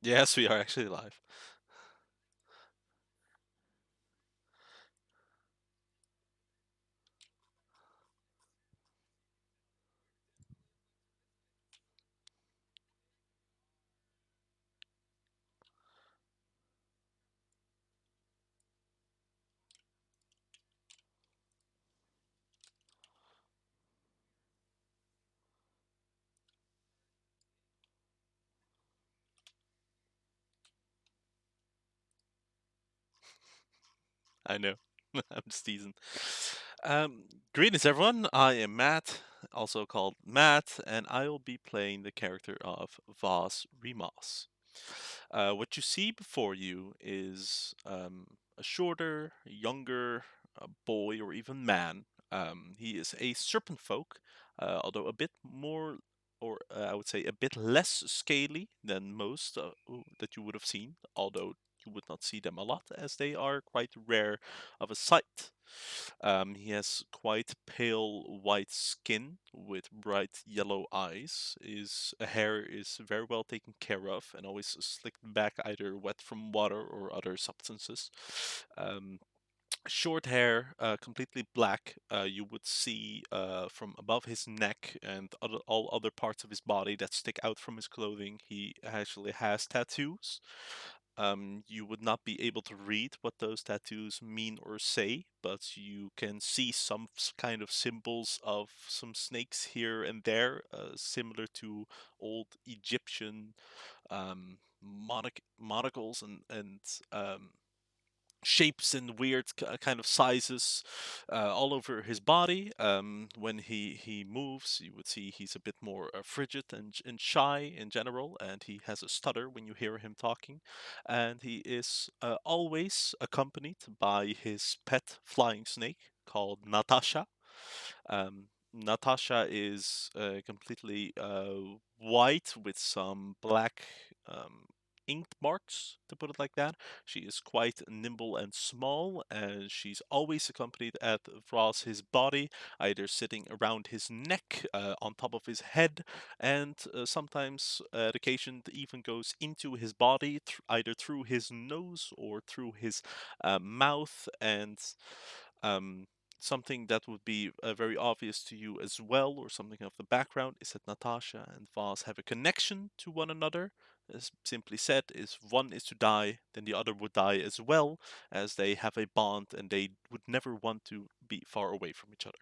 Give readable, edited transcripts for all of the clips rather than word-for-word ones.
Yes, we are actually live. I know. I'm just teasing. Um, Greetings, everyone. I am Matt, also called Matt, and I will be playing the character of Voss Remas. What you see before you is a shorter, younger boy or even man. He is a serpent folk, although a bit more, or I would say a bit less scaly than most that you would have seen, although you would not see them a lot as they are quite rare of a sight. He has quite pale white skin with bright yellow eyes. His hair is very well taken care of and always slicked back, either wet from water or other substances. Um, Short hair, completely black. You would see from above his neck and all other parts of his body that stick out from his clothing. He actually has tattoos. You would not be able to read what those tattoos mean or say, but you can see some kind of symbols of some snakes here and there, similar to old Egyptian monocles and shapes and weird kind of sizes all over his body. When he moves, you would see he's a bit more frigid and shy in general, and he has a stutter when you hear him talking. And he is always accompanied by his pet flying snake called Natasha. Natasha is completely white with some black ink marks, to put it like that. She is quite nimble and small, and she's always accompanied at across his body, either sitting around his neck, on top of his head, and sometimes, at occasion, even goes into his body, either through his nose or through his mouth, and um, something that would be very obvious to you as well, or something of the background, is that Natasha and Vaz have a connection to one another. As simply said, if one is to die, then the other would die as well, as they have a bond and they would never want to be far away from each other.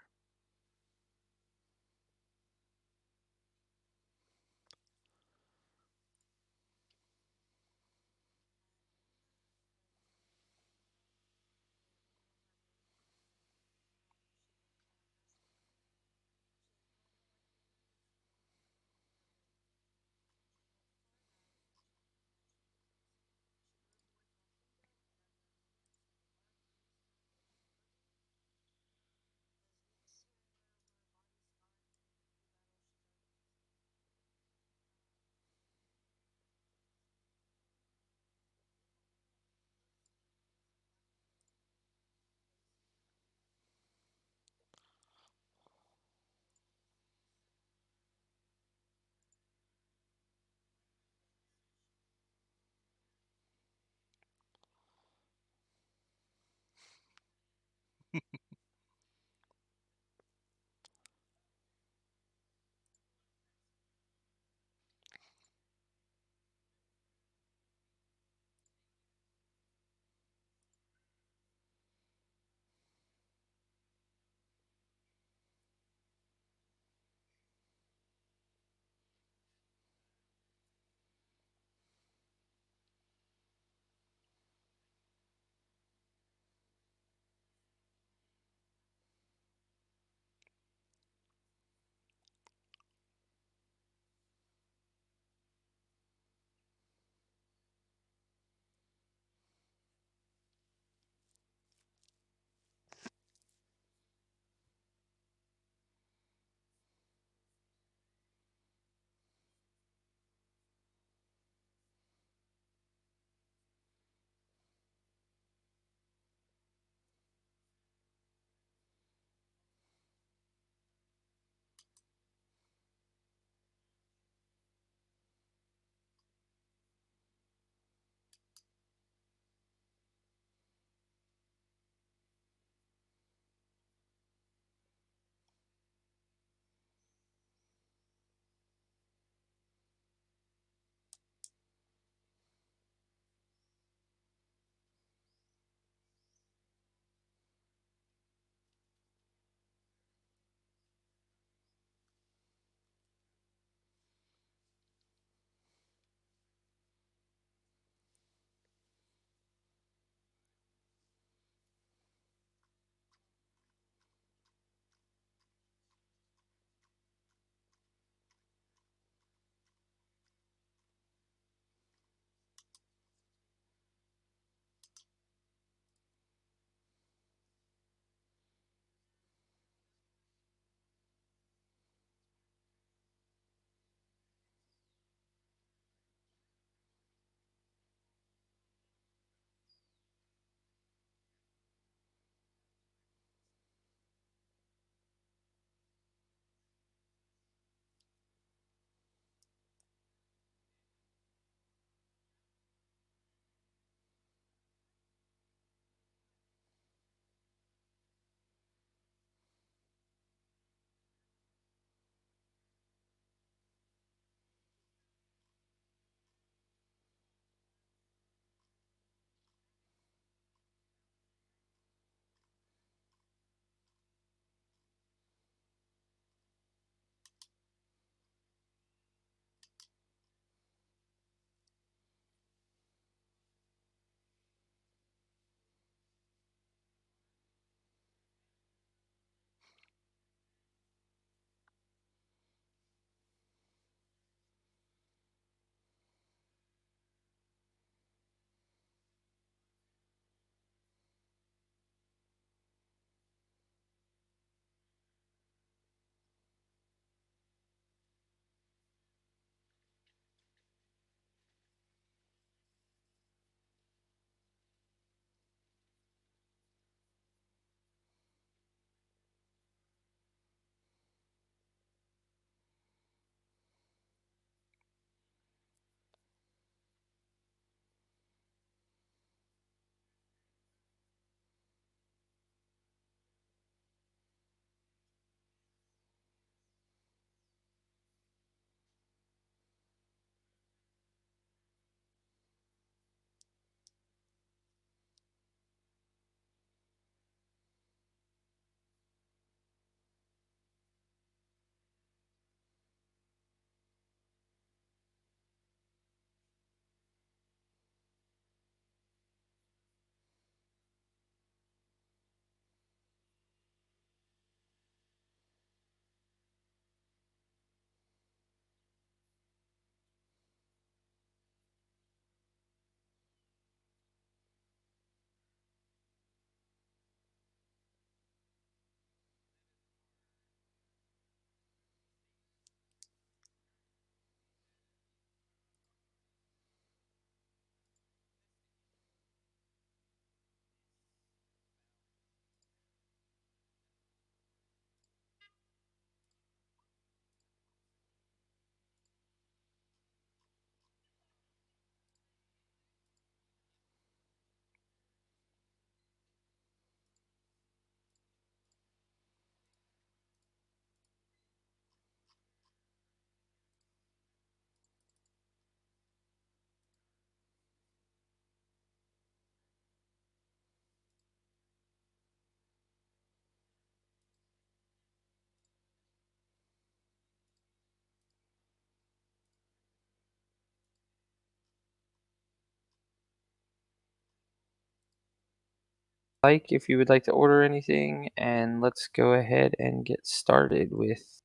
if you would like to order anything, and let's go ahead and get started with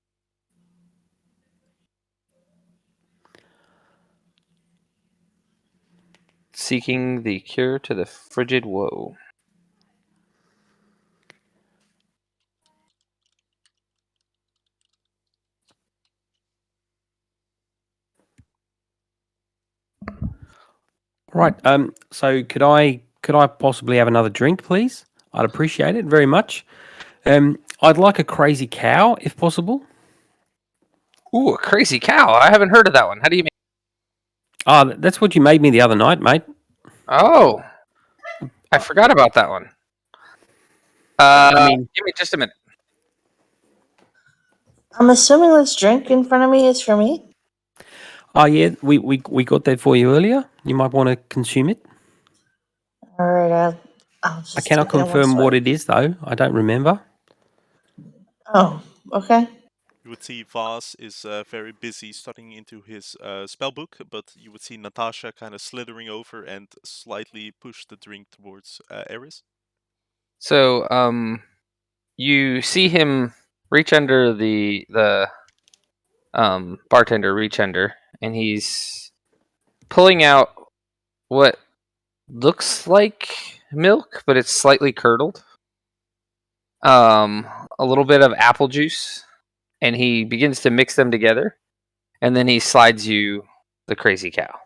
seeking the cure to the frigid woe. Right. So could I possibly have another drink, please? I'd appreciate it very much. I'd like a crazy cow, if possible. Ooh, a crazy cow! I haven't heard of that one. How do you make? Ah, that's what you made me the other night, mate. Oh, I forgot about that one. I mean, Give me just a minute. I'm assuming this drink in front of me is for me. oh yeah, we got that for you earlier. You might want to consume it. All right, I'll just I cannot take it in one confirm what swipe. it is, though. I don't remember. Oh, okay. You would see Voss is very busy studying into his spell book, but you would see Natasha kind of slithering over and slightly push the drink towards Eris. So, you see him reach under the bartender reach under, and he's pulling out what looks like milk, but it's slightly curdled. A little bit of apple juice, and he begins to mix them together, and then he slides you the crazy cow.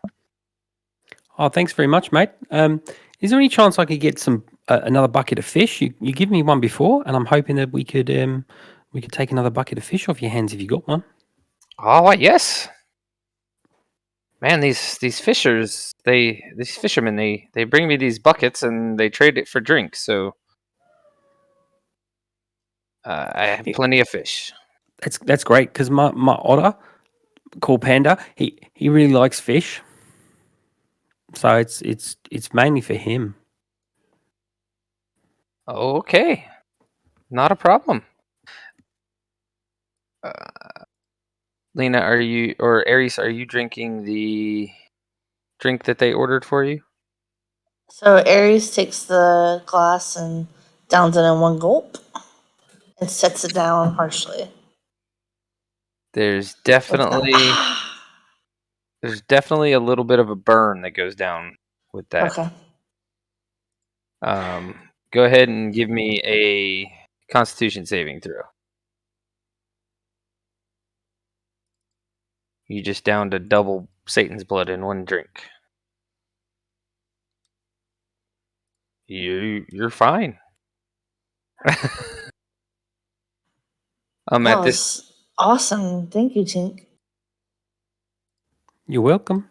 Oh, thanks very much, mate. Is there any chance I could get some another bucket of fish? You gave me one before, and I'm hoping that we could take another bucket of fish off your hands if you got one. Oh, yes. Man, these fishers, these fishermen, they bring me these buckets and they trade it for drinks. So I have plenty of fish. That's great because my otter called Panda, he really likes fish, so it's mainly for him. Okay, not a problem. Lena, are you or Aries? Are you drinking the drink that they ordered for you? So Aries takes the glass and downs it in one gulp and sets it down harshly. There's With the definitely a little bit of a burn that goes down with that. Okay. Go ahead and give me a Constitution saving throw. You just downed a double Satan's blood in one drink. You're fine. That At this was awesome. Thank you, Tink. You're welcome.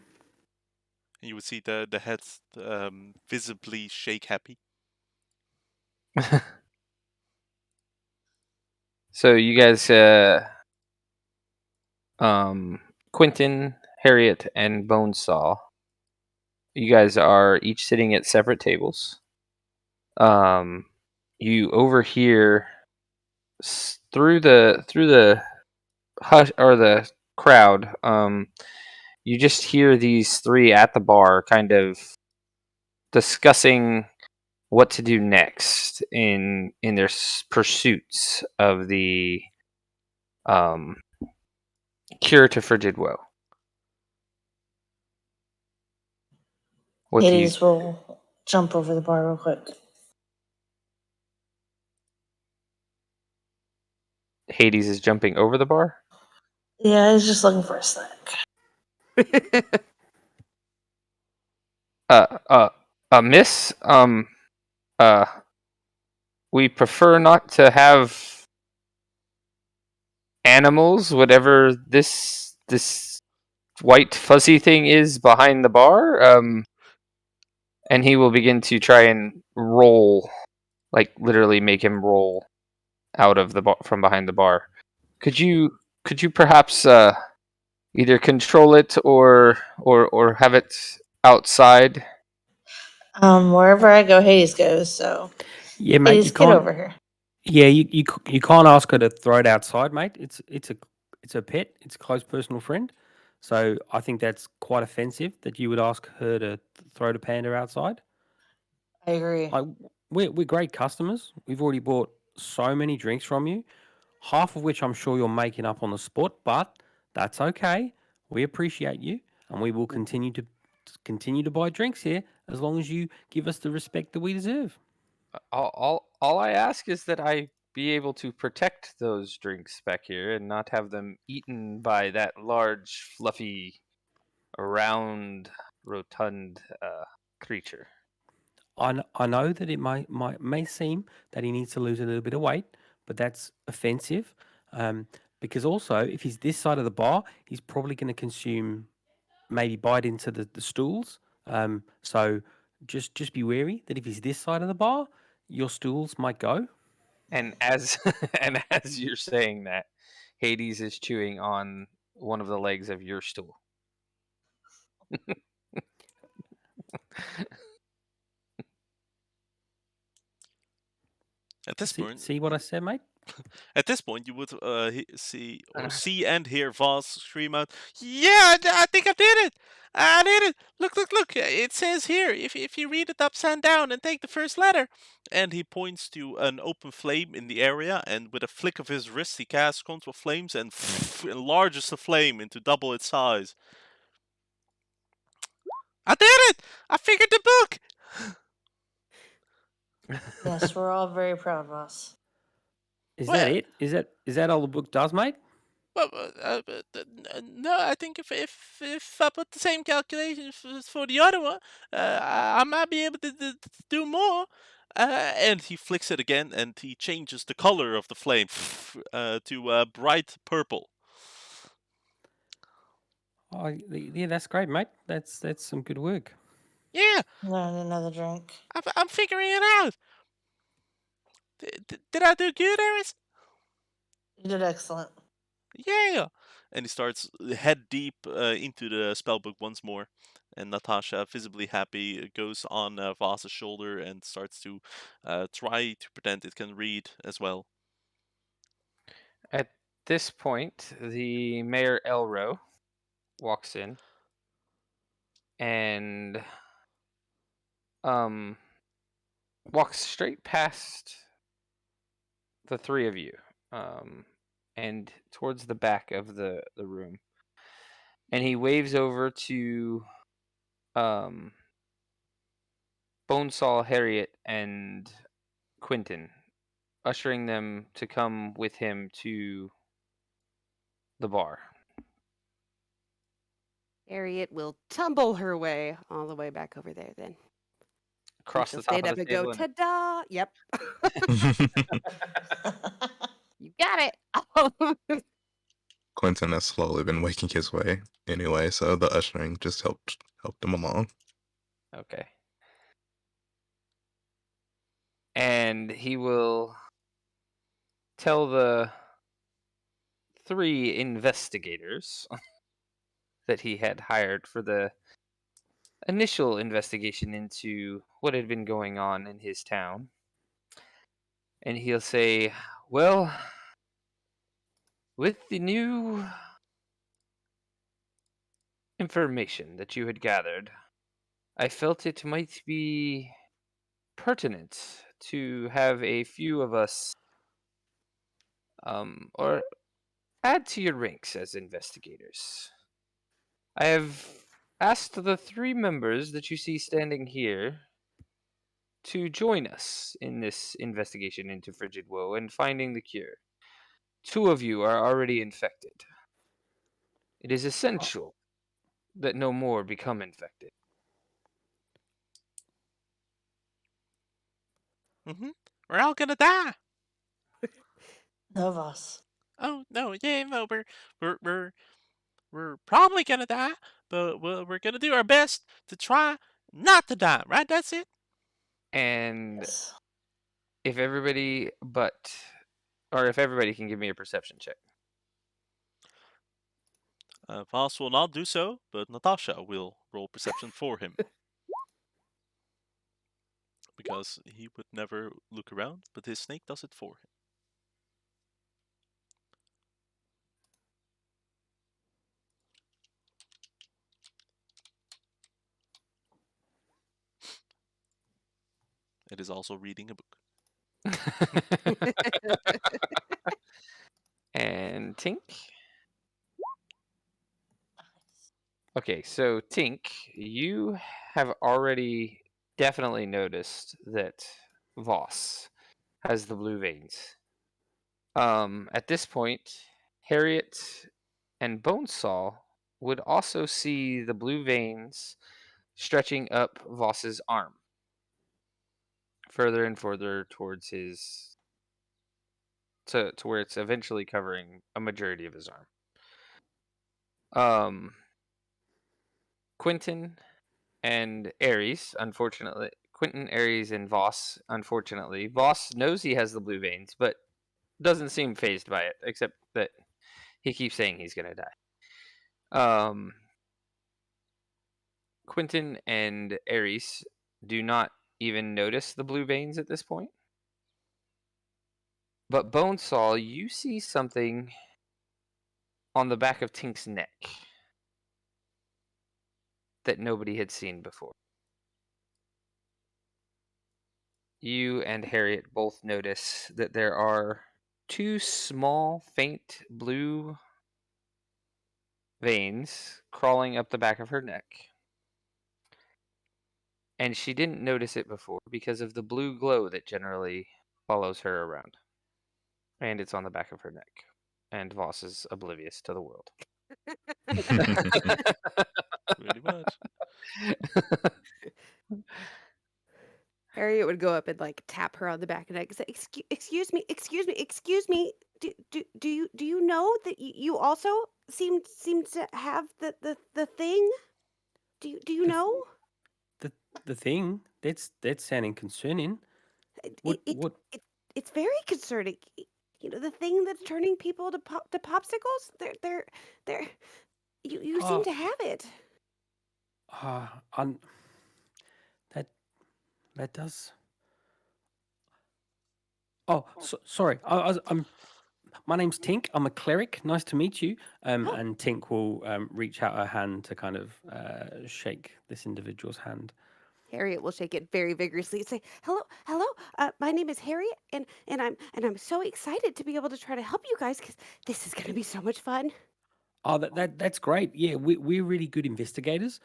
And you would see the head visibly shake happy. So you guys, Quentin, Harriet, and Bonesaw, you guys are each sitting at separate tables. You overhear through the hush or the crowd. You just hear these three at the bar, kind of discussing what to do next in their pursuits of the cure to frigid woe. What do you? Hades will jump over the bar real quick. Hades is jumping over the bar. Yeah, he's just looking for a snack. Miss, we prefer not to have animals, whatever this white fuzzy thing is behind the bar. And he will begin to try and roll, like literally make him roll out of the bar from behind the bar. Could you perhaps either control it or have it outside? Wherever I go, Hades goes. So Yeah, mate. Hades, You get can't. over here. Yeah, you can't ask her to throw it outside, mate. It's a pet. It's a close personal friend. So I think that's quite offensive that you would ask her to throw the panda outside. I agree. Like, we're great customers. We've already bought so many drinks from you, half of which I'm sure you're making up on the spot, but that's okay. We appreciate you, and we will continue to buy drinks here as long as you give us the respect that we deserve. All I ask is that I be able to protect those drinks back here and not have them eaten by that large, fluffy, round, rotund creature. I know that it may seem that he needs to lose a little bit of weight, but that's offensive. Because also, if he's this side of the bar, he's probably going to consume, maybe bite into the stools. So just be wary that if he's this side of the bar, your stools might go. And as and as you're saying that, Hades is chewing on one of the legs of your stool. At this point, See what I said, mate? At this point, you would see and hear Voss scream out, "Yeah, I think I did it! I did it! Look, look, look! It says here, if you read it upside down and take the first letter." And he points to an open flame in the area, and with a flick of his wrist, he casts control flames and enlarges the flame into double its size. I did it! I figured the book! Yes, we're all very proud of us. Is Well, that it? Is that all the book does, mate? Well, no, I think if I put the same calculation for the other one, I might be able to do more. And he flicks it again, and he changes the color of the flame to bright purple. Oh, yeah, that's great, mate. That's some good work. Yeah, No, another drink. I'm figuring it out. Did I do good, Eris? You did excellent. Yeah. And he starts head deep into the spellbook once more. And Natasha, visibly happy, goes on Vasa's shoulder and starts to try to pretend it can read as well. At this point, the Mayor Elro walks in and walks straight past the three of you and towards the back of the room. And he waves over to Bonesaw, Harriet, and Quentin, ushering them to come with him to the bar. Harriet will tumble her way all the way back over there then. Across She'll the top stand of up the and go, table. ta-da! Yep. You got it. Quentin has slowly been making his way anyway, so the ushering just helped him along. Okay. And he will tell the three investigators that he had hired for the initial investigation into what had been going on in his town. And he'll say, well, with the new information that you had gathered, I felt it might be pertinent to have a few of us or add to your ranks as investigators. I have asked the three members that you see standing here to join us in this investigation into Frigid Woe and finding the cure. Two of you are already infected. It is essential that no more become infected. We're all gonna die. No of us. Oh no, yeah, no, we're probably gonna die, but we're gonna do our best to try not to die. Right? That's it. And Yes. if everybody if everybody can give me a perception check. Voss will not do so, but Natasha will roll perception for him. Because he would never look around, but his snake does it for him. It is also reading a book. And Tink. Okay, so Tink, you have already definitely noticed that Voss has the blue veins. At this point, Harriet and Bonesaw would also see the blue veins stretching up Voss's arm, further and further towards his to where it's eventually covering a majority of his arm. Quentin and Ares, unfortunately. Quentin, Ares, and Voss, unfortunately. Voss knows he has the blue veins, but doesn't seem phased by it, except that he keeps saying he's gonna die. Quentin and Ares do not even notice the blue veins at this point. But Bonesaw, you see something on the back of Tink's neck that nobody had seen before. You and Harriet both notice that there are two small, faint blue veins crawling up the back of her neck. And she didn't notice it before because of the blue glow that generally follows her around. And it's on the back of her neck. And Voss is oblivious to the world. Pretty much. Harriet would go up and like tap her on the back of the neck and say, excuse me. Do you know that you also seem to have the thing? Do you The- know? The thing that's sounding concerning. What? It's very concerning. You know, the thing that's turning people to popsicles. They're you seem Oh. to have it. That does. Oh, sorry. My name's Tink. I'm a cleric. Nice to meet you. And Tink will reach out her hand to kind of shake this individual's hand. Harriet will shake it very vigorously and say, "Hello. My name is Harriet, and I'm so excited to be able to try to help you guys because this is going to be so much fun." Oh, that's great. Yeah, we're really good investigators.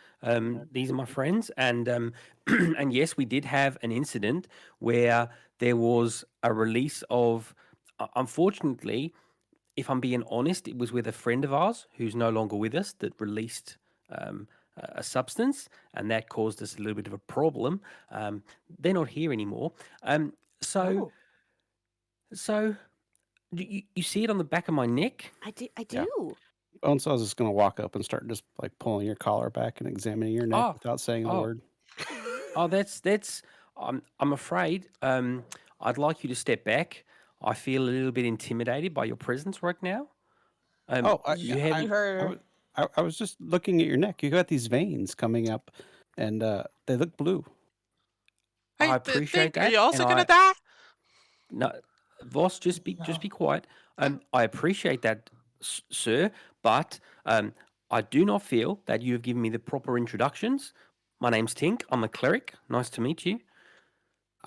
These are my friends, and and yes, we did have an incident where there was a release of. Unfortunately, if I'm being honest, it was with a friend of ours who's no longer with us that released a substance, and that caused us a little bit of a problem. They're not here anymore. So you see it on the back of my neck? I do. Yeah. Bonesaw's just going to walk up and start just like pulling your collar back and examining your neck without saying a word. Oh, that's. I'm afraid. I'd like you to step back. I feel a little bit intimidated by your presence right now. I was just looking at your neck. You got these veins coming up, and they look blue. Hey, I appreciate that. Are you also and gonna die? No, Voss, just be quiet. I appreciate that, sir, but I do not feel that you have given me the proper introductions. My name's Tink. I'm a cleric. Nice to meet you.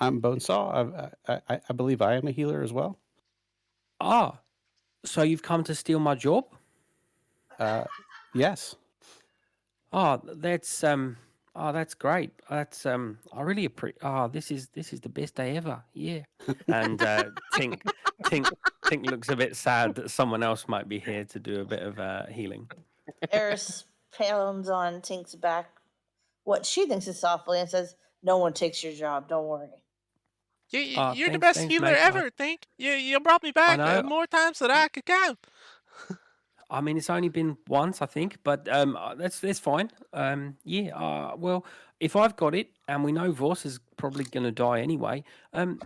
I'm Bonesaw. I believe I am a healer as well. Ah, so you've come to steal my job? Yes. Oh, that's great. That's I really appreciate. Oh, this is the best day ever. Yeah. And Tink looks a bit sad that someone else might be here to do a bit of healing. Eris pounds on Tink's back, what she thinks is softly, and says, "No one takes your job. Don't worry." You're the best healer ever, Think. You brought me back more times than I could count. I mean, it's only been once, I think, but that's fine. Well, if I've got it, and we know Voss is probably going to die anyway. Oh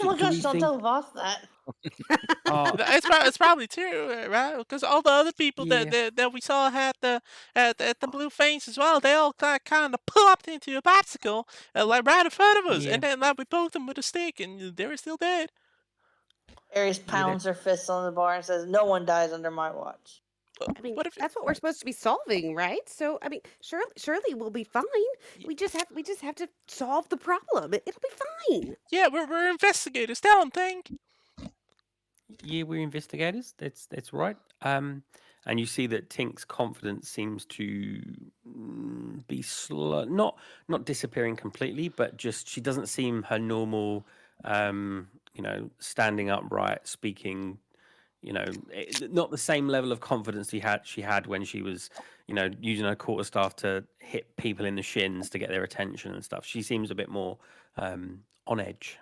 my gosh! Don't tell Voss that. It's probably true, right? Because all the other people that we saw had at the blue veins as well. They all kind of popped into a popsicle like right in front of us, and then like we poked them with a stick, and they were still dead. Ares pounds her fist on the bar and says, "No one dies under my watch." I mean, What if that's what we're supposed to be solving, right? So, I mean, surely we'll be fine. We just have to solve the problem. It'll be fine. Yeah, we're investigators. Tell them, think. Yeah, we're investigators. That's right. And you see that Tink's confidence seems to be slow, not disappearing completely, but just she doesn't seem her normal, standing upright, speaking. Not the same level of confidence she had when she was, using her quarterstaff to hit people in the shins to get their attention and stuff. She seems a bit more on edge.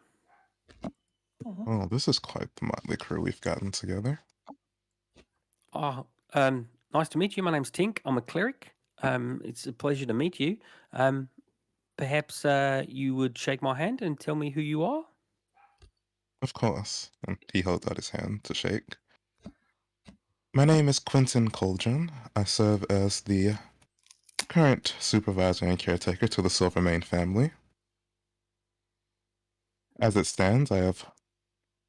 Oh, this is quite the motley crew we've gotten together. Oh, nice to meet you. My name's Tink. I'm a cleric. It's a pleasure to meet you. Perhaps you would shake my hand and tell me who you are? Of course. And he holds out his hand to shake. My name is Quentin Coldren. I serve as the current supervisor and caretaker to the Silvermane family. As it stands, I have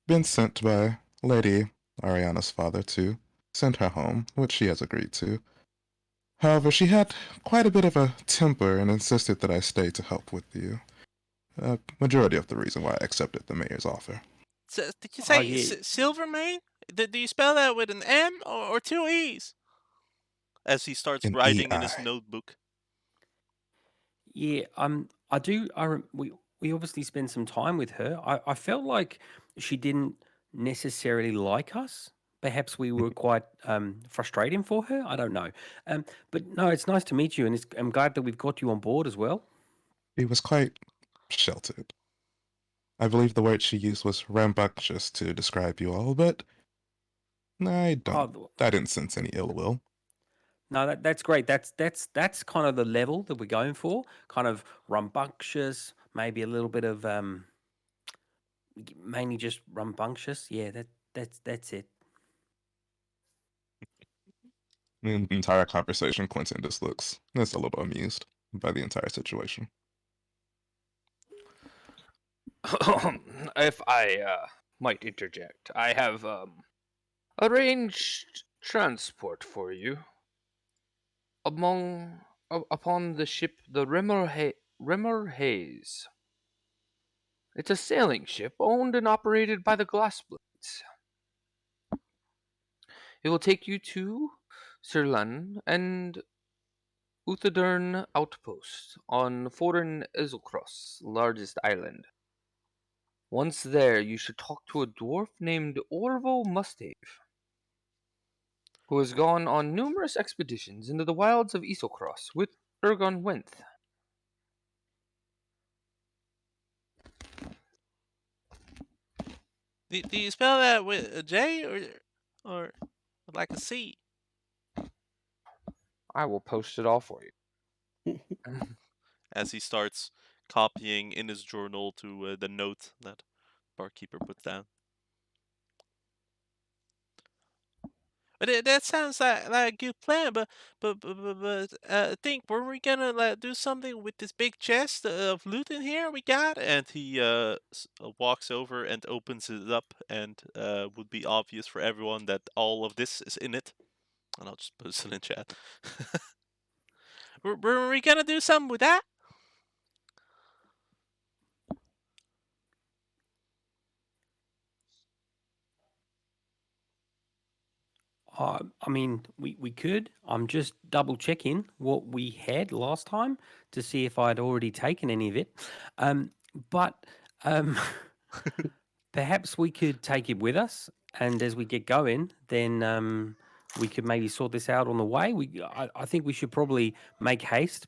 been sent by Lady Ariana's father to send her home, which she has agreed to. However, she had quite a bit of a temper and insisted that I stay to help with the majority of the reason why I accepted the mayor's offer. So, did you Oh, say yeah. Silvermane? Do you spell that with an M or two E's? As he starts An writing in his EI. notebook. Yeah, I do. We obviously spend some time with her. I felt like she didn't necessarily like us. Perhaps we were quite frustrating for her. I don't know. But no, it's nice to meet you, and I'm glad that we've got you on board as well. He was quite sheltered. I believe the word she used was rambunctious to describe you all, but I didn't sense any ill will. No, that's great. That's kind of the level that we're going for. Kind of rambunctious, maybe a little bit of mainly just rambunctious. Yeah, that's it. In the entire conversation, Quentin just looks a little amused by the entire situation. If I might interject, I have arranged transport for you upon the ship the Rimmer Haze. It's a sailing ship owned and operated by the Glassblades. It will take you to Sirlan and Uthadern Outpost on Foreign Iselcross, largest island. Once there, you should talk to a dwarf named Orvo Mustave, who has gone on numerous expeditions into the wilds of Iselcross with Ergon Wenth. Do you spell that with a J or like a C? I will post it all for you. As he starts copying in his journal to the note that barkeeper puts down. But that sounds like a good plan. But I think were we gonna do something with this big chest of loot in here we got? And he walks over and opens it up, and would be obvious for everyone that all of this is in it. And I'll just post it in chat. Were we gonna do something with that? I mean, we could. I'm just double checking what we had last time to see if I'd already taken any of it. But perhaps we could take it with us, and as we get going, then we could maybe sort this out on the way. I think we should probably make haste.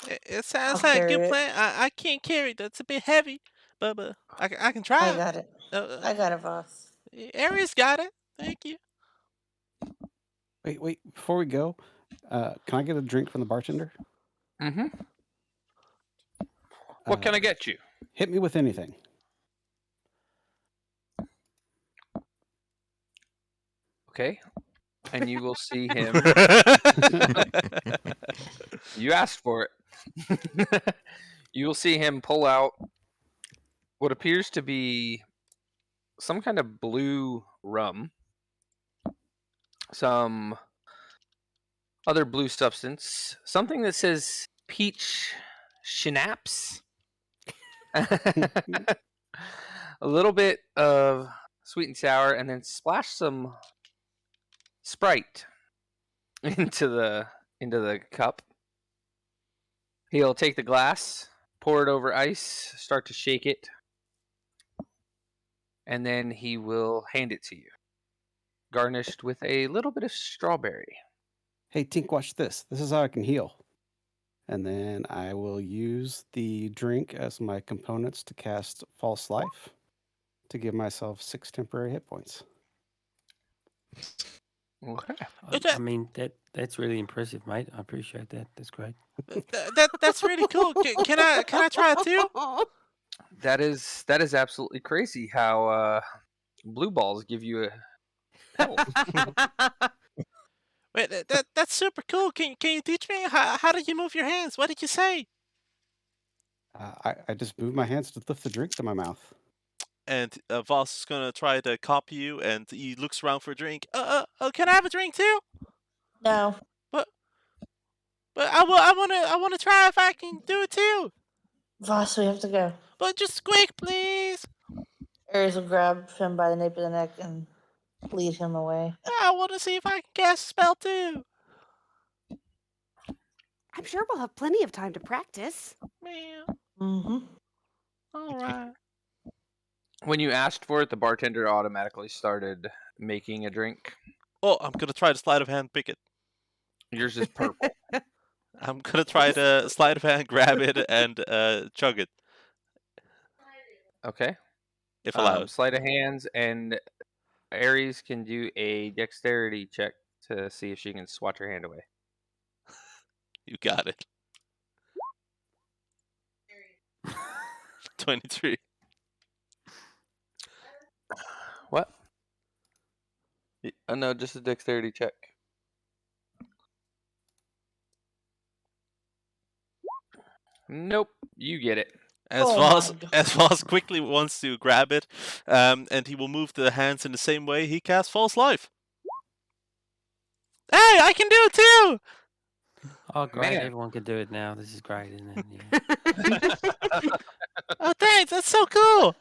It sounds I'll like a carry good it. plan. I can't carry it. That's a bit heavy, but I can try. I got it. I got it, boss. Arius got it. Thank you. Wait. Before we go, can I get a drink from the bartender? Mm-hmm. What can I get you? Hit me with anything. Okay. And you will see him. You asked for it. You will see him pull out what appears to be some kind of blue rum. some other blue substance, something that says peach schnapps, a little bit of sweet and sour, and then splash some Sprite into the cup. He'll take the glass, pour it over ice, start to shake it, and then he will hand it to you, garnished with a little bit of strawberry. Hey, Tink, watch this. This is how I can heal. And then I will use the drink as my components to cast False Life to give myself 6 temporary hit points. Okay. I mean, that's really impressive, mate. I appreciate that. That's great. That's really cool. Can I try it too? That is absolutely crazy how blue balls give you a health. Wait, that's super cool. Can you teach me how do you move your hands? What did you say? I just move my hands to lift the drink to my mouth. And Voss is gonna try to copy you, and he looks around for a drink. Can I have a drink too? No. But I wanna try if I can do it too. Voss, we have to go. But just quick, please. Ares will grab him by the nape of the neck and lead him away. I want to see if I can cast a spell too. I'm sure we'll have plenty of time to practice. Man, Mm-hmm. all right. When you asked for it, the bartender automatically started making a drink. Oh, I'm gonna try to sleight of hand pick it. Yours is purple. I'm gonna try to sleight of hand grab it and chug it Okay. if allowed. Sleight of hands, and Ares can do a dexterity check to see if she can swat your hand away. You got it. 23. What? No, just a dexterity check. Nope, you get it. As Oh Voss, my God. as Voss quickly wants to grab it, and he will move the hands in the same way he casts False Life. Hey, I can do it too! Oh, great! Man. Everyone can do it now. This is great, isn't it? Yeah. Oh, thanks, that's so cool!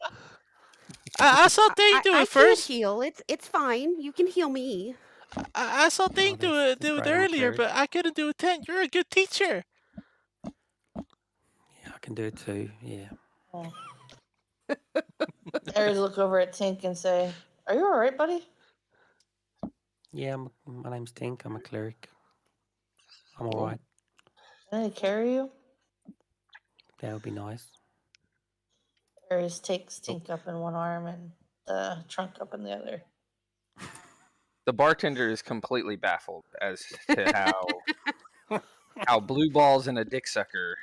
I saw Dane do I it first. can't heal. It's fine. You can heal me. I saw Dane do that's it great, I'm a earlier, cleric. but I couldn't do it then. You're a good teacher. Yeah, I can do it too. Yeah. Oh. Ares look over at Tink and say, "Are you all right, buddy?" Yeah, my name's Tink. I'm a cleric. I'm all Cool. right. Can I carry you? That would be nice. Ares takes Tink up in one arm and the trunk up in the other. The bartender is completely baffled as to how blue balls and a dick sucker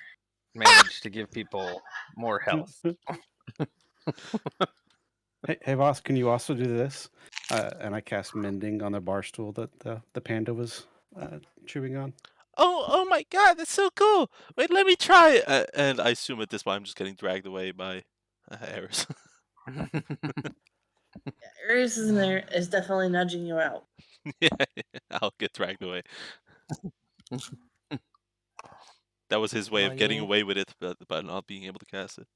manage to give people more health. Hey, boss, can you also do this? And I cast Mending on the bar stool that the panda was chewing on. Oh my god, that's so cool! Wait, let me try. And I assume at this point I'm just getting dragged away by Ares. Ares is in there is definitely nudging you out. Yeah, I'll get dragged away. That was his way Oh, of getting yeah. away with it, but not being able to cast it.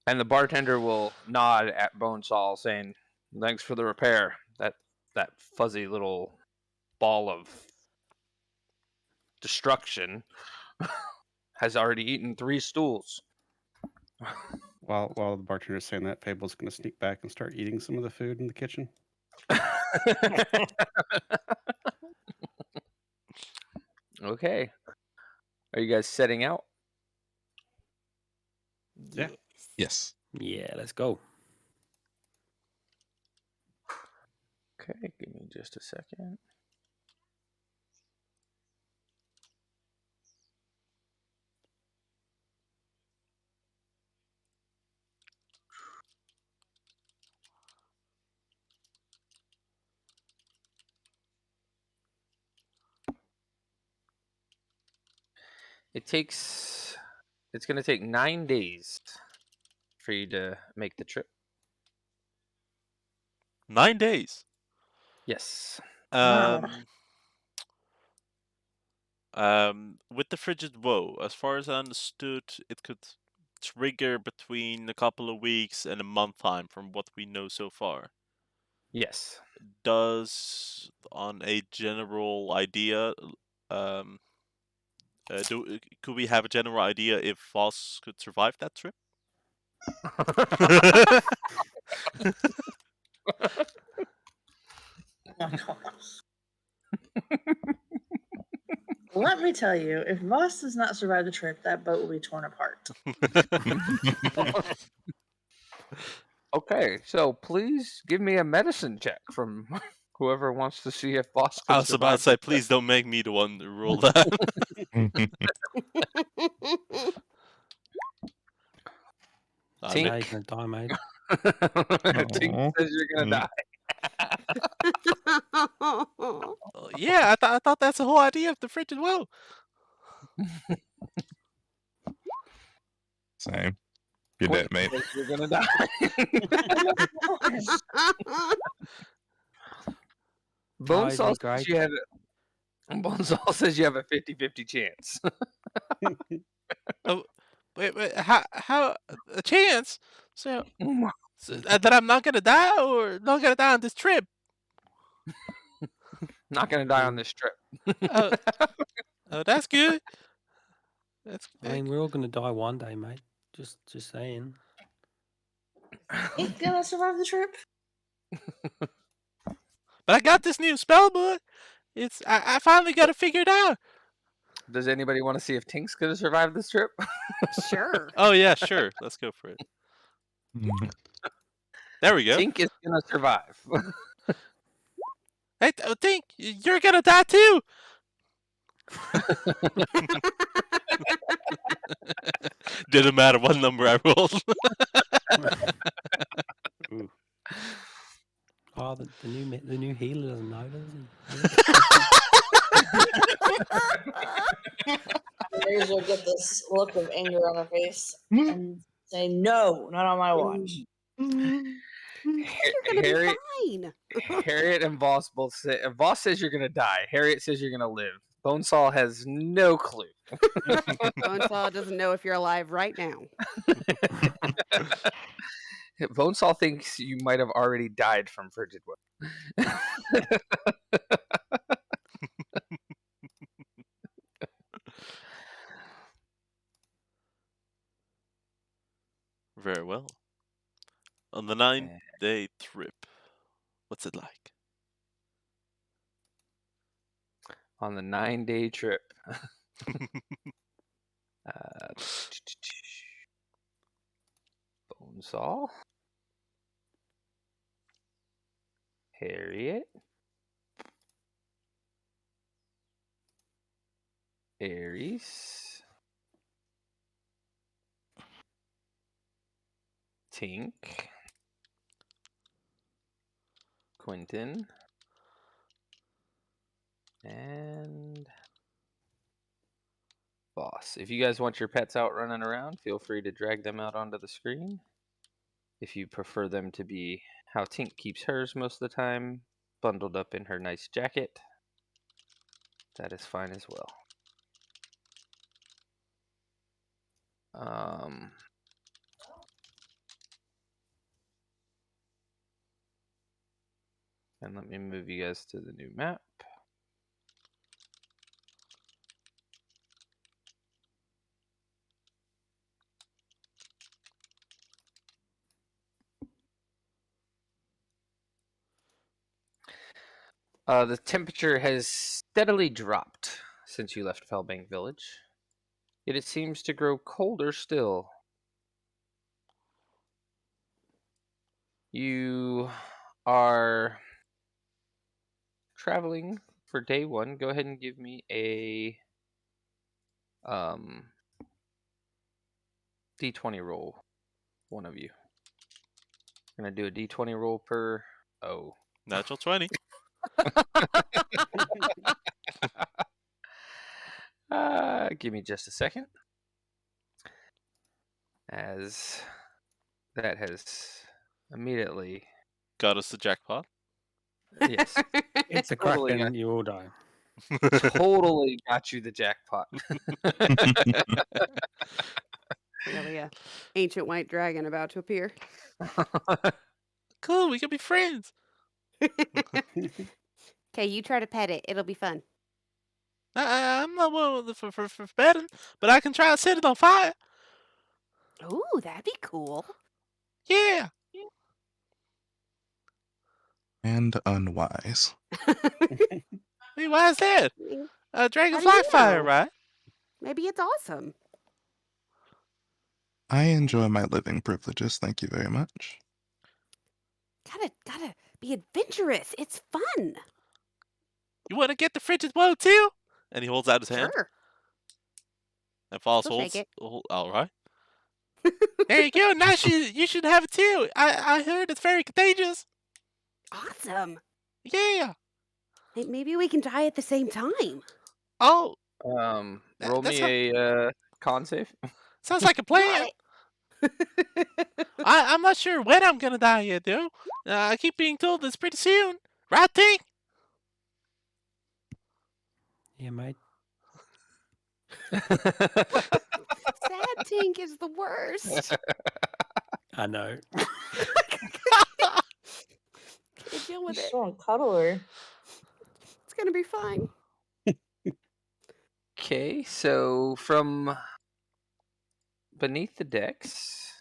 And the bartender will nod at Bonesaw, saying, "Thanks for the repair. That fuzzy little ball of destruction has already eaten 3 stools." While the bartender's saying that, Fable's going to sneak back and start eating some of the food in the kitchen. Okay. Are you guys setting out? Yeah. Yes. Yeah, let's go. Okay, give me just a second. It's going to take 9 days for you to make the trip? 9 days. Yes. With the frigid woe, as far as I understood, it could trigger between a couple of weeks and a month time from what we know so far. Yes. Does, on a general idea, could we have a general idea if Voss could survive that trip? Let me tell you, if Voss does not survive the trip, that boat will be torn apart. Okay, so please give me a medicine check from whoever wants to see if Boss I can was about to survive. say, please don't make me the one to roll that. Tink. Now you're gonna die, mate. Tink Aw. says you're gonna die. Yeah, I thought that's the whole idea of the frigid woe. Same. Get Quint that, mate. says you're gonna die. Bonesaw isn't he says you have Bonesaw says you have a 50-50 chance. Wait, how a chance? So that I'm not gonna die, or not gonna die on this trip? Not gonna die on this trip. Oh, that's good. That's I mean, we're all gonna die one day, mate. Just saying. Ain't gonna survive the trip. But I got this new spell book. I finally got it figured out. Does anybody want to see if Tink's gonna survive this trip? Sure. Oh yeah, sure. Let's go for it. There we go. Tink is gonna survive. Hey, Tink, you're gonna die too. Didn't matter what number I rolled. Oh, the new healer doesn't know, does he? Aries will get this look of anger on her face and say, "No, not on my watch." You're gonna Harry- be fine. Harriet and Voss both say. Voss says you're gonna die. Harriet says you're gonna live. Bonesaw has no clue. Bonesaw doesn't know if you're alive right now. Bonesaw thinks you might have already died from frigid woe. Very well. On the 9-day trip, what's it like? On the 9-day trip. Bonesaw. Harriet. Aries. Tink. Quentin. And Boss. If you guys want your pets out running around, feel free to drag them out onto the screen. If you prefer them to be how Tink keeps hers most of the time, bundled up in her nice jacket, that is fine as well. And let me move you guys to the new map. The temperature has steadily dropped since you left Fellbank Village, yet it seems to grow colder still. You are traveling for day 1. Go ahead and give me a D20 roll, one of you. I'm gonna do a D20 roll per. Oh, Natural 20. Give me just a second. As that has immediately, Got us the jackpot. yes, It's a Totally Kraken, you all die. totally got you the jackpot. Really, a ancient white dragon about to appear. Cool, we can be friends. Okay, you try to pet it. It'll be fun. I'm not one for betting, but I can try to set it on fire. Ooh, that'd be cool. Yeah. And unwise. Hey, why is that? Dragons How do you like fire, know? right? Maybe it's awesome. I enjoy my living privileges, thank you very much. Gotta be adventurous. It's fun. You want to get the frigid woe too? And he holds out his hand. Sure. And Falls He'll shake holds. it. All right. There you go. Now you should have it too. I heard it's very contagious. Awesome. Yeah. Hey, maybe we can die at the same time. Oh, Roll that's me a con save. sounds like a plan. I'm not sure when I'm gonna die yet, though. I keep being told it's pretty soon. Right, Tink? Yeah, mate. Sad Tink is the worst. I know. Can't deal with You it. still want to cuddle her. It's gonna be fine. Okay, so from beneath the decks,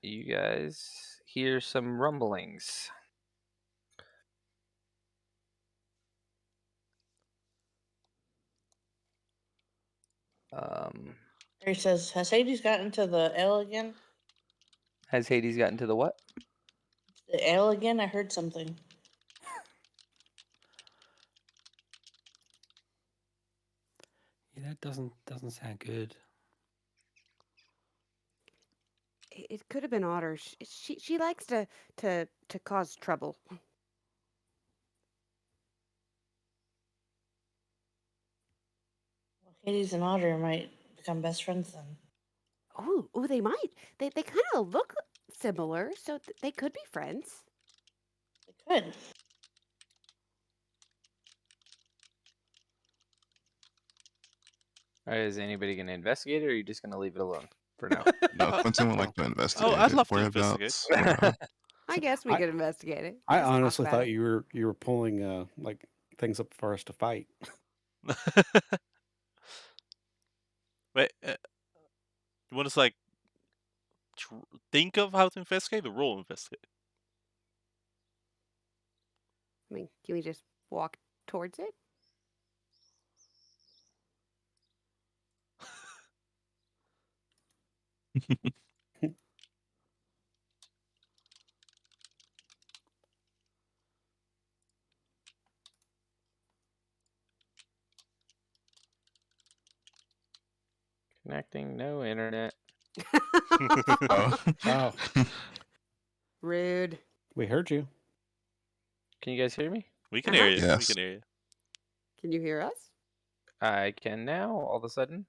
you guys hear some rumblings. He says, has Hades gotten to the L again? Has Hades gotten to the what? The L again? I heard something. Yeah, that doesn't sound good. It could have been Otter. She likes to cause trouble. Well, Hades and Otter might become best friends then. Oh, they might. They kind of look similar, so they could be friends. They could. All right, is anybody going to investigate it, or are you just going to leave it alone for now? No, Quentin would like to investigate. I'd love to Whereabouts, I guess we could investigate it. I Just talk honestly about thought it. you were pulling like things up for us to fight. Wait, you want us like think of how to investigate or roll investigate? I mean, can we just walk towards it? Connecting, no internet. Oh. Oh, Rude. we heard you. Can you guys hear me? We can hear you. We Yes. can hear you. Can you hear us? I can now, all of a sudden.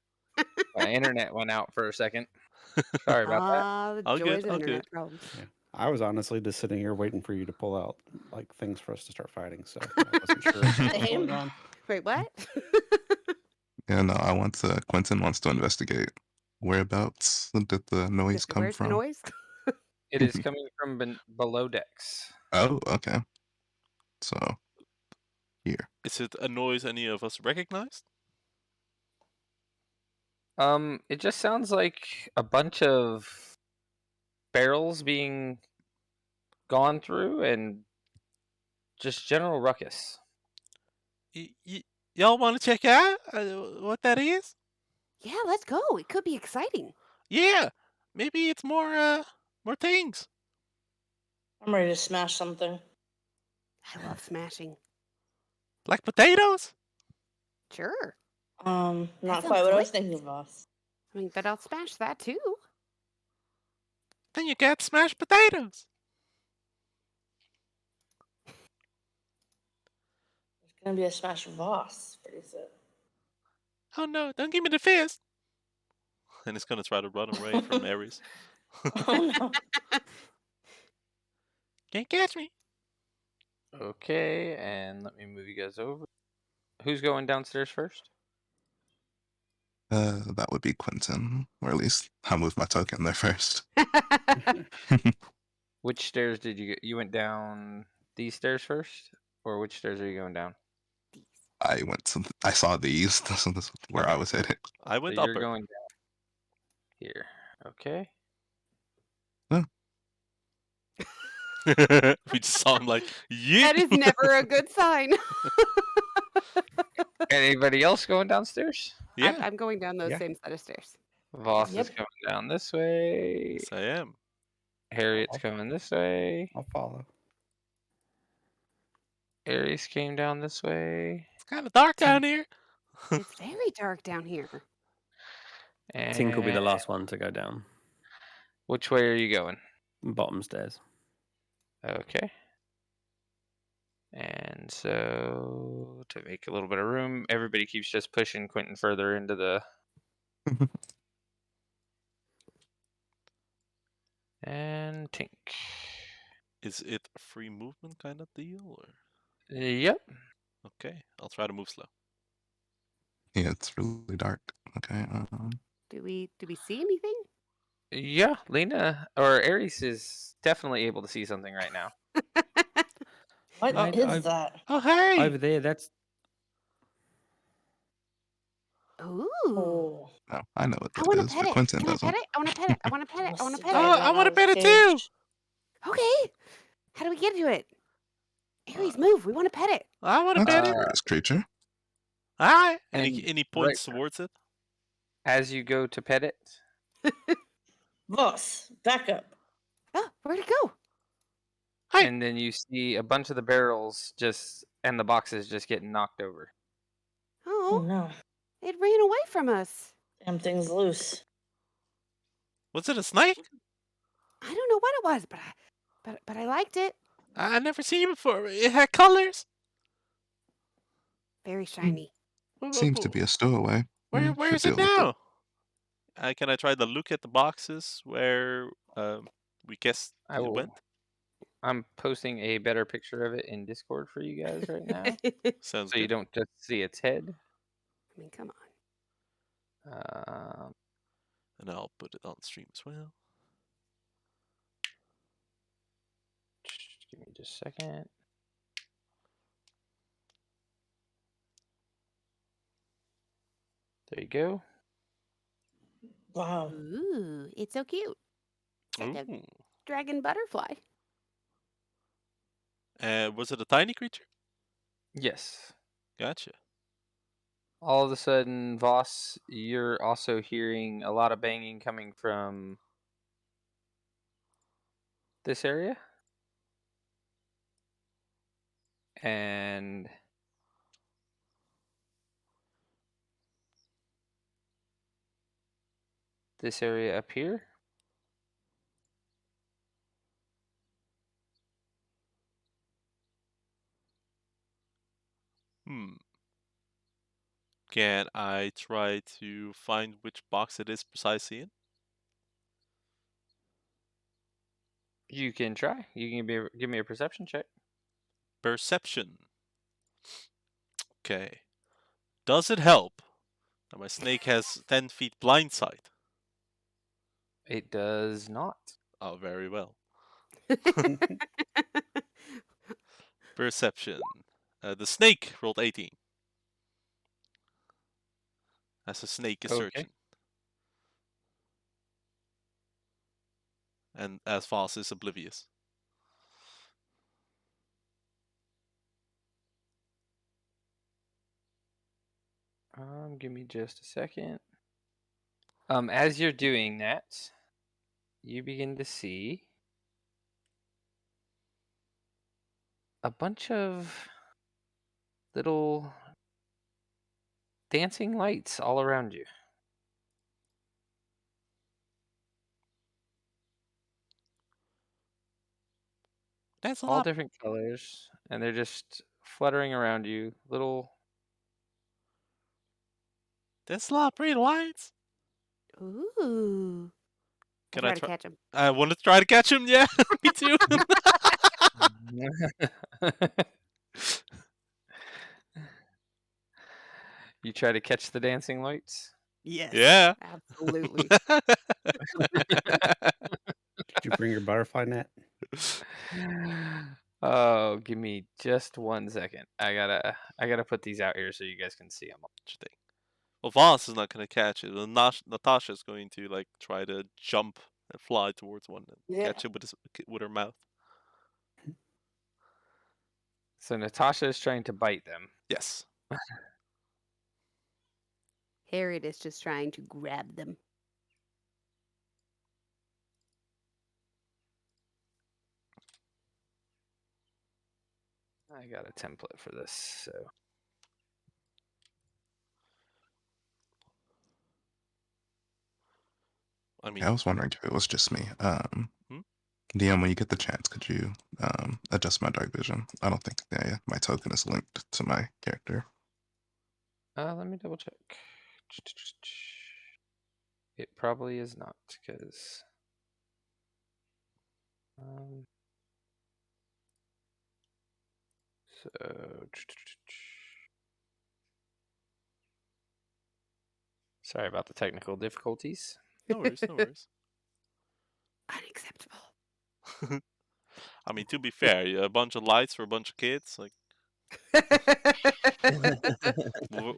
My internet went out for a second. Sorry about that. The All joys good, of all internet good. problems. Yeah. I was honestly just sitting here waiting for you to pull out like things for us to start fighting, so I wasn't sure what was Same. going on. Wait, what? Yeah, no, Quentin wants to investigate. Whereabouts did the noise come Where's from? the noise? It is coming from below decks. Oh, okay. So, here. Is it a noise any of us recognized? It just sounds like a bunch of barrels being gone through and just general ruckus. Y'all want to check out what that is? Yeah, let's go. It could be exciting. Yeah, maybe it's more things. I'm ready to smash something. I love smashing. Like potatoes? Sure. Not sounds quite what I was delicious. thinking, boss. I mean, but I'll smash that too. Then you get smashed potatoes. There's gonna be a smash Voss pretty soon. Oh no, don't give me the fist! And it's gonna try to run away from Ares. Oh no. Can't catch me! Okay, and let me move you guys over. Who's going downstairs first? That would be Quentin, or at least I'll move my token there first. Which stairs did you get? You went down these stairs first, or which stairs are you going down? I saw these. This is where I was headed. I went So you're upper. going down here. Okay. We just saw him like, yeah! That is never a good sign. Anybody else going downstairs? Yeah, I'm going down those Yeah. same set of stairs. Voss is Yep. coming down this way. yes I am. Harriet's coming this way. I'll follow. Aries came down this way. It's kind of dark down here. It's very dark down here. Tink will be the And last one to go down. which way are you going? Bottom stairs. Okay. And so to make a little bit of room, everybody keeps just pushing Quentin further into the. And Tink. Is it a free movement kind of deal? Or Yep. okay, I'll try to move slow. Yeah, it's really dark. Okay. Do we see anything? Yeah, Lena or Aries is definitely able to see something right now. What Mate, is that? Oh hey! Over there, that's Ooh. Oh. No, I know what I that want to is, pet but it. Quentin Can I doesn't. pet it? I want to pet it. I want to pet it. I want to pet Oh, it. I want to pet it too! Okay. How do we get to it? Aries, move. We want to pet it. I want to That's pet a it! curious creature. Alright! And And he points towards it. As you go to pet it, Boss, back up. Oh, where'd it go? Hi. and then you see a bunch of the barrels and the boxes just getting knocked over. Oh Oh, no. it ran away from us. Damn thing's loose. Was it a snake? I don't know what it was, but I liked it. I never seen it before. It had colors. Very shiny. Seems to be a stowaway. Where Should is it deal with now? Can I try to look at the boxes where we guessed I it will. went? I'm posting a better picture of it in Discord for you guys right now, Sounds so you good. don't just see its head. I mean, come on. And I'll put it on stream as well. Give me just a second. There you go. Wow. Ooh, it's so cute. It's like a Ooh. dragon butterfly. Was it a tiny creature? Yes. Gotcha. All of a sudden, Voss, you're also hearing a lot of banging coming from this area. And this area up here. Can I try to find which box it is precisely in? You can try. You can give me a perception check. Perception. Okay. Does it help that my snake has 10 feet blind sight? It does not. Oh, very well. Perception. The snake rolled 18. As a snake is Okay. searching. And as Voss is oblivious. Give me just a second. As you're doing that, you begin to see a bunch of little dancing lights all around you. That's a All lot. different colors, and they're just fluttering around you. Little There's a lot of pretty lights. Ooh. Can I I try to try? catch him. I want to try to catch him. Yeah, me too. You try to catch the dancing lights? Yes. Yeah. Absolutely. Did you bring your butterfly net? Oh, give me just 1 second. I gotta put these out here so you guys can see them. Interesting. Well, Voss is not going to catch it. Well, Natasha is going to like try to jump and fly towards one and catch it with her mouth. So Natasha is trying to bite them. Yes. Harriet is just trying to grab them. I got a template for this, so I mean, I was wondering if it was just me. Hmm? DM, when you get the chance, could you adjust my dark vision? I don't think my token is linked to my character. let me double check. It probably is not, because so sorry about the technical difficulties. no worries, no worries. Unacceptable. I mean, to be fair, a bunch of lights for a bunch of kids. Like,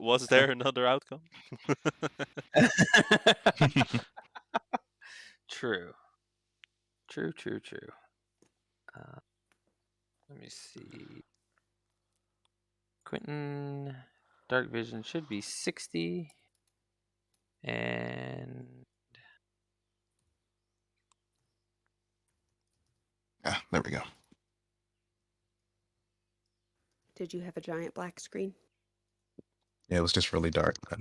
was there another outcome? True. Let me see. Quentin, dark vision should be 60. And Yeah, there we go. Did you have a giant black screen? Yeah, it was just really dark. I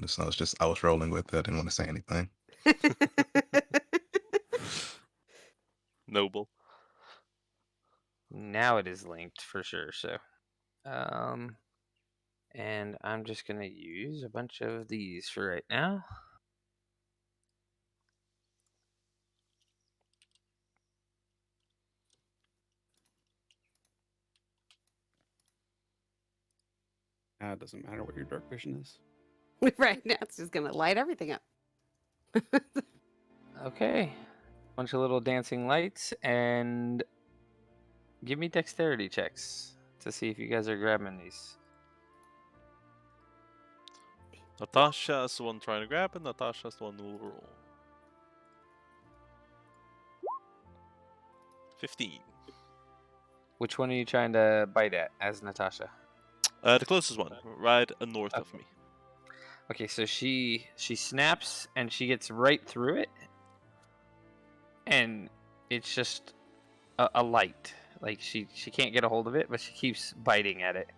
was rolling with it. I didn't want to say anything. Noble. now it is linked for sure. So, and I'm just gonna use a bunch of these for right now. It doesn't matter what your dark vision is. Right now, it's just gonna light everything up. Okay, bunch of little dancing lights, and give me dexterity checks to see if you guys are grabbing these. Natasha's the one trying to grab it. Natasha's the one who will roll. 15. Which one are you trying to bite at as Natasha? The closest one, right north of me. Okay, so she snaps and she gets right through it, and it's just a light. Like she can't get a hold of it, but she keeps biting at it.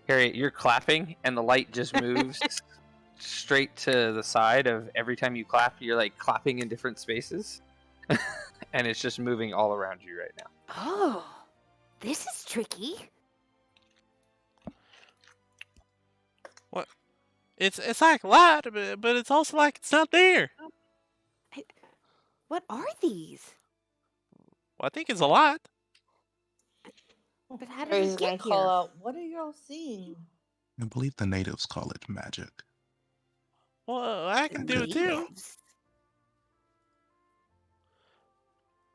Harriet, you're clapping, and the light just moves straight to the side of every time you clap. You're like clapping in different spaces, and it's just moving all around you right now. Oh, this is tricky. What? It's like light, but it's also like it's not there. What are these? Well, I think it's a light. But how did Harry's it gonna get call here? out, "What are y'all seeing?" I believe the natives call it magic. Well, I can do it too. Natives.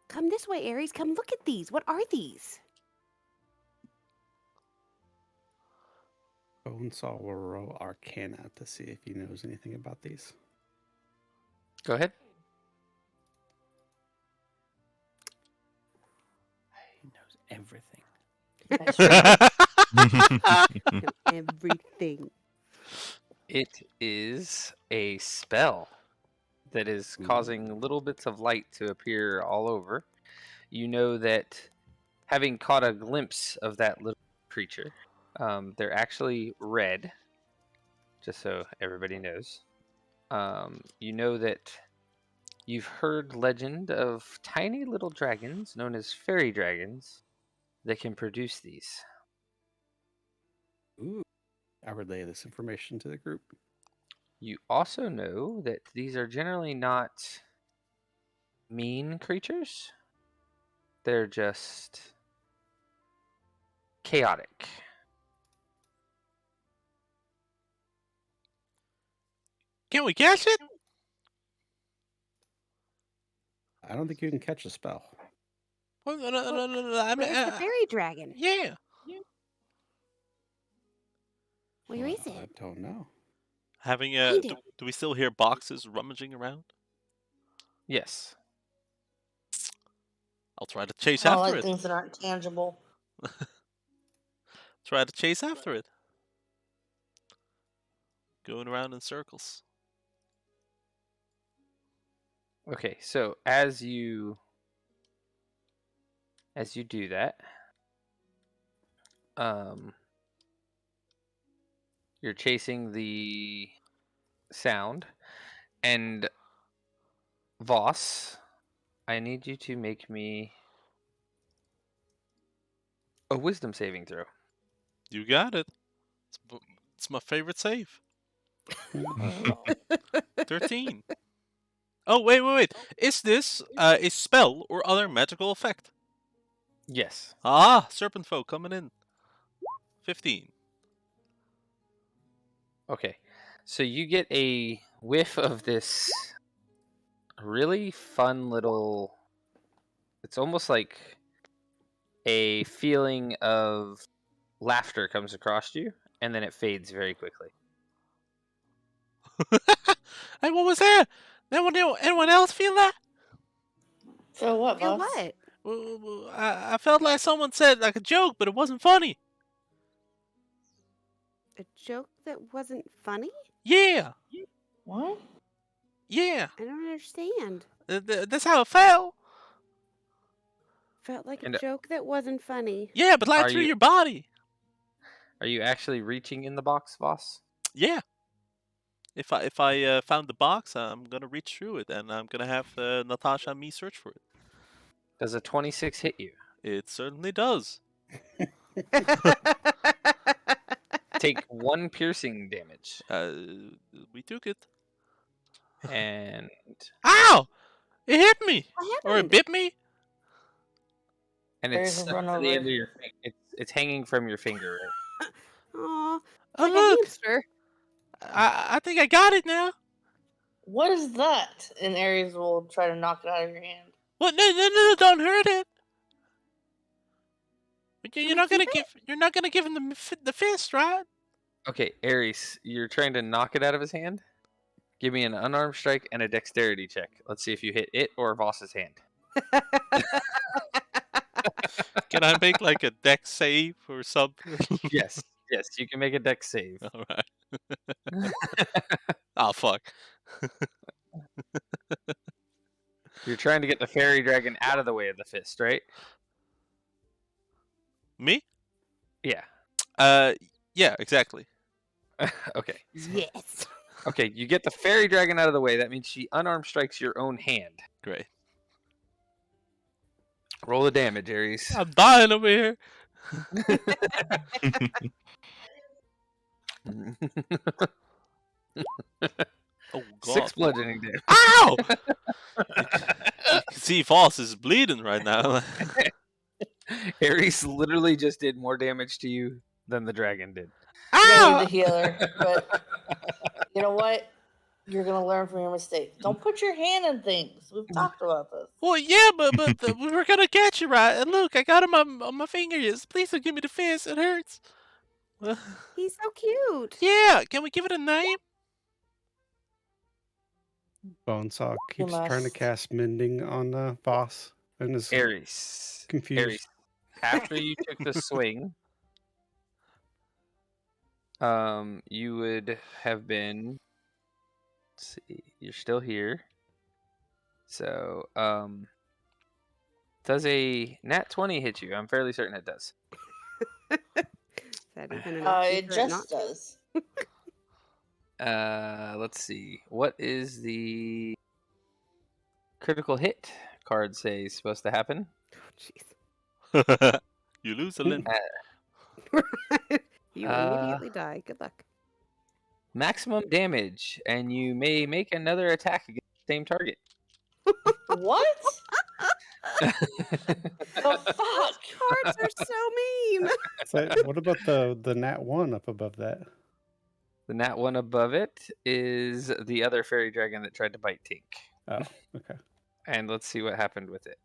Come this way, Aries. Come look at these. What are these? Bonesaw will roll Arcana to see if he knows anything about these. Go ahead. He knows everything. That's right. Everything. It is a spell that is causing little bits of light to appear all over. You know that having caught a glimpse of that little creature, they're actually red, just so everybody knows. You know that you've heard legend of tiny little dragons known as fairy dragons that can produce these. Ooh. I relay this information to the group. You also know that these are generally not mean creatures. They're just chaotic. Can we catch it? I don't think you can catch a spell. Well, no, I mean, Where's the fairy dragon? yeah. Where is I it? don't know. Having Find do, it. do we still hear boxes rummaging around? Yes. I'll try to chase I don't after like it. things that aren't tangible. Try to chase after it. Going around in circles. Okay, so as you do that, you're chasing the sound, and Voss, I need you to make me a wisdom saving throw. You got it. It's my favorite save. 13. Oh, wait. Is this a spell or other magical effect? Yes. Ah, Serpent Folk coming in. 15. Okay. So you get a whiff of this really fun little. It's almost like a feeling of laughter comes across you, and then it fades very quickly. Hey, what was that? Anyone else feel that? Feel what, Feel boss? what? I felt like someone said like a joke, but it wasn't funny. A joke that wasn't funny? Yeah, What? yeah. I don't understand. That's how it felt. Felt like a And joke that wasn't funny. Yeah, but like Are through you- your body. Are you actually reaching in the box, Voss? Yeah. If I found the box, I'm gonna reach through it, and I'm gonna have Natasha and me search for it. Does a 26 hit you? It certainly does. Take 1 piercing damage. We took it. And Ow! It hit me, What or it happened? bit me. it's There's a stuck run to the over. end of your finger. It's hanging from your finger, right? Aw, Oh like a look! hamster. I think I got it now. What is that? And Aries will try to knock it out of your hand. What? No! Don't hurt it. Can You're we not gonna keep it? You're not gonna give him the fist, right? Okay, Ares, you're trying to knock it out of his hand? Give me an unarmed strike and a dexterity check. Let's see if you hit it or Voss's hand. Can I make like a dex save or something? Yes, you can make a dex save. All right. Oh fuck. You're trying to get the fairy dragon out of the way of the fist, right? Me? Yeah. Yeah, exactly. Okay. Yes. Okay, you get the fairy dragon out of the way. That means she unarmed strikes your own hand. Great. Roll the damage, Ares. I'm dying over here. Oh god. 6 bludgeoning damage. Ow! You can see Voss is bleeding right now. Ares literally just did more damage to you than the dragon did. You're gonna Ow! need the healer, but you know what? You're gonna learn from your mistakes. Don't put your hand in things. We've talked about this. Well, yeah, but we were gonna catch you, right? And look, I got him on my fingers. Please don't give me the fist. It hurts. He's so cute. Yeah, can we give it a name? Bonesaw keeps trying to must. cast mending on Voss and is Ares. confused. Ares. After you took the swing, you would have been. Let's see, you're still here. So, does a nat 20 hit you? I'm fairly certain it does. Is that even an option It for just not to? does. Let's see. What is the critical hit card say is supposed to happen? Oh, jeez. You lose a limb. You immediately die. Good luck. maximum damage, and you may make another attack against the same target. What? The fuck? Cards are so mean. So what about the nat 1 up above that? The nat one above it is the other fairy dragon that tried to bite Tink. Oh, okay. And let's see what happened with it.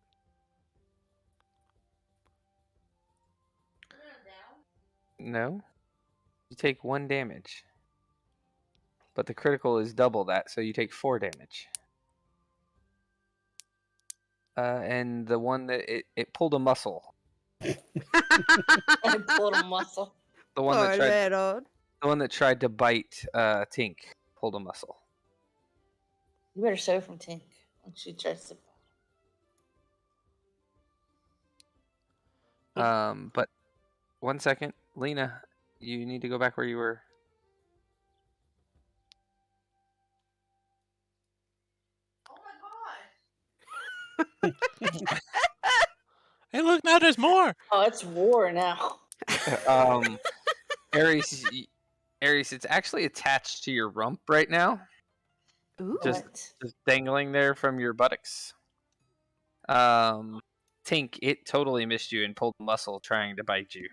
No. You take 1 damage. But the critical is double that, so you take 4 damage. And the one that it pulled a muscle. I pulled a muscle. The one that Poor tried little. the one that tried to bite Tink pulled a muscle. You better show from Tink when she tries to. But 1 second, Lena, you need to go back where you were. Oh my Hey, look, now there's more. Oh, it's war now. Aries, it's actually attached to your rump right now, Ooh. Just- What? just dangling there from your buttocks. Tink, it totally missed you and pulled a muscle trying to bite you.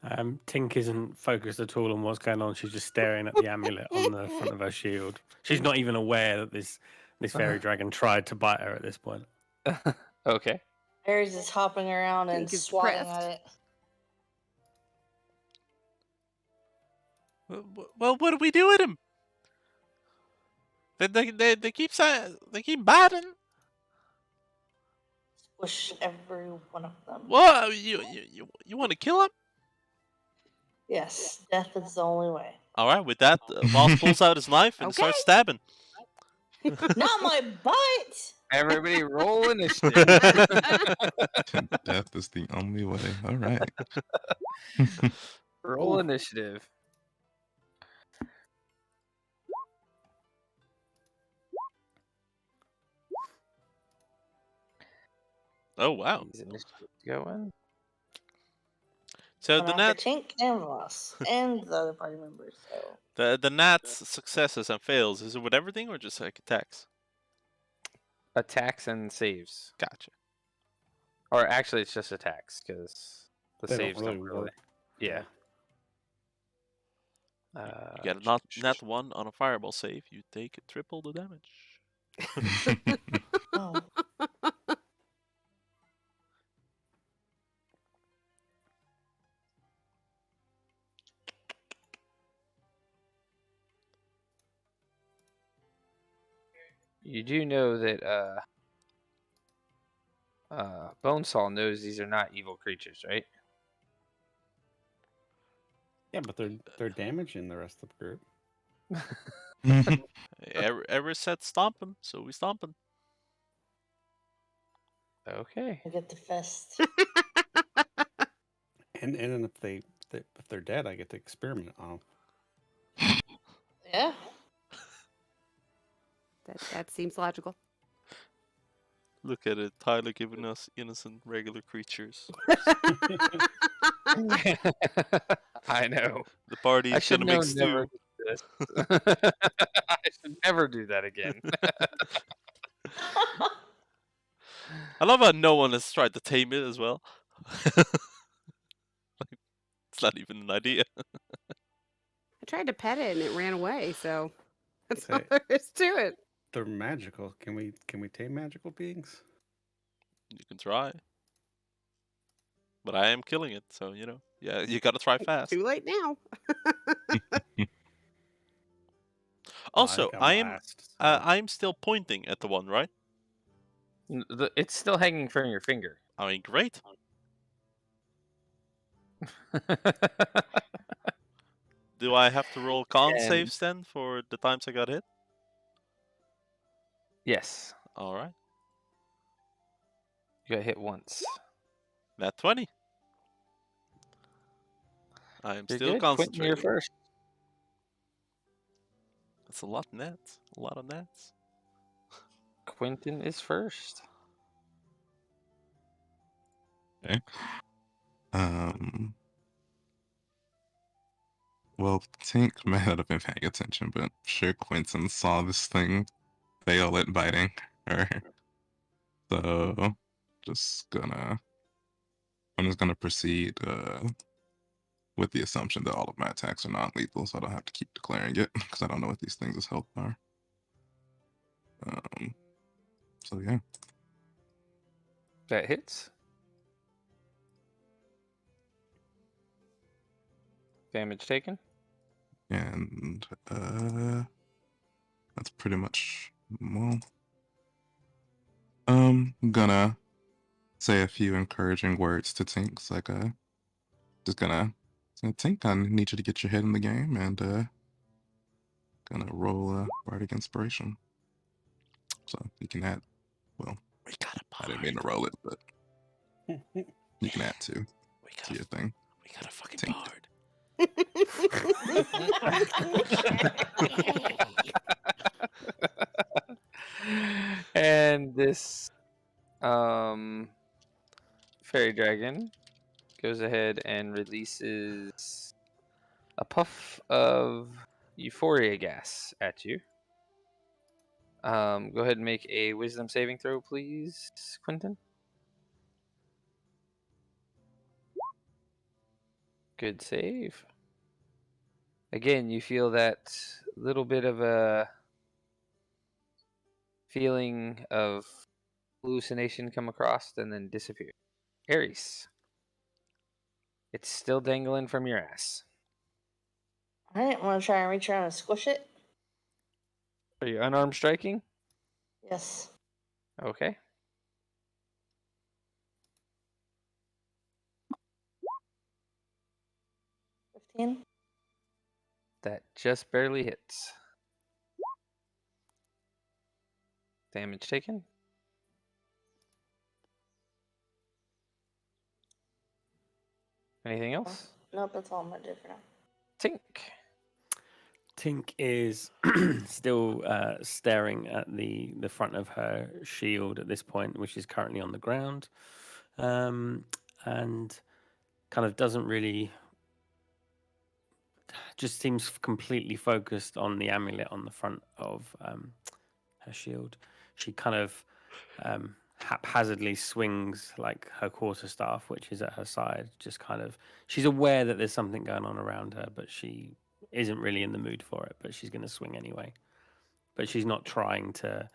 Tink isn't focused at all on what's going on. She's just staring at the amulet on the front of her shield. She's not even aware that this fairy dragon tried to bite her at this point. Okay. Aries is hopping around and Tink is swatting depressed. at it. Well, what do we do with him? They keep saying they keep biting. Squish every one of them. What you want to kill him? Yes, death is the only way. All right. With that, Voss pulls out his knife and Okay. starts stabbing. Not my butt! Everybody roll initiative. Death is the only way. All right. Roll initiative. Oh wow. These initiatives going. So Went the after nat Tink and Voss and the other party members. So the nat's successes and fails, is it with everything or just like attacks? Attacks and saves. Gotcha. Or actually, it's just attacks because the They don't saves really don't really. work. Yeah. You get a nat 1 on a fireball save, you take triple the damage. oh. You do know that Bonesaw knows these are not evil creatures, right? Yeah, but they're damaging the rest of the group. Ever said stomp him, so we stomp him. Okay. I get the fest. And if they're dead, I get to experiment on them. Yeah. That seems logical. Look at it, Tyler giving us innocent regular creatures. I know. The party I is should gonna know make never stew. do this. I should never do that again. I love how no one has tried to tame it as well. It's not even an idea. I tried to pet it and it ran away, so that's all Say- there is to it. They're magical. Can we tame magical beings? You can try. But I am killing it, so yeah, you gotta try fast. Too late now. Also, I think I'm last, so- I am still pointing at the one, right? It's still hanging from your finger. I mean, great. Do I have to roll con And- saves then for the times I got hit? Yes. All right, You got hit once. nat 20. I am You're still good. Quentin, you're concentrating. first. That's a lot of nats. A lot of nats. Quentin is first. Okay. Well, Tink may not have been paying attention, but I'm sure Quentin saw this thing fail at biting her. So, I'm just gonna proceed with the assumption that all of my attacks are non-lethal, so I don't have to keep declaring it because I don't know what these things' health are. So yeah. That hits. Damage taken. And that's pretty much, well, gonna say a few encouraging words to Tink, like just gonna say, Tink, I need you to get your head in the game, and gonna roll a bardic inspiration. So you can add, well, We got a I didn't mean to roll it, but you can add two to your thing. We got a fucking Tink. bard. And this fairy dragon goes ahead and releases a puff of euphoria gas at you. Go ahead and make a wisdom saving throw, please, Quentin. Good save. Again, you feel that little bit of a feeling of hallucination come across and then disappear. Ares. It's still dangling from your ass. Alright, I'm gonna try and reach around and squish it. Are you unarmed striking? Yes. Okay. That just barely hits. Damage taken. Anything else? Nope, that's all I'm gonna do for now. Tink. Tink is still staring at the front of her shield at this point, which is currently on the ground, and kind of doesn't really, just seems completely focused on the amulet on the front of her shield. She kind of haphazardly swings like her quarterstaff, which is at her side, just kind of, she's aware that there's something going on around her, but she isn't really in the mood for it, but she's going to swing anyway. But she's not trying to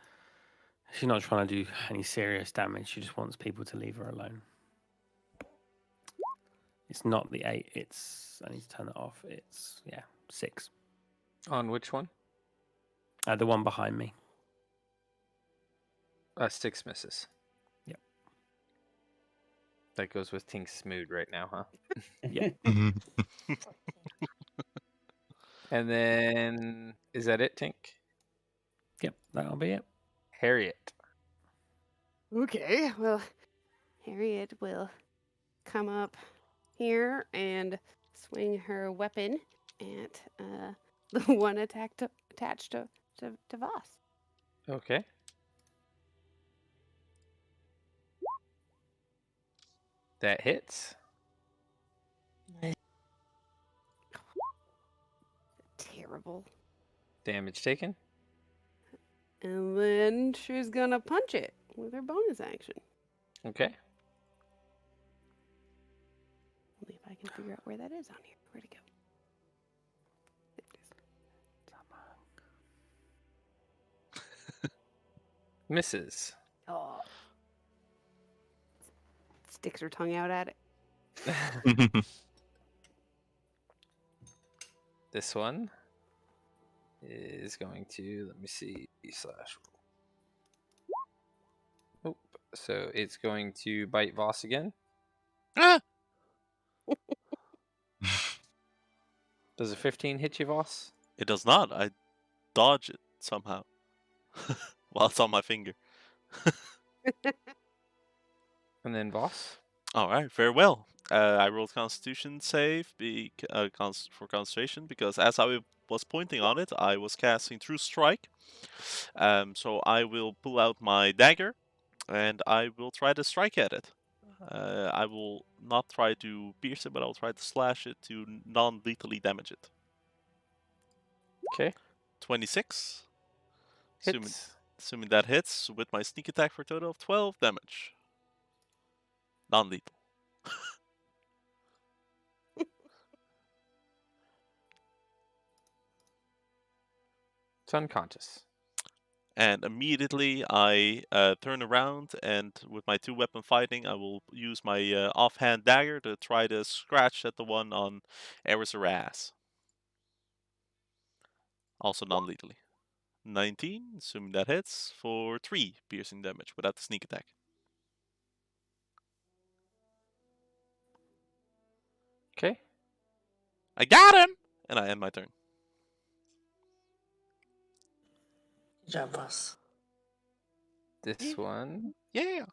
do any serious damage. She just wants people to leave her alone. It's not the 8, it's, I need to turn it off, it's 6. On which one? The one behind me. 6 misses. Yep. That goes with Tink's mood right now, huh? Yeah. And then, is that it, Tink? Yep, that'll be it. Harriet. Okay, well, Harriet will come up here and swing her weapon at the one attached to Voss. Okay. That hits. Terrible. Damage taken. And then she's gonna punch it with her bonus action. Okay. Only if I can figure out where that is on here. Where'd it go? There it is. Misses. Oh. Sticks her tongue out at it. This one is going to, let me see, slash. Oh, so it's going to bite Voss again. Ah! Does a 15 hit you, Voss? It does not. I dodge it somehow while it's on my finger. And then Voss? All right, very well. I rolled Constitution save for concentration because as I was pointing on it, I was casting True Strike. So I will pull out my dagger and I will try to strike at it. I will not try to pierce it, but I'll try to slash it to non-lethally damage it. Okay. 26. Hits. Assuming that hits with my sneak attack for a total of 12 damage. Non-lethal. It's unconscious. And immediately I turn around, and with my 2-weapon fighting, I will use my offhand dagger to try to scratch at the one on Eris' ass. Also non-lethally. 19, assuming that hits, for 3 piercing damage without the sneak attack. Okay. I got him! And I end my turn. Good job, boss. This one. Yeah!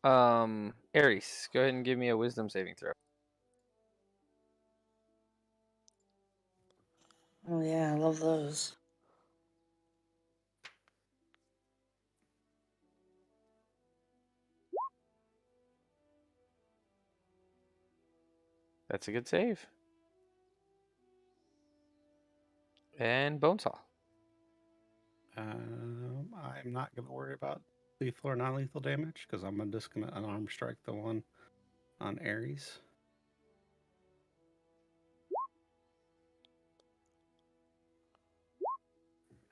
Ares, go ahead and give me a wisdom saving throw. Oh yeah, I love those. That's a good save. And Bonesaw. I'm not going to worry about lethal or non-lethal damage because I'm just going to unarmed strike the one on Ares.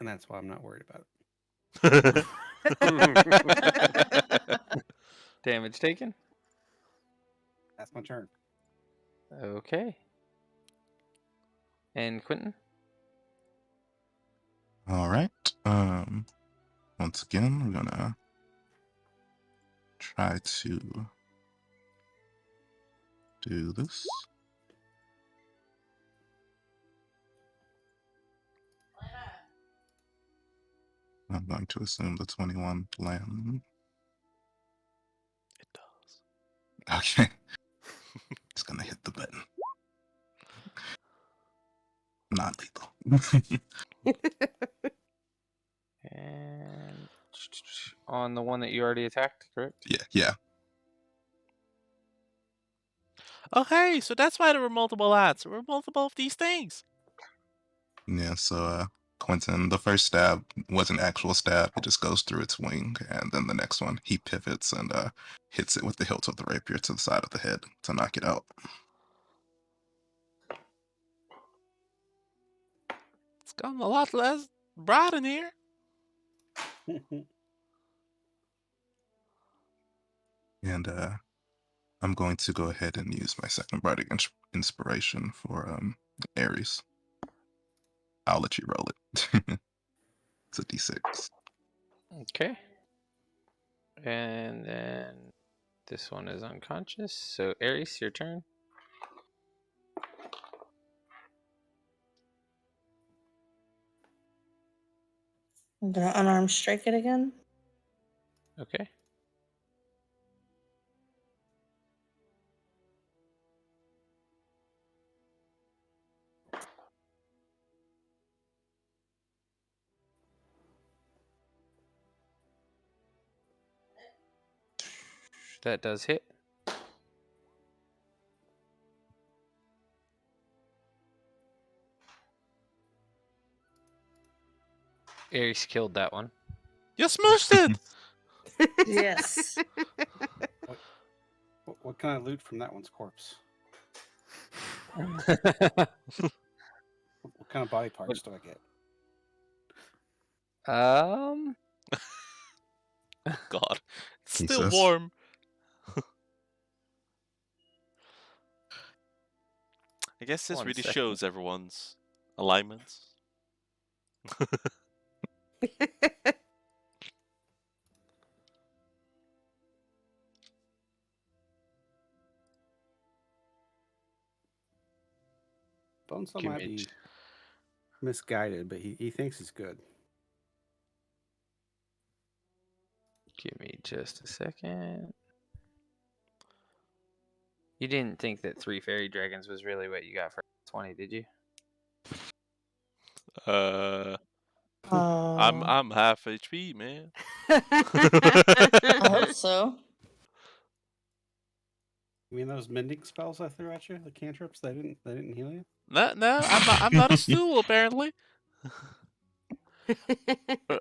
And that's why I'm not worried about it. Damage taken. That's my turn. Okay. And Quentin? All right. Once again, we're gonna try to do this. I'm going to assume the 21 land. It does. Okay. Just gonna hit the button. Not lethal. And on the one that you already attacked, correct? Yeah. Oh, hey, so that's why there were multiple ads. There were multiple of these things. Yeah, so Quentin, the first stab was an actual stab. It just goes through its wing, and then the next one, he pivots and hits it with the hilt of the rapier to the side of the head to knock it out. It's gotten a lot less bright in here. And I'm going to go ahead and use my second bardic inspiration for Ares. I'll let you roll it. It's a d6. Okay. And then this one is unconscious. So Ares, your turn. I'm gonna unarmed strike it again. Okay. That does hit. Ares killed that one. You smushed it! Yes. What can I loot from that one's corpse? What kind of body parts do I get? God, it's He still says. warm. I guess this One really second. shows everyone's alignments. Bonesaw Give might me be misguided, but he thinks he's good. Give me just a second. You didn't think that 3 fairy dragons was really what you got for 20, did you? I'm half HP, man. I hope so. You mean those mending spells I threw at you, the cantrips? They didn't heal you? No, I'm not a stool apparently.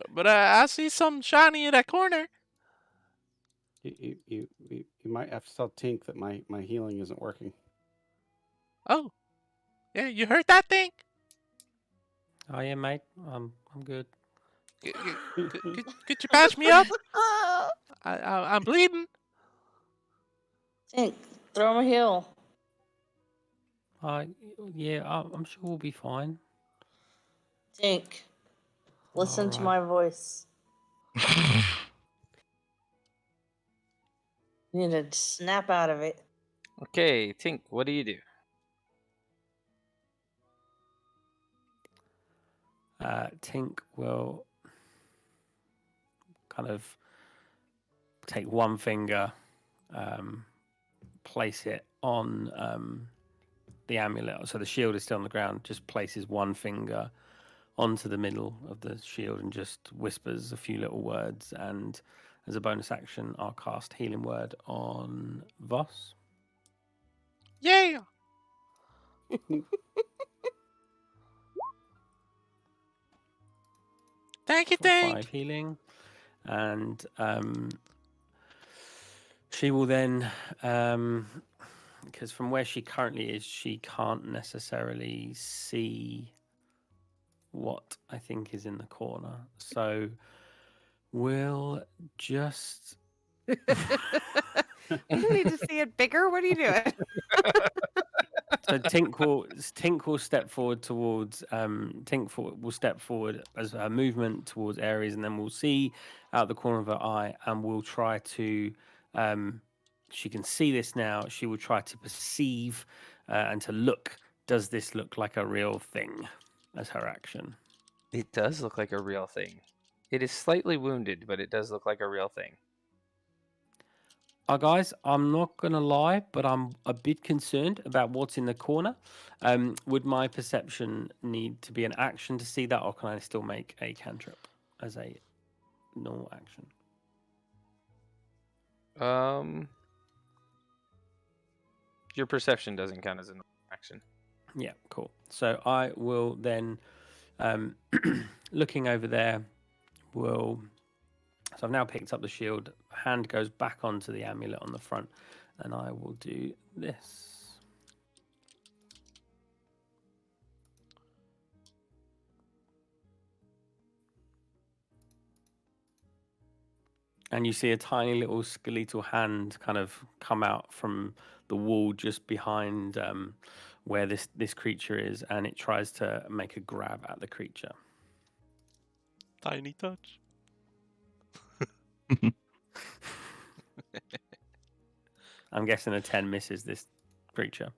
But I see something shiny in that corner. You might have to tell Tink that my healing isn't working. Oh, yeah, you heard that thing? Oh yeah, mate. I'm good. Could you patch me up? I'm bleeding. Tink, throw him a heal. Yeah, I'm sure we'll be fine. Tink, listen to Alright. my voice. You need to snap out of it. Okay, Tink, what do you do? Tink will kind of take one finger, place it on the amulet. So the shield is still on the ground. Just places one finger onto the middle of the shield and just whispers a few little words. And as a bonus action, I'll cast Healing Word on Voss. Yeah. Thank you, For Tink. 5 healing. And she will then, because from where she currently is, she can't necessarily see what I think is in the corner. So we'll just. You don't need to see it bigger. What are you doing? So Tink will step forward towards will step forward as a movement towards Ares, and then we'll see out the corner of her eye, and we'll try to. She can see this now. She will try to perceive and to look. Does this look like a real thing? As her action. It does look like a real thing. It is slightly wounded, but it does look like a real thing. Guys, I'm not going to lie, but I'm a bit concerned about what's in the corner. Would my perception need to be an action to see that, or can I still make a cantrip as a normal action? Your perception doesn't count as an action. Yeah, cool. So I will then, looking over there, will. So I've now picked up the shield. Hand goes back onto the amulet on the front, and I will do this. And you see a tiny little skeletal hand kind of come out from the wall just behind where this creature is, and it tries to make a grab at the creature. Tiny touch. I'm guessing a 10 misses this creature.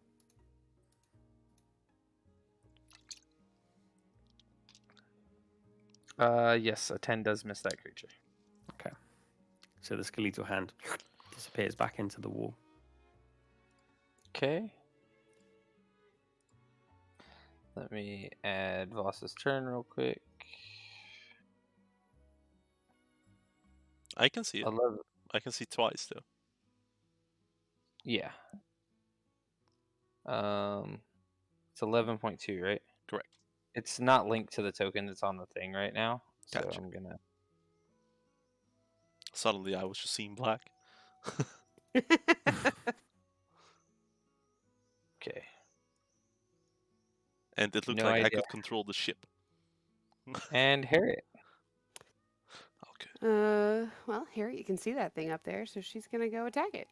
Yes, a 10 does miss that creature. Okay. So the skeletal hand disappears back into the wall. Okay. Let me add Voss's turn real quick. I can see it. 11. I can see twice though. Yeah. It's 11.2, right? Correct. It's not linked to the token that's on the thing right now. So Gotcha. I'm gonna. Suddenly, I was just seeing black. Okay. And it looked No like I idea. could control the ship. And Harriet. Okay. Well, here you can see that thing up there, so she's gonna go attack it.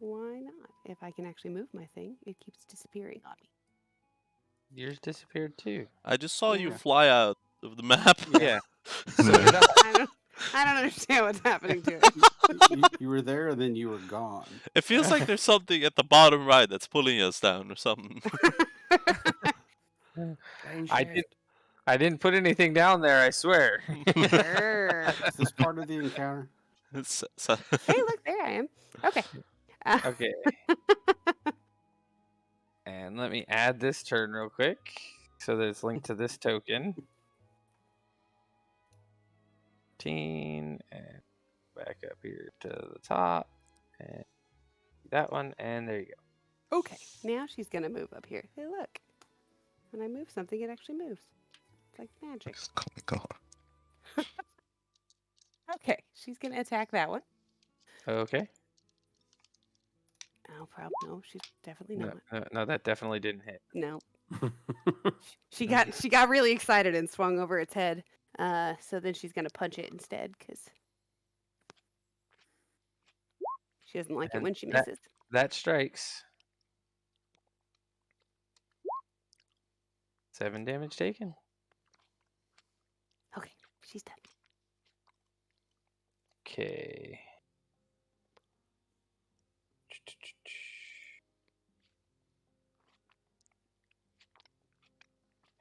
Why not? If I can actually move my thing, it keeps disappearing on me. Yours disappeared too. I just saw you Yeah. fly out of the map. Yeah. I don't understand what's happening to it. You were there and then you were gone. It feels like there's something at the bottom right that's pulling us down or something. I didn't put anything down there, I swear. Is this part of the encounter? Hey, look, there I am. Okay. Okay. And let me add this turn real quick so that it's linked to this token. 15 and back up here to the top. And that one, and there you go. Okay, now she's gonna move up here. Hey, look. When I move something, it actually moves. It's like magic. Oh my god. Okay, she's gonna attack that one. Okay. Oh, probably no. She's definitely No, not. no, that definitely didn't hit. No. She got really excited and swung over its head. So then she's gonna punch it instead because she doesn't like it And when she misses. That strikes. 7 damage taken. Okay, she's done. Okay.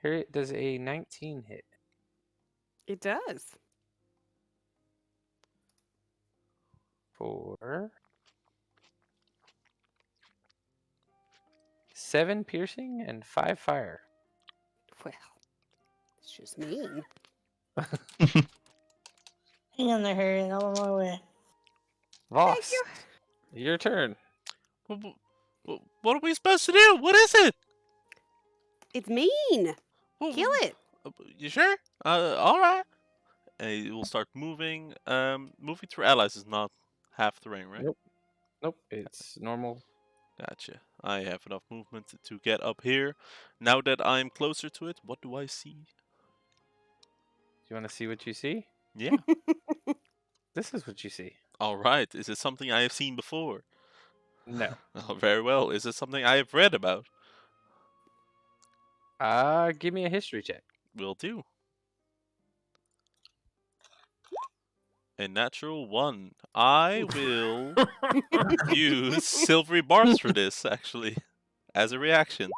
Here it does a 19 hit. It does. For 7 piercing and 5 fire. Well, it's just mean. Hang on there, Harry. I'm on my way. Voss, your turn. What are we supposed to do? What is it? It's mean. Well, Kill it. You sure? All right. And it will start moving. Moving through allies is not half terrain, right? Nope, it's normal. Gotcha. I have enough movement to get up here. Now that I'm closer to it, what do I see? Do you want to see what you see? Yeah. This is what you see. All right. Is it something I have seen before? No. Oh, very well. Is it something I have read about? Give me a history check. Will do. A natural 1. I will use silvery bars for this, actually, as a reaction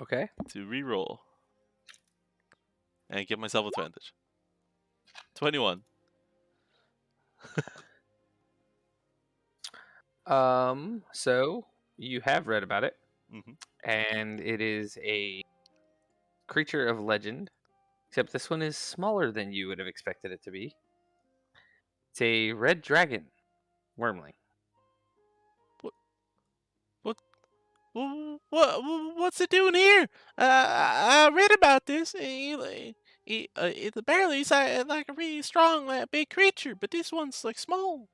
Okay. to reroll and give myself advantage. 21. So you have read about it, Mhm. and it is a creature of legend, except this one is smaller than you would have expected it to be. It's a red dragon wormling. What's it doing here? I read about this. Apparently it's like a really strong, like, big creature, but this one's like small.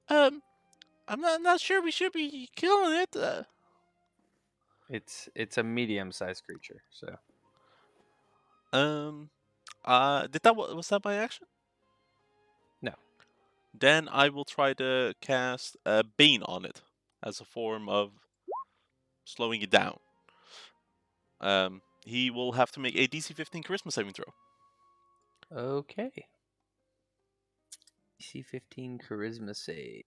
I'm not sure we should be killing it. It's a medium-sized creature. So Was that my action? No. Then I will try to cast Bane on it as a form of slowing it down. He will have to make a DC 15 Charisma saving throw. okay. DC 15 charisma save.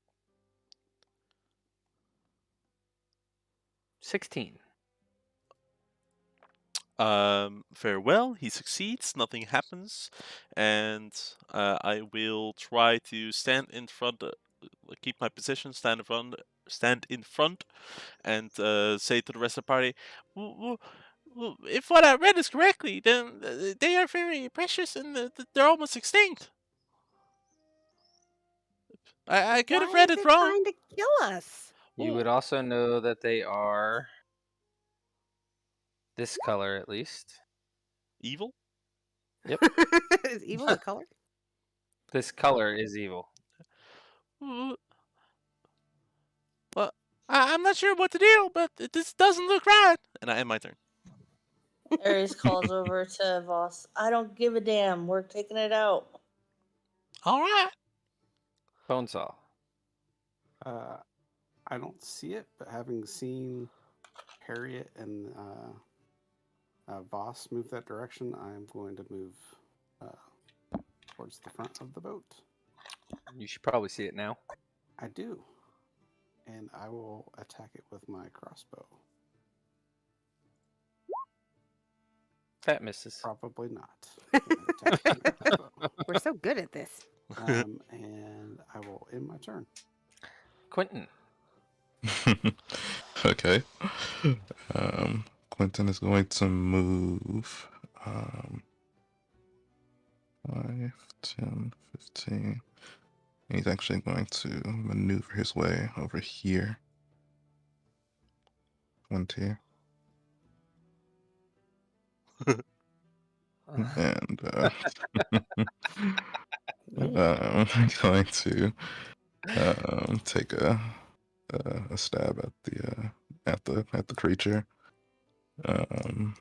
16. Farewell. He succeeds. Nothing happens, and I will try to stand in front. Keep my position. Stand in front, and say to the rest of the party, well, if what I read is correctly, then they are very precious and they're almost extinct. I could have Why read is it wrong. trying to kill us? You would also know that they are this color, at least. Evil? Yep. Is evil a color? This color is evil. Well, I'm not sure what to do, but this doesn't look right. And I end my turn. Ares calls over to Voss. I don't give a damn. We're taking it out. All right. Bonesaw. I don't see it, but having seen Harriet and Voss move that direction, I'm going to move towards the front of the boat. You should probably see it now. I do. And I will attack it with my crossbow. That misses. Probably not. I'm gonna attack it with my crossbow. We're so good at this. And I will end my turn. Quentin. Okay. Quentin is going to move 5, 10, 15, He's actually going to maneuver his way over here. 20. And I'm going to take a stab at the creature. I'm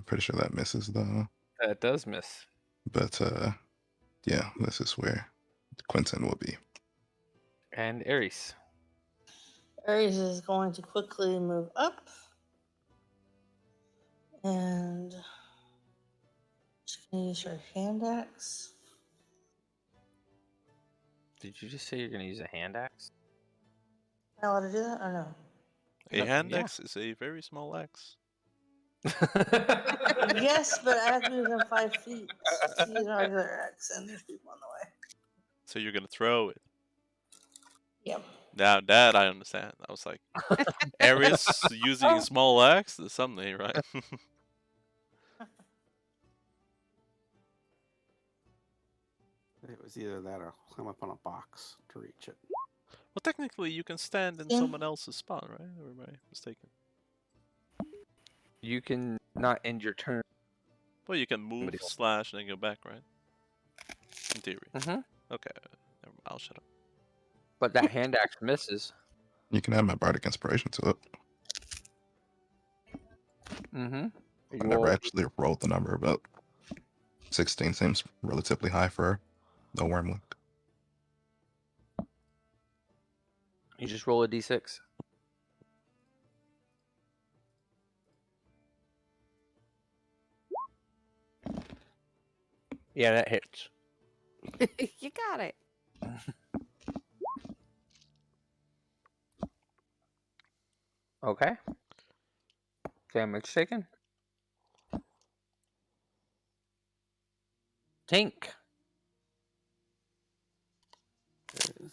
pretty sure that misses though. That does miss. But yeah, this is where Quentin will be. And Ares. Ares is going to quickly move up. And she's going to use her hand axe. Did you just say you're gonna use a hand axe? Am I allowed to do that or no? A hand yeah. axe is a very small axe. Yes, but I have to move them 5 feet to use a regular axe, and there's people on the way. So you're gonna throw it. Yep. Now that I understand. I was like, Ares using a small axe? There's something, right? It was either that or climb up on a box to reach it. Well, technically, you can stand in Yeah. someone else's spot, right? Or am I mistaken? You can not end your turn. Well, you can move, Somebody else. slash, and then go back, right? In theory. Mm-hmm. Okay, never mind, I'll shut up. But that hand axe misses. You can add my bardic inspiration to it. Mm-hmm. I never actually rolled the number, but 16 seems relatively high for a wormling. You just roll a d6. Yeah, that hits. You got it. Okay. Damage taken. Tink.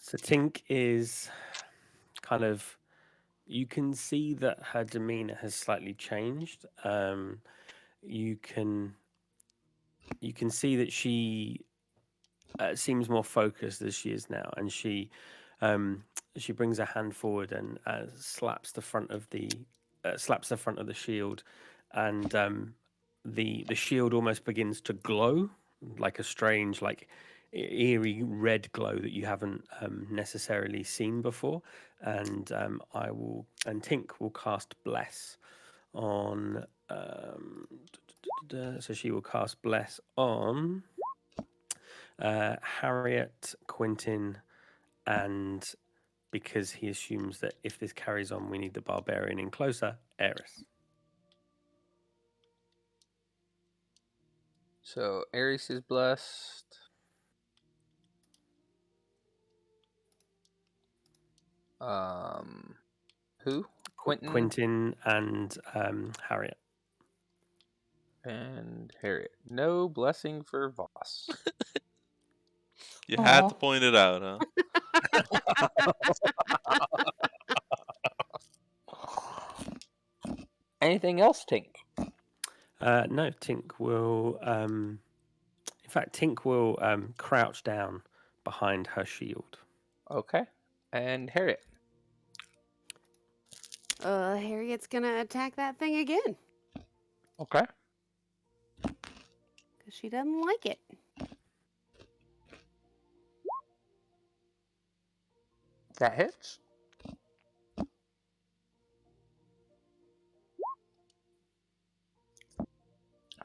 So Tink is kind of, you can see that her demeanor has slightly changed. You can see that she seems more focused as she is now, and she brings a hand forward and slaps the front of the shield, and the shield almost begins to glow like a strange, like eerie red glow that you haven't necessarily seen before. And Tink will cast Bless on. So she will cast Bless on Harriet, Quentin, and because he assumes that if this carries on, we need the barbarian in closer, Eris. So Ares is blessed. Who? Quentin and Harriet. And Harriet. No blessing for Voss. You had to Aw. point it out, huh? Anything else, Tink? No, Tink will. In fact, Tink will crouch down behind her shield. Okay. And Harriet. Harriet's gonna attack that thing again Okay. because she doesn't like it. That hits.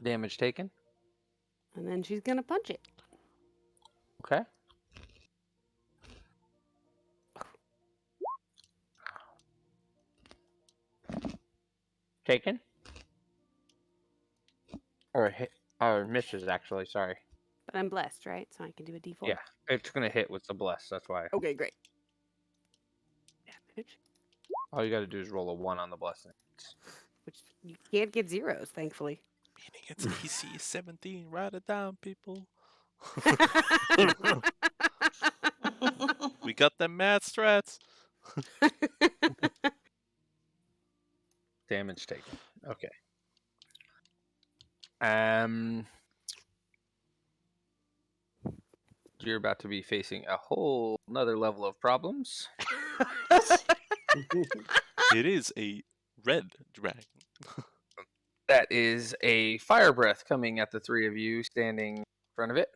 Damage taken. And then she's gonna punch it. Okay. Taken. Or hit, or misses actually. Sorry. But I'm blessed, right? So I can do a D4. Yeah, it's gonna hit with the bless. That's why. Okay, great. Damage. All you got to do is roll a 1 on the blessing. Which you can't get zeros, thankfully. Meaning it's DC 17. Write it down, people. We got them mad strats. Damage taken. Okay. you're about to be facing a whole another level of problems. It is a red dragon. That is a fire breath coming at the three of you standing in front of it.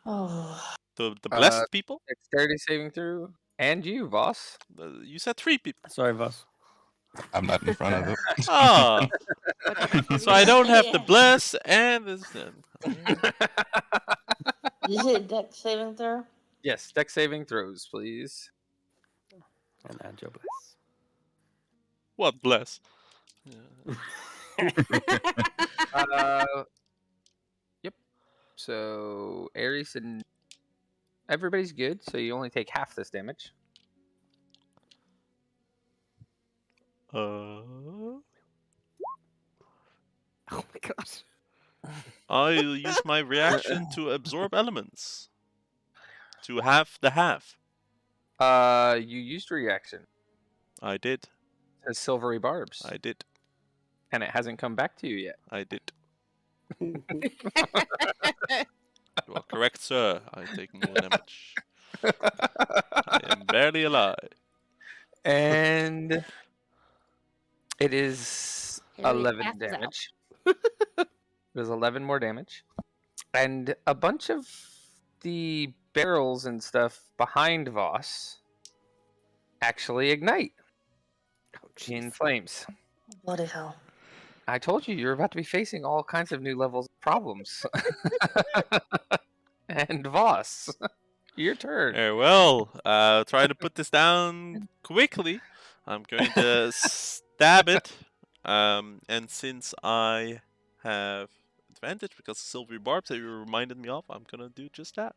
Oh, The blessed people? Dexterity saving through. And you, Voss. You said 3 people. Sorry, Voss. I'm not in front of it. Ah, What the so I don't have Yeah. to bless and this then. did you say deck saving throw? Yes, dex saving throws, please. And add your bless. What bless? Yep. So Ares and everybody's good, so you only take half this damage. Oh my gosh. I'll use my reaction to absorb elements. To half the half. You used reaction. I did. It says silvery barbs. I did. And it hasn't come back to you yet. I did. You are correct, sir. I take more damage. I am barely alive. And it is Harry 11 passes out. damage. There's 11 more damage. And a bunch of the barrels and stuff behind Voss actually ignite in flames. Bloody hell. I told you you're about to be facing all kinds of new levels of problems. And Voss, your turn. Very well. Try to put this down quickly. I'm going to stab it. And since I have advantage because of silvery barbs that you reminded me of, I'm going to do just that.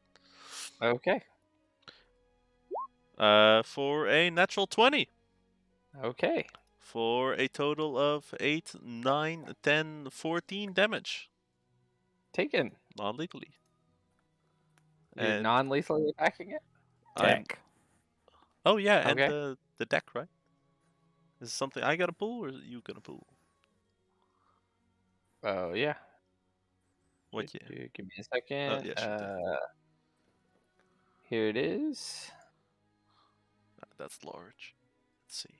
Okay. For a natural 20. Okay. For a total of 8, 9, 10, 14 damage. Taken. Non-legally. You're And non-lethally attacking it? I'm- Deck. Oh yeah, and Okay. the deck, right? Is it something I gotta pull or is it you gonna pull? Oh, yeah. What yeah? Give me a second. yes, you did. Here it is. That's large. Let's see.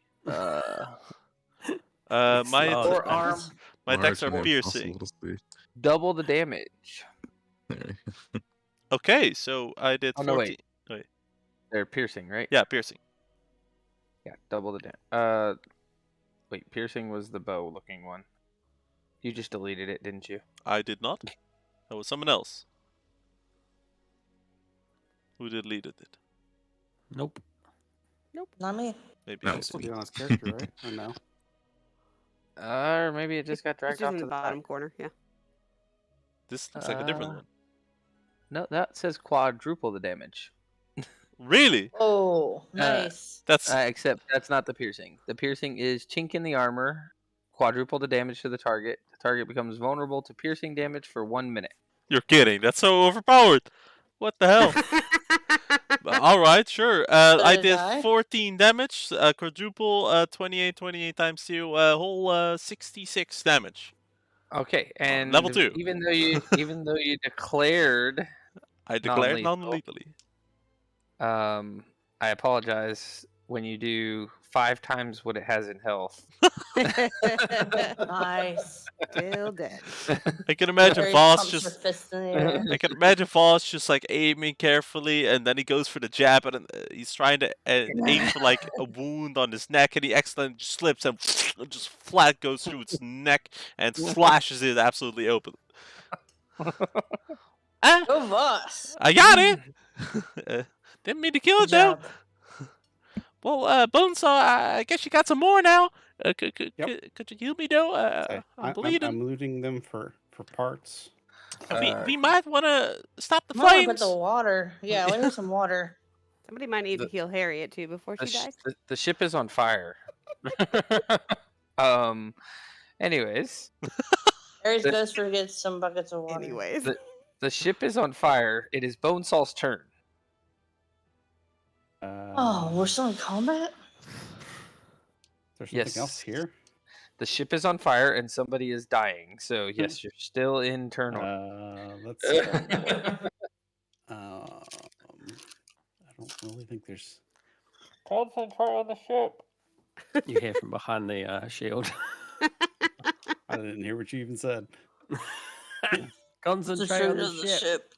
It's My large. Forearm. my decks are Large and piercing. impossible to see. Double the damage. There. Okay, so I did Oh, 14. no, wait. They're piercing, right? Yeah, piercing. Yeah, double the damage. Wait, piercing was the bow looking one. You just deleted it, didn't you? I did not. That was someone else. Who deleted it? Nope. Not me. Maybe No, I it's did. Still be on his character, right? Or no? Or maybe it just got It's dragged just off in to the the bottom side. corner. Yeah. This looks like a different one. No, that says quadruple the damage. Really? Oh, nice. That's Except that's not the piercing. The piercing is chink in the armor, quadruple the damage to the target. The target becomes vulnerable to piercing damage for 1 minute. you're kidding. That's so overpowered. What the hell? All right, sure. I did did I? 14 damage, quadruple, 28 times 2, whole 66 damage. Okay, and level 2. Even though you declared, I declared Non-lethal. non-legally. I apologize. When you do 5 times what it has in health, Nice. Still dead. I can imagine Harry Voss pumps her just. fist in the air. I can imagine Voss just like aiming carefully, and then he goes for the jab, and he's trying to aim for like a wound on his neck, and he accidentally slips and just flat goes through its neck and slashes it absolutely open. Go Voss. I got it. Didn't mean to kill it Good though. job. Well, Bonesaw, I guess you got some more now. Could you heal me though? Say, I'm bleeding. I'm looting them for parts. We might want to stop the Might wanna flames. put the water. Yeah, we need some water. Somebody might need to heal Harriet too before she dies. the ship is on fire. Anyways, Aries goes for get some buckets of water. Anyways. the ship is on fire. It is Bonesaw's turn. Oh, we're still in combat? There's something else Yes. here. The ship is on fire and somebody is dying. So yes, you're still in turn order. Let's see. Concentrate on the ship. You hear from behind the shield. I didn't hear what you even said. Concentrate on the the ship.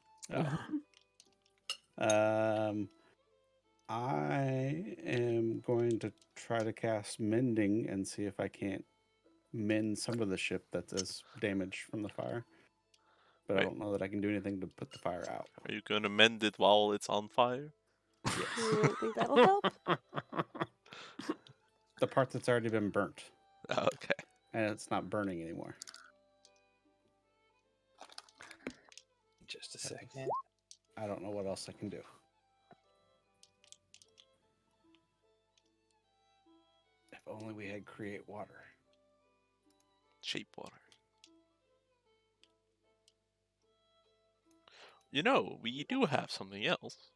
I am going to try to cast Mending and see if I can't mend some of the ship that's damaged from the fire. But I Right. don't know that I can do anything to put the fire out. Are you going to mend it while it's on fire? You Yes. don't think that'll help? The part that's already been burnt, Okay. and it's not burning anymore. Just a second. I don't know what else I can do. If only we had create water. Cheap water. You know, we do have something else.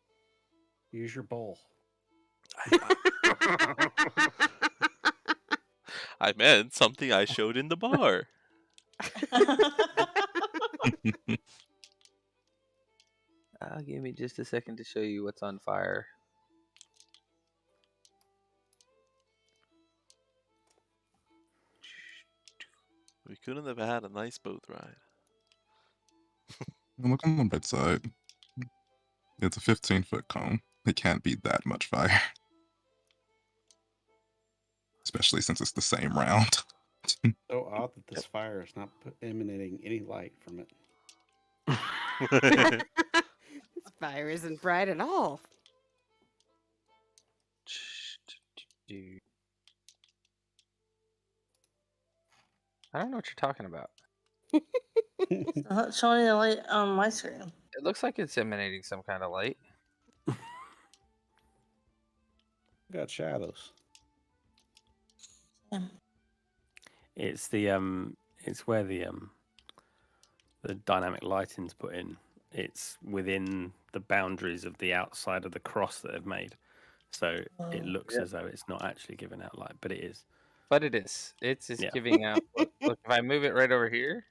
Use your bowl. I meant something I showed in the bar. Give me just a second to show you what's on fire. We couldn't have had a nice boat ride. Look on the bright side. It's a 15-foot cone. It can't be that much fire. Especially since it's the same round. So odd that this fire is not emanating any light from it. This fire isn't bright at all. I don't know what you're talking about. It's not showing the light on my screen. It looks like it's emanating some kind of light. Got shadows. It's the it's where the dynamic lighting's put in. It's within the boundaries of the outside of the cross that they've made. So it looks as though it's not actually giving out light, but it is. But it is. It's Yeah. giving out. Look, if I move it right over here.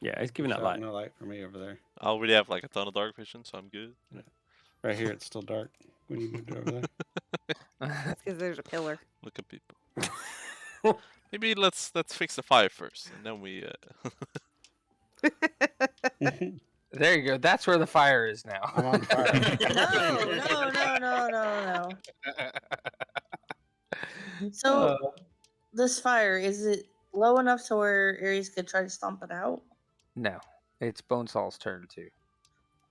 Yeah, it's giving out There's light. no light for me over there. I already have like a ton of dark vision, so I'm good. Right here, it's still dark when you moved over there. That's because there's a pillar. Look at people. Maybe let's fix the fire first, and then we. There you go. That's where the fire is now. I'm on fire. No. So this fire, is it low enough to where Ares could try to stomp it out? No, it's Bonesaw's turn too.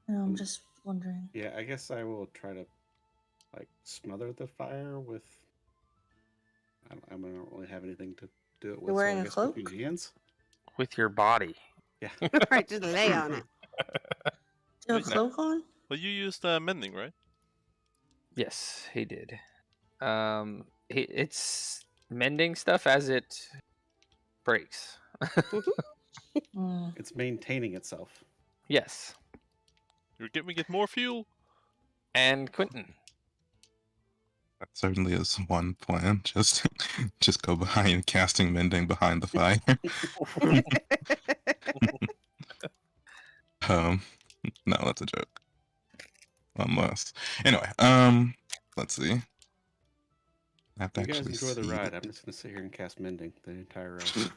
No, I'm just wondering. Yeah, I guess I will try to like smother the fire with. I don't really have anything to do it with. You're wearing so I a guess cloak? with your hands. With your body. Yeah. Right, just lay on it. Do you have a cloak on? Well, you used mending, right? Yes, he did. It's mending stuff as it breaks. Mm. It's maintaining itself. Yes. You're giving it more fuel. And Quentin. That certainly is one plan. Just go behind casting mending behind the fire. No, that's a joke. Unless anyway, let's see. I have to You guys actually enjoy the see ride. it. I'm just gonna sit here and cast mending the entire ride.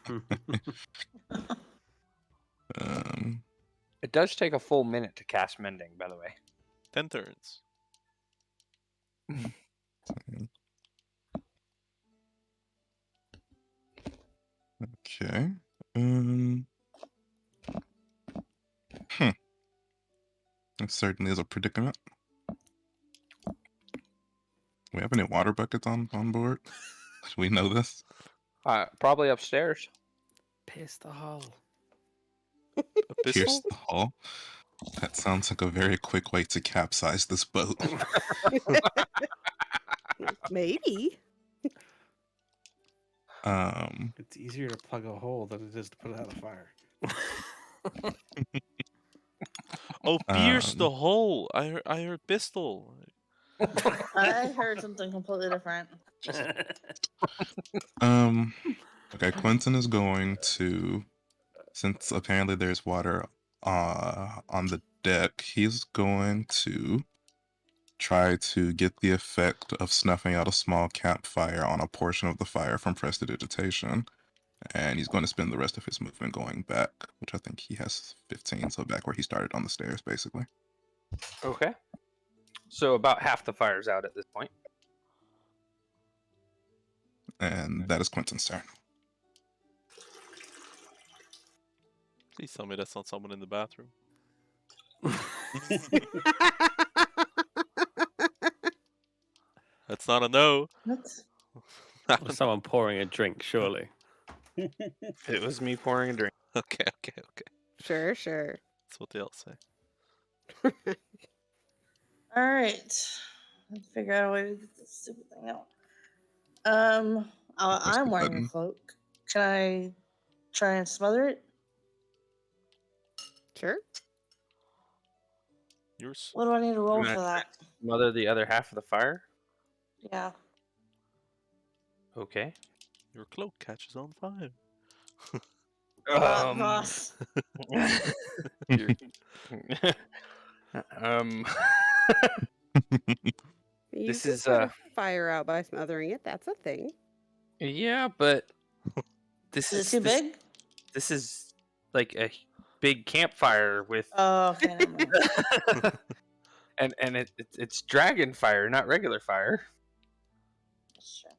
It does take a full minute to cast mending, by the way. 10 turns. Okay. It certainly is a predicament. We have any water buckets on board? Do we know this? Probably upstairs. Piss the hole. A Pierce pistol? the hull. That sounds like a very quick way to capsize this boat. Maybe. It's easier to plug a hole than it is to put out a fire. Oh, pierce the hole. I heard pistol. I heard something completely different. Okay, Quentin is going to, since apparently there's water on the deck, he's going to try to get the effect of snuffing out a small campfire on a portion of the fire from prestidigitation. And he's going to spend the rest of his movement going back, which I think he has 15, so back where he started on the stairs, basically. Okay. So about half the fire's out at this point. And that is Quentin's turn. Please tell me that's not someone in the bathroom. That's not a no. What? Or someone pouring a drink, surely. It was me pouring a drink. Okay. Sure. That's what they all say. All right. Let's figure out a way to get this stupid thing out. I'm the wearing button? a cloak. Can I try and smother it? Sure. Yours. What do I need to roll Can I for that? Smother the other half of the fire. Yeah. Okay. Your cloak catches on fire. Boss. You're- um. You This can is, put a fire out by smothering it. That's a thing. Yeah, but this Is it too big? This is like a big campfire with, Oh, okay. Never mind. and it's dragon fire, not regular fire. Sure.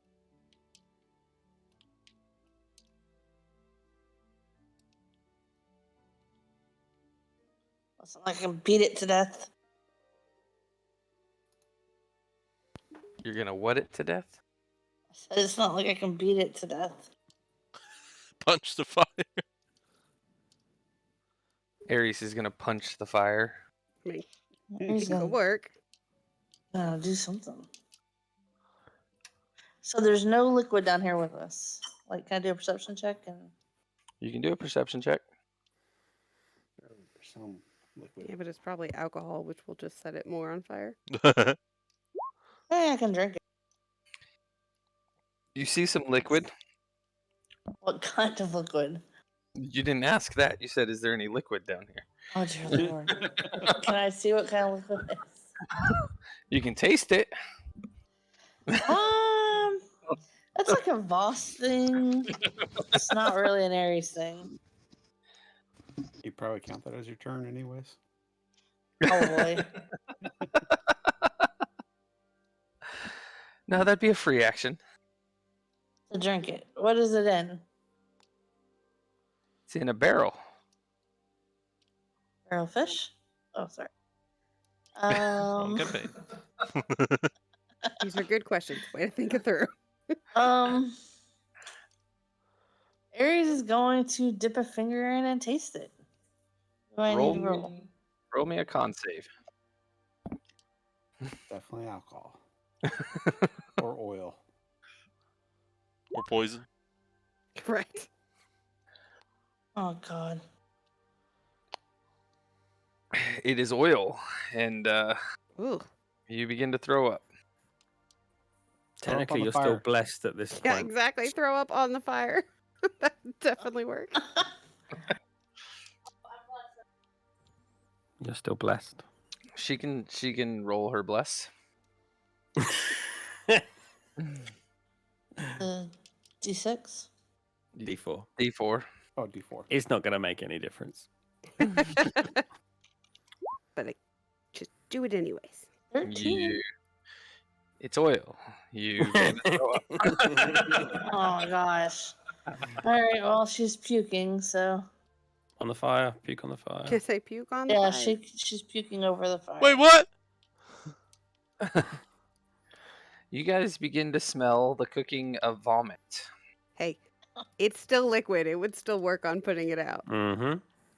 It's not like I can beat it to death. You're gonna what it to death? I said it's not like I can beat it to death. Punch the fire. Ares is gonna punch the fire. I mean, He's it could gonna work. do something. So there's no liquid down here with us. Like, can I do a perception check? And You can do a perception check. Some liquid. Yeah, but it's probably alcohol, which will just set it more on fire. I can drink it. You see some liquid. What kind of liquid? You didn't ask that. You said, "Is there any liquid down here?" Oh dear Lord! Can I see what kind of liquid it is? You can taste it. That's like a Voss thing. It's not really an Aries thing. You probably count that as your turn, anyways. Probably. No, that'd be a free action. To drink it. What is it in? It's in a barrel. Barrel fish? Oh, sorry. Wrong campaign. These are good questions. Way to think it through. Aries is going to dip a finger in and taste it. Do I need to roll? Roll me a con save. Definitely alcohol. Or oil. Or poison. Right. Oh God. It is oil, and Ooh. you begin to throw up. Throw up on Technically, the you're fire. still blessed at this Yeah, point. exactly. Throw up on the fire. That would definitely work. You're still blessed. She can roll her bless. D6? D4. D4. Oh, D4. It's not going to make any difference. But just do it anyways. 13. It's oil. You begin to throw up. Oh gosh. Alright, well she's puking, so On the fire. Puke on the fire. Can I say puke on the yeah, fire? she's puking over the fire. Wait, what? You guys begin to smell the cooking of vomit. Hey, it's still liquid. It would still work on putting it out. Mm-hmm.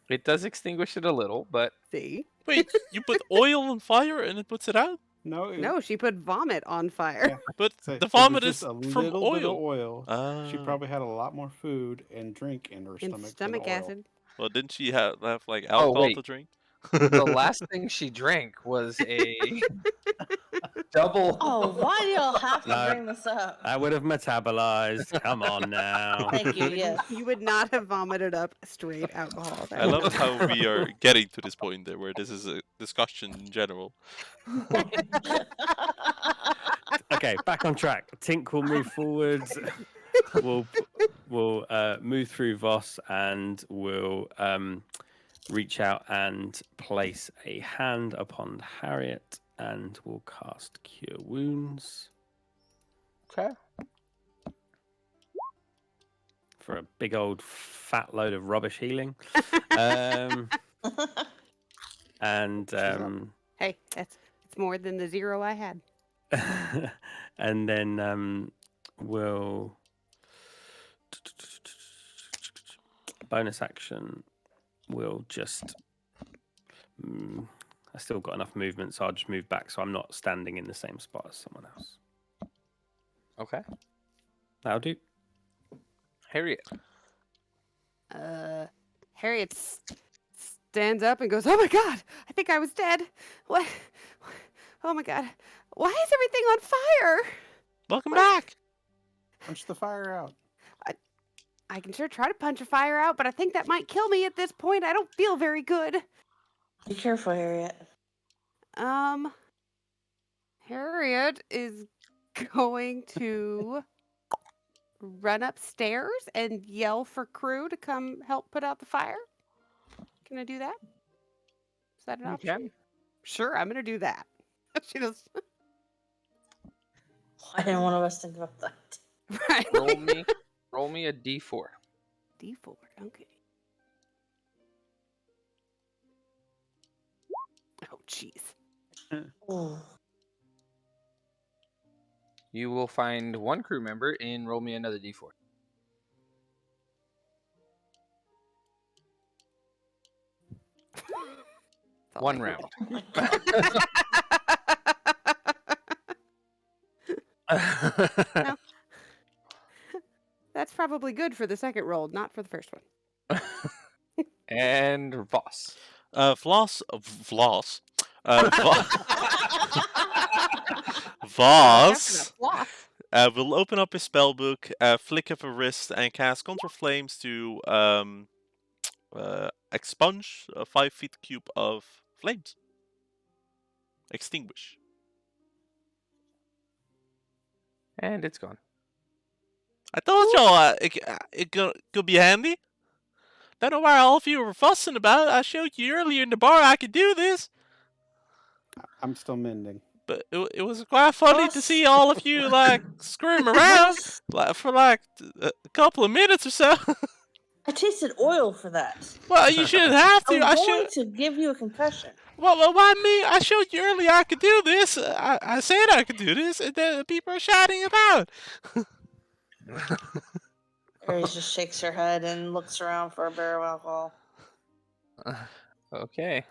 It does extinguish it a little, but See? Wait, you put oil on fire and it puts it out? No, it, No, she put vomit on fire. Yeah. But so- the so there's vomit is just a from little bit of oil. oil. She Ah. probably had a lot more food and drink in her And stomach. stomach than oil. acid. Well, didn't she have like alcohol wait. to drink? the last thing she drank was a double. Oh, why do y'all have to No. bring this up? I would have metabolized. Come on now. Thank you. You would- Yes. You would not have vomited up straight alcohol. I love how we are getting to this point there, where this is a discussion in general. Okay, back on track. Tink will move forwards. We'll move through Voss and we'll reach out and place a hand upon Harriet and we'll cast Cure Wounds Okay. for a big old fat load of rubbish healing. And Hey, it's more than the 0 I had. and then we'll bonus action. We'll just. I still got enough movement, so I'll just move back, so I'm not standing in the same spot as someone else. Okay. That'll do. Harriet. Harriet stands up and goes, "Oh my god, I think I was dead. What? Oh my god, why is everything on fire?" Welcome back. Punch the fire out. I can sure try to punch a fire out, but I think that might kill me at this point. I don't feel very good. Be careful, Harriet. Harriet is going to run upstairs and yell for crew to come help put out the fire. Can I do that? Is that an You option? can. Sure, I'm gonna do that. She does. Why didn't one of us think about that? Right. Roll me a d4. D4. Okay. Oh, jeez. Ooh. You will find one crew member and roll me another d4. That's all One I round. No. That's probably good for the second roll, not for the first one. And Voss. Voss. Floss. Voss will open up his spellbook, flick of a wrist, and cast Control Flames to expunge a 5 feet cube of flames. Extinguish. And it's gone. I told y'all it could be handy. Don't know why all of you were fussing about it. I showed you earlier in the bar I could do this. I'm still mending. But it was quite funny to see all of you squirm around for a couple of minutes or so. I tasted oil for that. Well, you shouldn't have to. I'm going to give you a confession. Well, why me? I showed you earlier I could do this. I said I could do this, and then people are shouting about. Aries just shakes her head and looks around for a barrel of alcohol. Okay.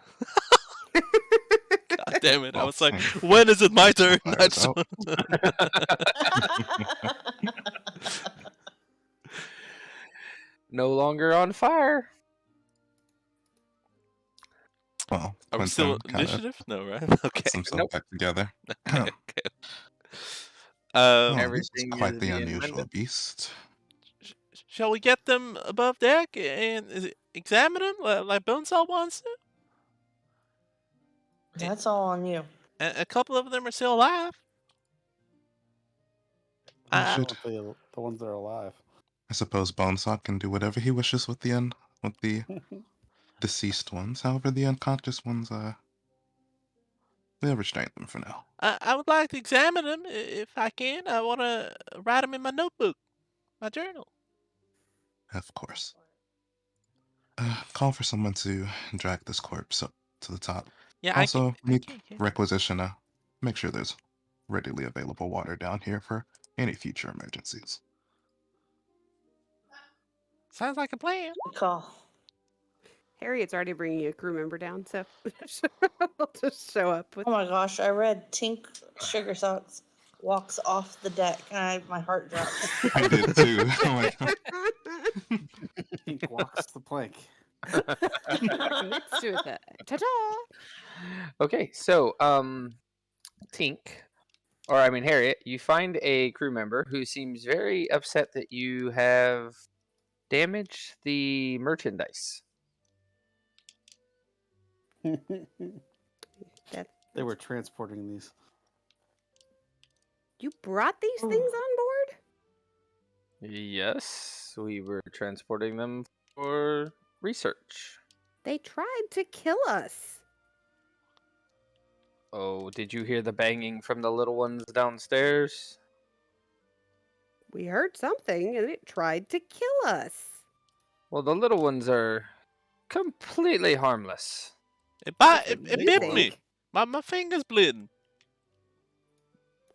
God damn it! I was like, when is it my turn? I just out. No longer on fire. Well, Are we still Quentin kinda initiative? No, right? Okay. puts himself back together. Okay. Oh, this is Everything quite is the being unusual mended. beast. Shall we get them above deck and examine them like Bonesaw wants to? That's all on you. A couple of them are still alive. We should, The ones that are alive. I suppose Bonesaw can do whatever he wishes with the deceased ones. However, the unconscious ones, we'll restrain them for now. I would like to examine them if I can. I want to write them in my notebook, my journal. Of course. Call for someone to drag this corpse up to the top. Yeah, Also, I need can. requisition make sure there's readily available water down here for any future emergencies. Sounds like a plan. Good call. Harriet's already bringing a crew member down, so I'll just show up with. Oh my gosh, I read Tink Sugar Socks walks off the deck and my heart dropped. I did too. Oh my God. Pink walks the plank. Let's do it. Ta-ta! Okay, so Tink, or I mean Harriet, you find a crew member who seems very upset that you have damaged the merchandise. That They were transporting these. you brought these Ooh. things on board? Yes, we were transporting them for research. They tried to kill us. Oh, did you hear the banging from the little ones downstairs? We heard something and it tried to kill us. Well, the little ones are completely harmless. It, That's what it you bit think. me. My finger's bleeding.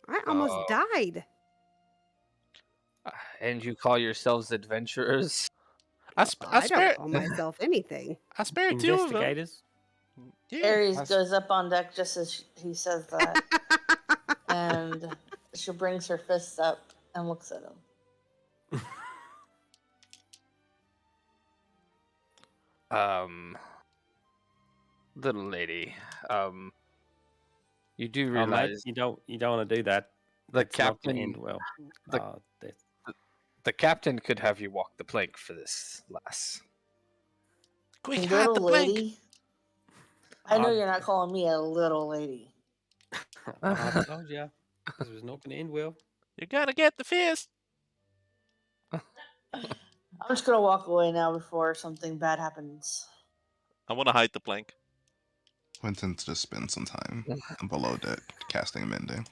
I almost Oh. died. And you call yourselves adventurers? I I don't spared call myself anything. I spared two of them. Investigators. Yeah. Aries That's- goes up on deck just as he says that, and she brings her fists up and looks at him. Little lady, you do Oh, mate, realize you don't want to do that. the It's not gonna captain, end well. the- Oh, that's- the captain could have you walk the plank for this, lass. Quick, hide Little the plank. lady. I know Um, you're not calling me a little lady. I told you this was not going to end well. You gotta get the fist. I'm just gonna walk away now before something bad happens. I want to hide the plank. Quentin just spend some time below deck casting and mending.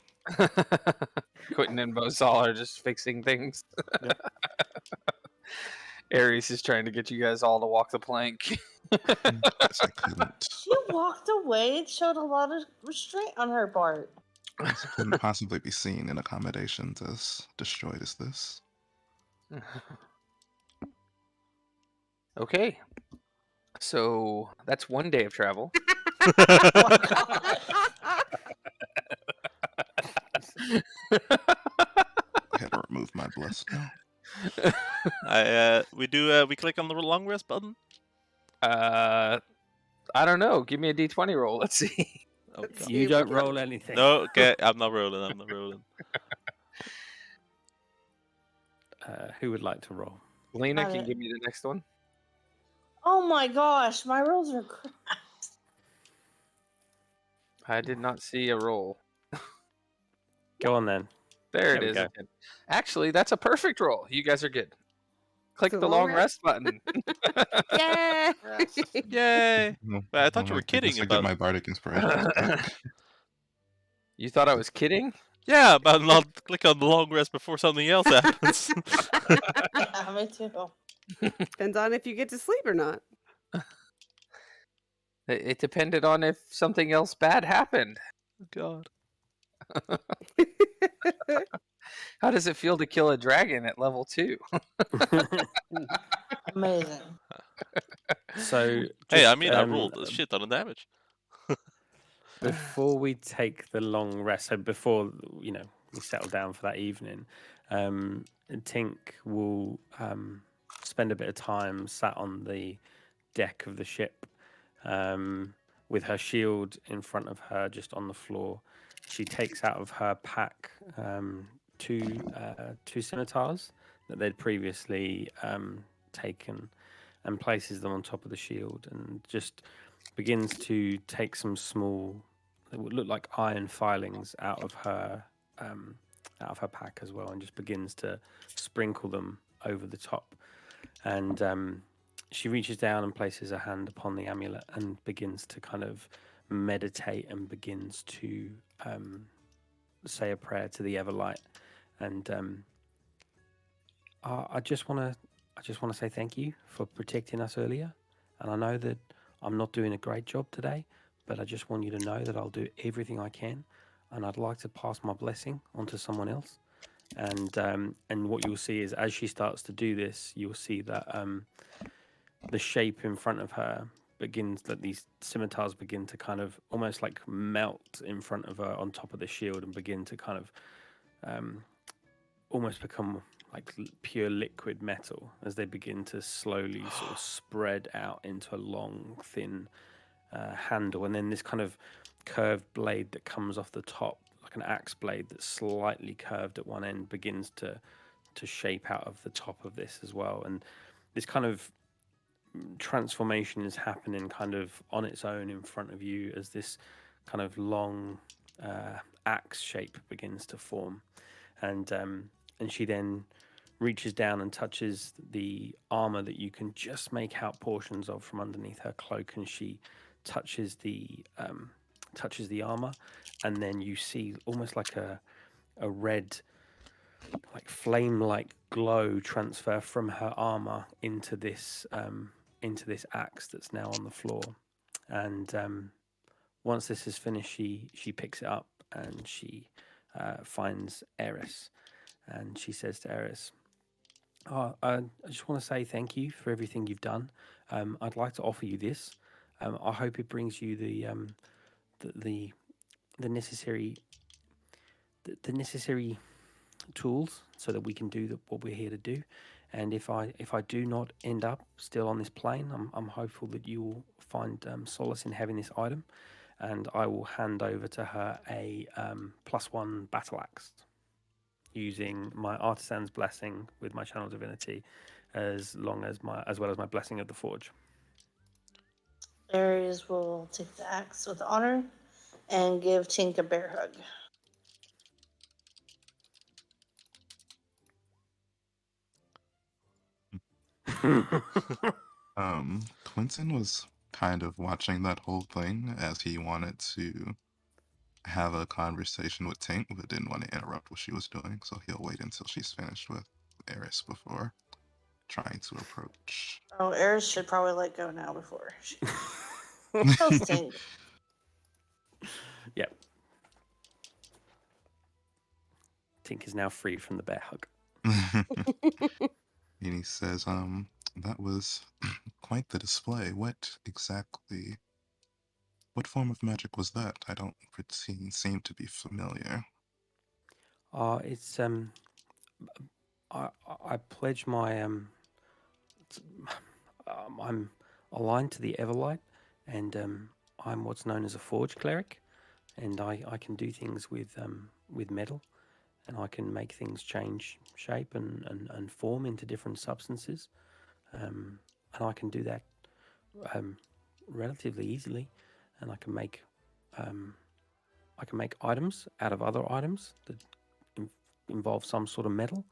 Quentin and Bozal are just fixing things. Ares is trying to get you guys all to walk the plank. Yes, I couldn't. She walked away. It showed a lot of restraint on her part. This couldn't possibly be seen in accommodations as destroyed as this. Okay. So that's one day of travel. I had to remove my bless now. We click on the long rest button. I don't know. Give me a d20 roll. Let's see. Oh, Let's God. see You if we don't can- roll anything. No, okay, I'm not rolling. Who would like to roll? Lena Got can it. give me the next one. Oh my gosh, my rolls are crap. I did not see a roll. Go on then. There it There we is. go. Again. Actually, that's a perfect roll. You guys are good. Click So the long long rest? rest button. Yeah. Yay! No, But I thought you well, were I guess kidding I about. get my bardic inspiration back. You thought I was kidding? Yeah, about not click on the long rest before something else happens. Yeah, me too. Depends on if you get to sleep or not. It depended on if something else bad happened. God. How does it feel to kill a dragon at level 2? Amazing. So, Hey, I just, mean, I rolled a shit ton of damage. before we take the long rest, so before we settle down for that evening, Tink will spend a bit of time sat on the deck of the ship, with her shield in front of her, just on the floor. She takes out of her pack two scimitars that they'd previously taken, and places them on top of the shield, and just begins to take some small, they would look like iron filings out of her pack as well, and just begins to sprinkle them over the top. And she reaches down and places her hand upon the amulet and begins to kind of meditate and begins to say a prayer to the Everlight. And I just want to say thank you for protecting us earlier. And I know that I'm not doing a great job today, but I just want you to know that I'll do everything I can, and I'd like to pass my blessing on to someone else. And what you'll see is, as she starts to do this, you'll see that the shape in front of her begins, that these scimitars begin to kind of almost like melt in front of her on top of the shield, and begin to kind of almost become like pure liquid metal as they begin to slowly sort of spread out into a long, thin handle, and then this kind of curved blade that comes off the top, like an axe blade that's slightly curved at one end begins to shape out of the top of this as well, and this kind of transformation is happening kind of on its own in front of you as this kind of long axe shape begins to form, and she then reaches down and touches the armor that you can just make out portions of from underneath her cloak, and she touches the armor, and then you see almost like a red, like flame-like glow transfer from her armor into this axe that's now on the floor. And once this is finished, she picks it up and she finds Eris, and she says to Eris, I just want to say thank you for everything you've done. I'd like to offer you this. I hope it brings you the necessary tools so that we can do what we're here to do. And if I do not end up still on this plane, I'm hopeful that you will find solace in having this item. And I will hand over to her a +1 battle axe, using my artisan's blessing with my channel divinity, as well as my blessing of the forge. Aries will take the axe with honor and give Tink a bear hug. Quentin was kind of watching that whole thing as he wanted to have a conversation with Tink, but didn't want to interrupt what she was doing, so he'll wait until she's finished with Eris before trying to approach. Oh, Aries should probably let go now before she kills Tink. Yep. Tink is now free from the bear hug. And he says, that was quite the display. What form of magic was that? I don't seem to be familiar. It's I pledge my I'm aligned to the Everlight, and I'm what's known as a forge cleric, and I can do things with metal, and I can make things change shape and form into different substances, and I can do that relatively easily, and I can make items out of other items that involve some sort of metal.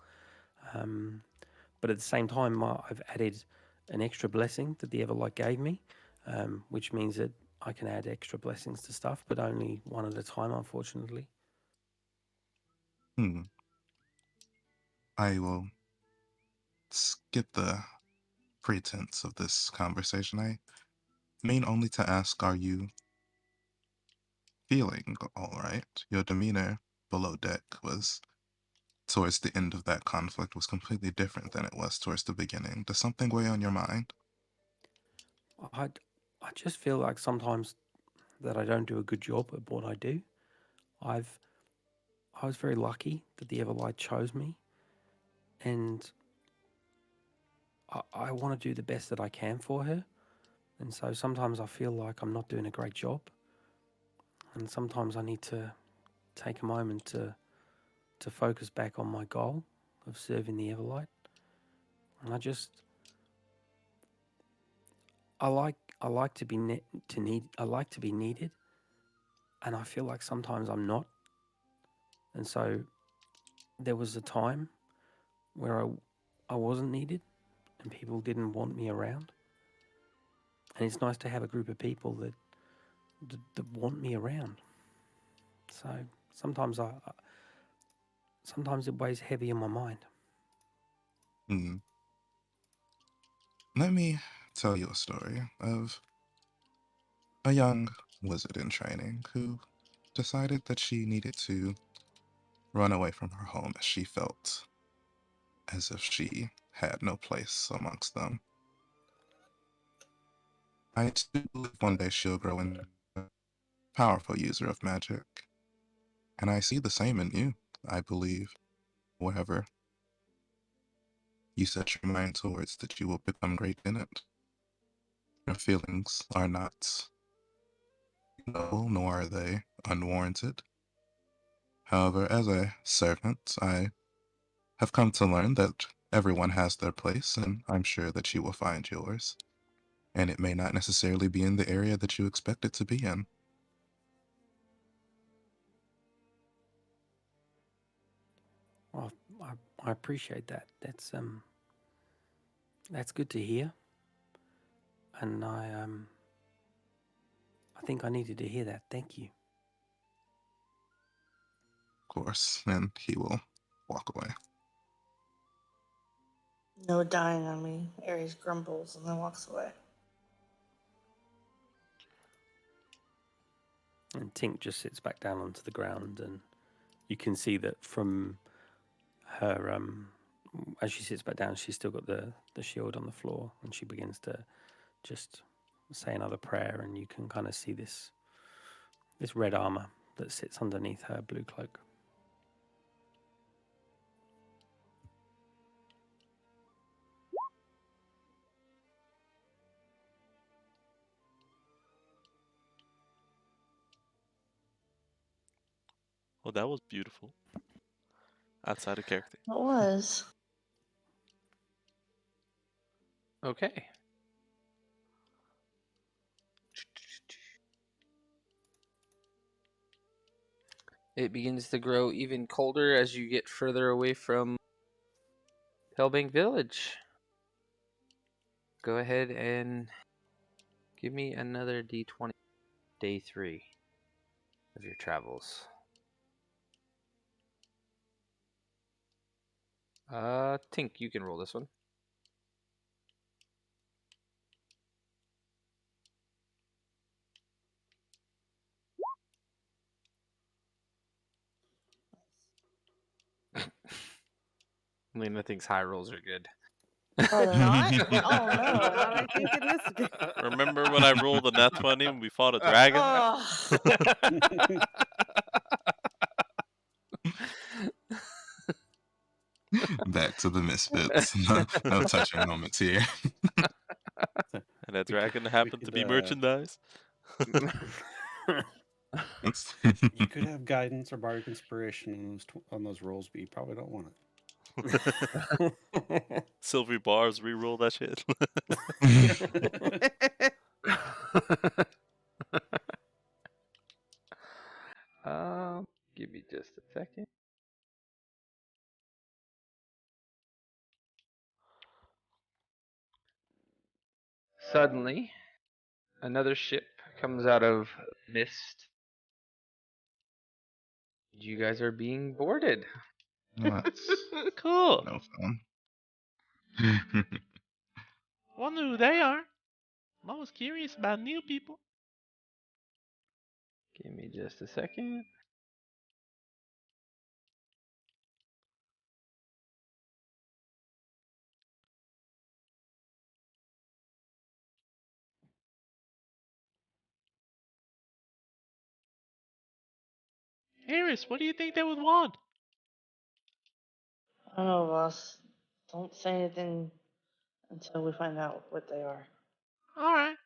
But at the same time, I've added an extra blessing that the Everlight gave me, which means that I can add extra blessings to stuff, but only one at a time, unfortunately. I will skip the pretense of this conversation. I mean only to ask, are you feeling all right? Your demeanor below deck was, towards the end of that conflict, was completely different than it was towards the beginning. Does something weigh on your mind? I just feel like sometimes that I don't do a good job at what I do. I was very lucky that the Everlight chose me, and I want to do the best that I can for her. And so sometimes I feel like I'm not doing a great job, and sometimes I need to take a moment to focus back on my goal of serving the Everlight. And I like to be needed, and I feel like sometimes I'm not. And so there was a time where I wasn't needed, and people didn't want me around. And it's nice to have a group of people that want me around. So sometimes sometimes it weighs heavy in my mind. Let me tell you a story of a young wizard in training who decided that she needed to run away from her home as she felt as if she had no place amongst them. I too believe one day she'll grow into a powerful user of magic, and I see the same in you. I believe whatever you set your mind towards, that you will become great in it. Your feelings are not noble, nor are they unwarranted. However, as a servant, I have come to learn that everyone has their place, and I'm sure that you will find yours. And it may not necessarily be in the area that you expect it to be in. Well, I appreciate that. That's good to hear. And I think I needed to hear that. Thank you. Of course, and he will walk away. No dying on me. Aries grumbles and then walks away. And Tink just sits back down onto the ground, and you can see that from her, as she sits back down, she's still got the shield on the floor, and she begins to just say another prayer, and you can kind of see this red armor that sits underneath her blue cloak. Well, that was beautiful. Outside of character. It was. Okay. It begins to grow even colder as you get further away from Hellbank Village. Go ahead and give me another D20. Day 3 of your travels. Tink, you can roll this one. I mean, I think high rolls are good. Oh, they're not? Oh, Not no. I think in this game. Remember when I rolled a nat 20 when we fought a dragon? Oh. Back to the Misfits. No touching moments here. And that dragon happened to be merchandise? You could have guidance or bardic inspiration on those rolls, but you probably don't want it. Silvery bars, re-roll that shit. Give me just a second. Suddenly, another ship comes out of mist. You guys are being boarded. That's Cool. no fun. Wonder who they are. I'm always curious about new people. Give me just a second. Harris, what do you think they would want? I don't know, boss. Don't say anything until we find out what they are. Alright.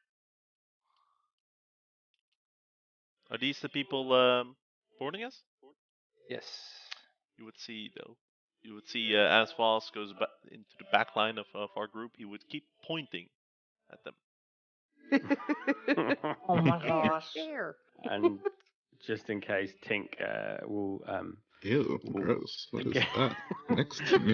Are these the people boarding us? Yes. You would see, though. You would see as Voss goes back into the back line of our group, he would keep pointing at them. Oh my gosh. There. And just in case, Tink will Ew, Ooh. gross. What is Okay. that next to me?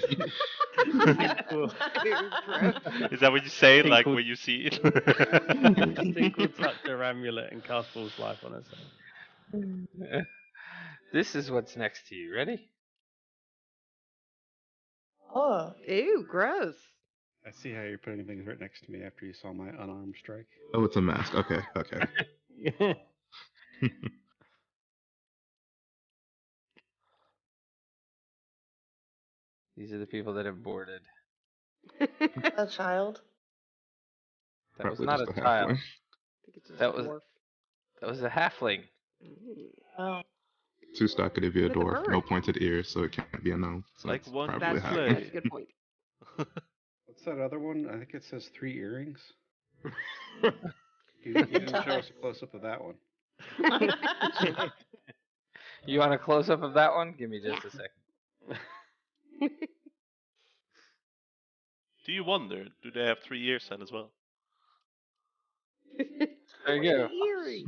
Is that what you say, Think like we'll- when you see it? Tink will touch her amulet and cast False Life on herself. This is what's next to you. Ready? Oh. Ew, gross. I see how you're putting things right next to me after you saw my unarmed strike. Oh, it's a mask. Okay. These are the people that have boarded. A child? That was Probably not just a a child. halfling. I think it's just That a was- dwarf. That was a halfling. Oh. Too stocky to be a With a dwarf. No bird. pointed ears, so it can't be a gnome. So Like it's one probably That's, Halfling. halfling. that's a good point. What's that other one? I think it says 3 earrings. You didn't show us a close up of that one. You want a close up of that one? Give me just Yeah. a second. Do you wonder, do they have 3 years then as well? There you go. Eerie.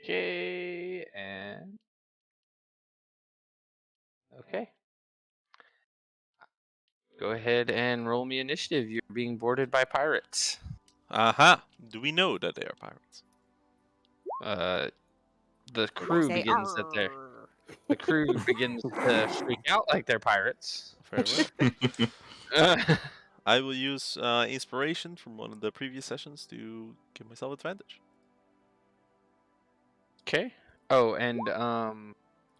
Okay, and okay. Go ahead and roll me initiative. You're being boarded by pirates. Aha! Do we know that they are pirates? The crew Say, begins that they're "Arr." the crew begins to freak out like they're pirates. Very well. I will use inspiration from one of the previous sessions to give myself advantage. Okay. Oh, and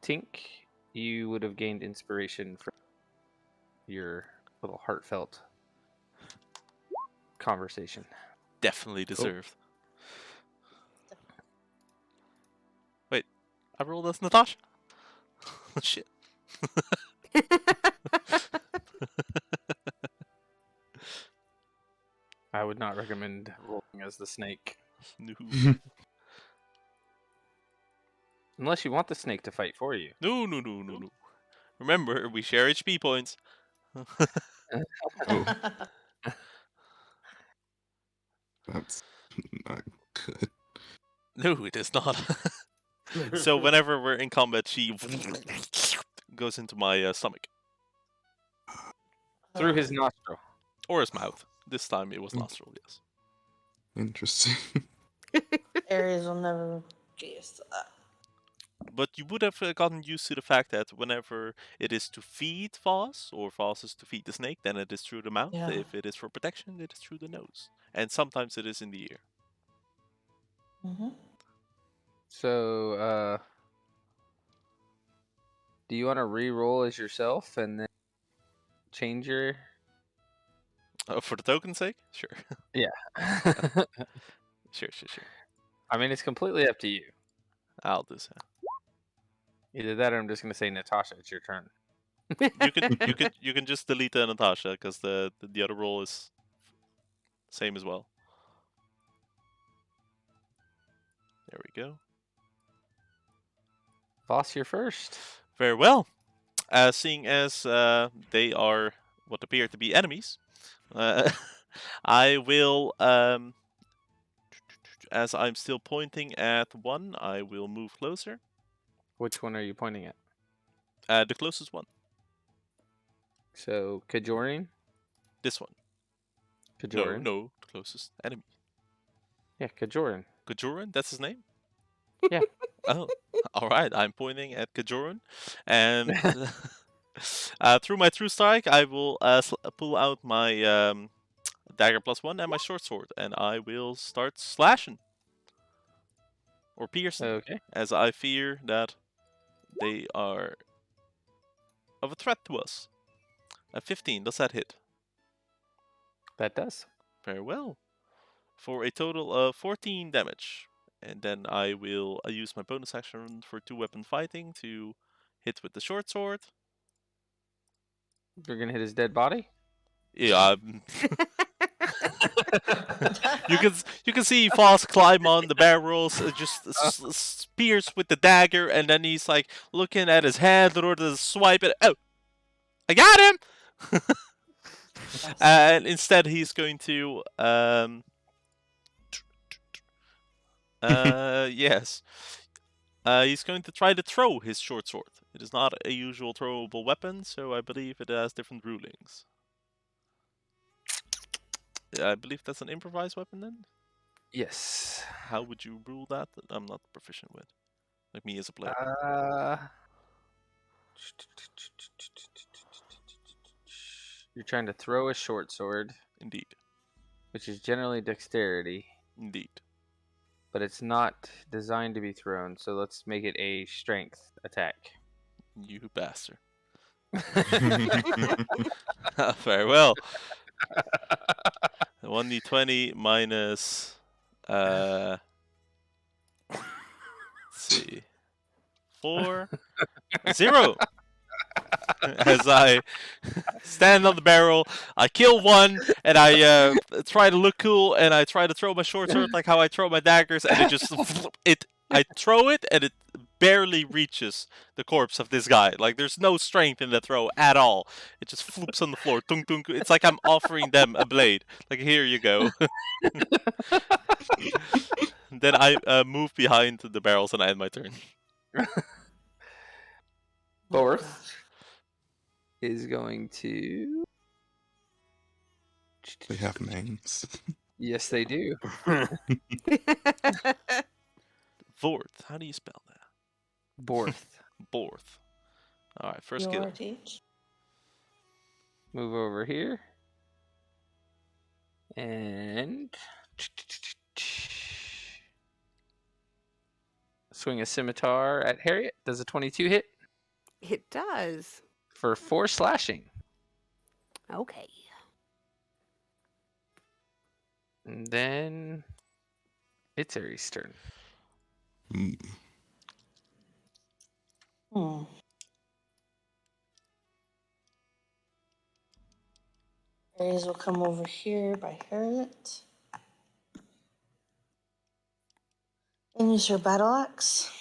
Tink, you would have gained inspiration from your little heartfelt conversation. Definitely deserved. Wait, I rolled as Natasha? Shit. I would not recommend rolling as the snake. No. Unless you want the snake to fight for you. No. Remember, we share HP points. Oh, that's not good. No, it is not. So whenever we're in combat, she goes into my stomach. Through his nostril. Or his mouth. This time it was nostril, yes. Interesting. Aries will never get used to that. But you would have gotten used to the fact that whenever it is to feed Voss, or Voss is to feed the snake, then it is through the mouth. Yeah. If it is for protection, it is through the nose. And sometimes it is in the ear. Mm-hmm. So, do you want to re-roll as yourself and then change your... For the token's sake? Sure. Yeah. Sure. I mean, it's completely up to you. I'll do so. Either that or I'm just going to say, Natasha, it's your turn. You can just delete the Natasha, because the other roll is same as well. There we go. Voss, you're first. Very well. Seeing as they are what appear to be enemies, I will, as I'm still pointing at one, I will move closer. Which one are you pointing at? The closest one. So, Kajorin? This one. Kajorin? No, the closest enemy. Yeah, Kajorin. Kajoran, that's his name? Yeah. Oh, all right. I'm pointing at Kajoran, and through my true strike, I will pull out my dagger +1 and my short sword, and I will start slashing or piercing, Okay. as I fear that they are of a threat to us. 15, does that hit? That does. Very well. For a total of 14 damage. And then I will use my bonus action for 2-weapon fighting to hit with the short sword. You're going to hit his dead body? Yeah. You can see Foss climb on the barrels, just spears with the dagger, and then he's like looking at his hand in order to swipe it. Oh, I got him! And instead he's going to yes. He's going to try to throw his short sword. It is not a usual throwable weapon, so I believe it has different rulings. I believe that's an improvised weapon then? Yes. How would you rule that? I'm not proficient with. Like me as a player. You're trying to throw a short sword, Indeed. which is generally dexterity, Indeed. but it's not designed to be thrown, so let's make it a strength attack. You bastard. Very well. 1d20 minus let's see. 4 0. as I stand on the barrel. I kill one, and I try to look cool, and I try to throw my short sword like how I throw my daggers, and it just I throw it, and it barely reaches the corpse of this guy. Like there's no strength in the throw at all. It just floops on the floor. Tung tung. It's like I'm offering them a blade. Like here you go. Then I move behind the barrels, and I end my turn. Borth is going to. They have names. Yes, they do. Vorth. How do you spell that? Borth. Borth. All right, first kill. teach. Move over here. And swing a scimitar at Harriet. Does a 22 hit It does. for 4 slashing. Okay. And then it's Ares' turn. Mm. Hmm. Aries will come over here by Harriet. And use her battle axe.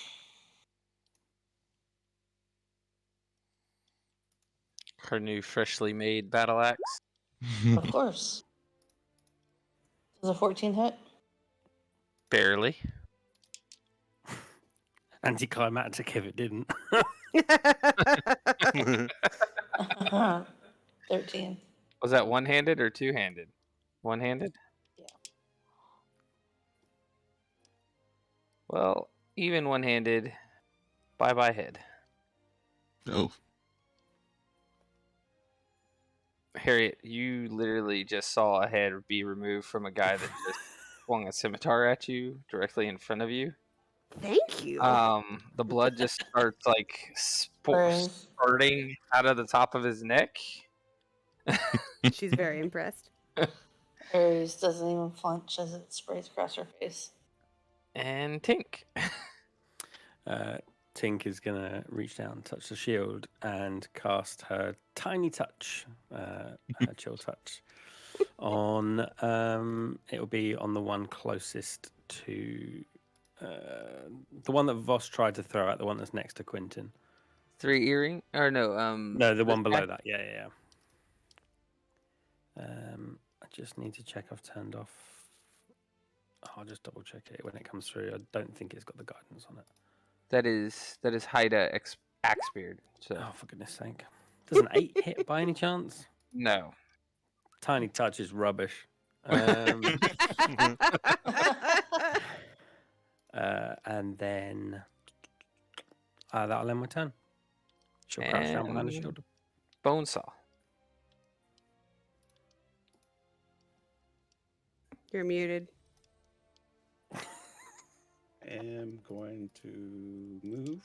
Her new freshly made battle axe. Of course. Does a 14 hit? Barely. Anticlimactic if it didn't. 13. Was that one-handed or two-handed? One-handed? Yeah. Well, even one-handed. Bye-bye head. Oh, Harriet, you literally just saw a head be removed from a guy that just swung a scimitar at you directly in front of you. Thank you. The blood just starts like Burn. spurting out of the top of his neck. She's very impressed. Aries doesn't even flinch as it sprays across her face. And Tink. Tink is going to reach down, touch the shield, and cast her tiny touch, her chill touch, on. It'll be on the one closest to the one that Voss tried to throw at, the one that's next to Quentin. 3 earring? Or no, No, the one below that. Yeah. I just need to check I've turned off. I'll just double check it when it comes through. I don't think it's got the guidance on it. That is Haida Axebeard. So Oh, for goodness sake. Does an 8 hit by any chance? no. Tiny touch is rubbish. And then that'll end my turn. She'll crouch down behind the And- shield. Bonesaw. You're muted. Am going to move.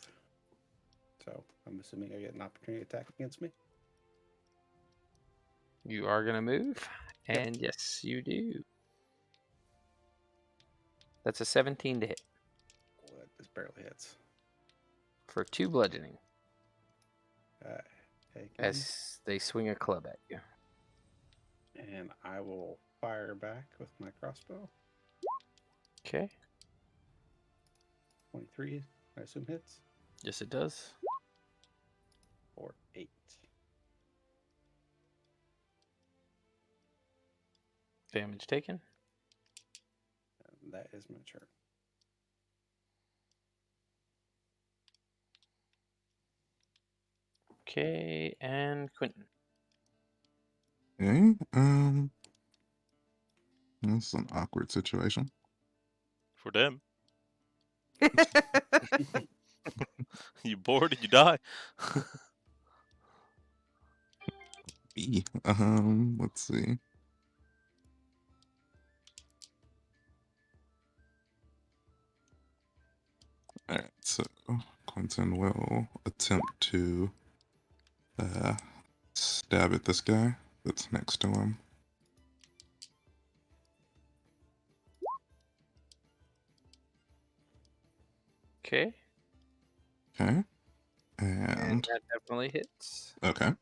So I'm assuming I get an opportunity attack against me. You are gonna move, and yes, you do. That's a 17 to hit Well, this barely hits. for 2 bludgeoning Take as they swing a club at you. and I will fire back with my crossbow. Okay. 23, I assume hits. Yes, it does. Or 8. Damage taken. And that is my turn. Okay, and Quentin. okay. This is an awkward situation. For them. You bored and you die. B. Let's see. Alright, so Quentin will attempt to stab at this guy that's next to him. Okay. Okay. And that definitely hits. okay.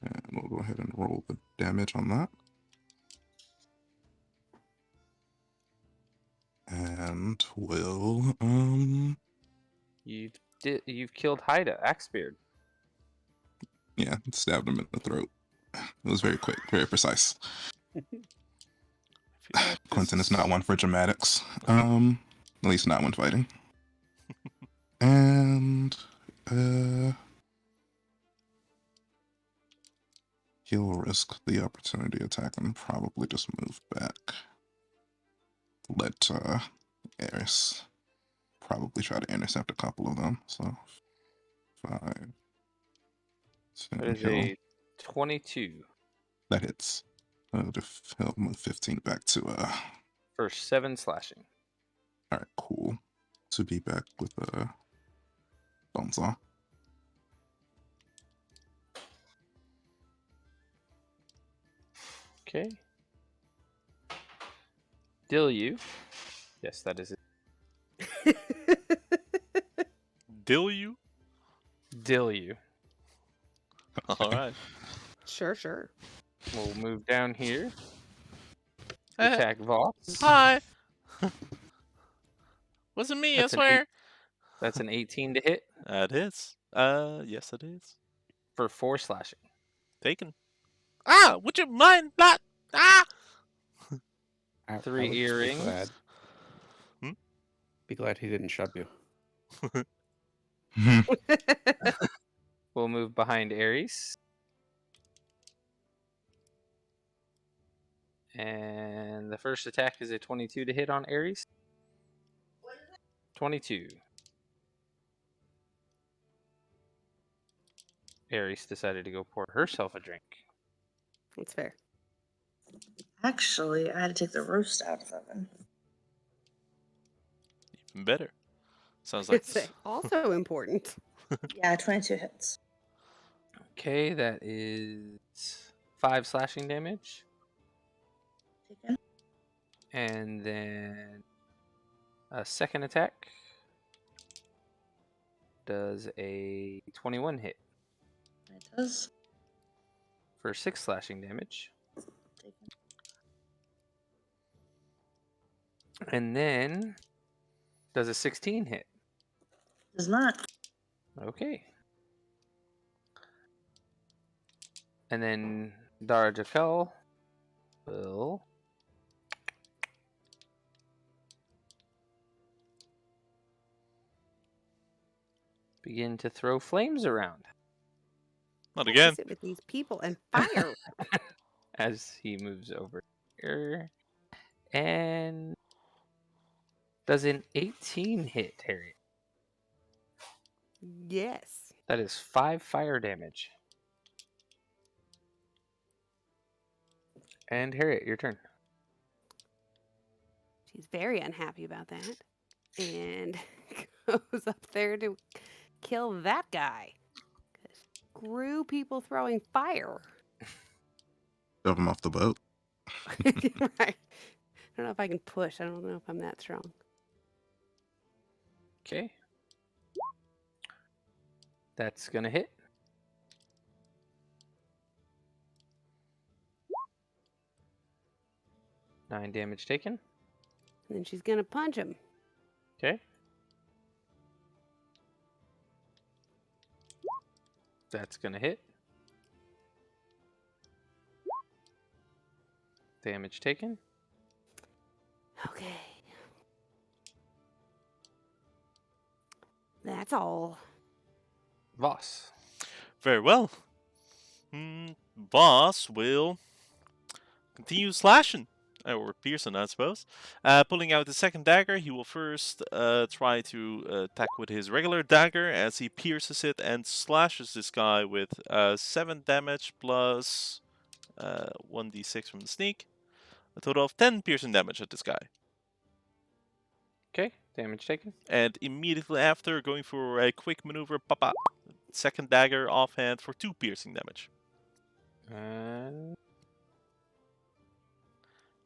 And we'll go ahead and roll the damage on that. And we'll You've killed Haida, Axebeard. yeah, stabbed him in the throat. It was very quick, very precise. I feel like Quentin this is not one for dramatics. At least not when fighting. And he'll risk the opportunity attack and probably just move back. Let Eris probably try to intercept a couple of them. So 5, 10, That is a 22 that hits. He'll move 15 back to for 7 slashing. Alright, cool. To be back with Bonesaw. Okay. Dillu. Yes, that is it. Dillu? Dillu. All right. Sure. We'll move down here. Eh. Attack Voss. Hi. Wasn't me, That's I swear. That's an 18 to hit That is. Yes, it is. for 4 slashing. Taken. Ah, would you mind not? Ah! I 3 would just earrings. Be glad. Hmm? Be glad he didn't shove you. We'll move behind Ares. And the first attack is a 22 to hit on Ares. 22. Ares decided to go pour herself a drink. That's fair. Actually, I had to take the roast out of the oven. Even better. Sounds like It's also important. Yeah, 22 hits. Okay, that is 5 slashing damage. Taken. And then a second attack does a 21 hit It does. for 6 slashing damage. Taken. And then does a 16 hit. Does not. Okay. And then Dara Jakel will begin to throw flames around not What again. is it with these people and fire? as he moves over here. And does an 18 hit, Harriet? Yes. That is 5 fire damage. And Harriet, your turn. She's very unhappy about that. And goes up there to kill that guy. 'Cause screw people throwing fire. Shove him off the boat. Right. I don't know if I can push. I don't know if I'm that strong. Okay. That's gonna hit. Nine damage taken. And then she's going to punch him. Okay. That's gonna hit. Damage taken. Okay. That's all. Voss. Very well. Boss will continue slashing. Or Pearson, I suppose. Pulling out the second dagger, he will first try to attack with his regular dagger as he pierces it and slashes this guy with 7 damage plus 1d6 from the sneak. A total of 10 piercing damage at this guy. Okay. Damage taken. And immediately after, going for a quick maneuver, papa, second dagger offhand for 2 piercing damage. And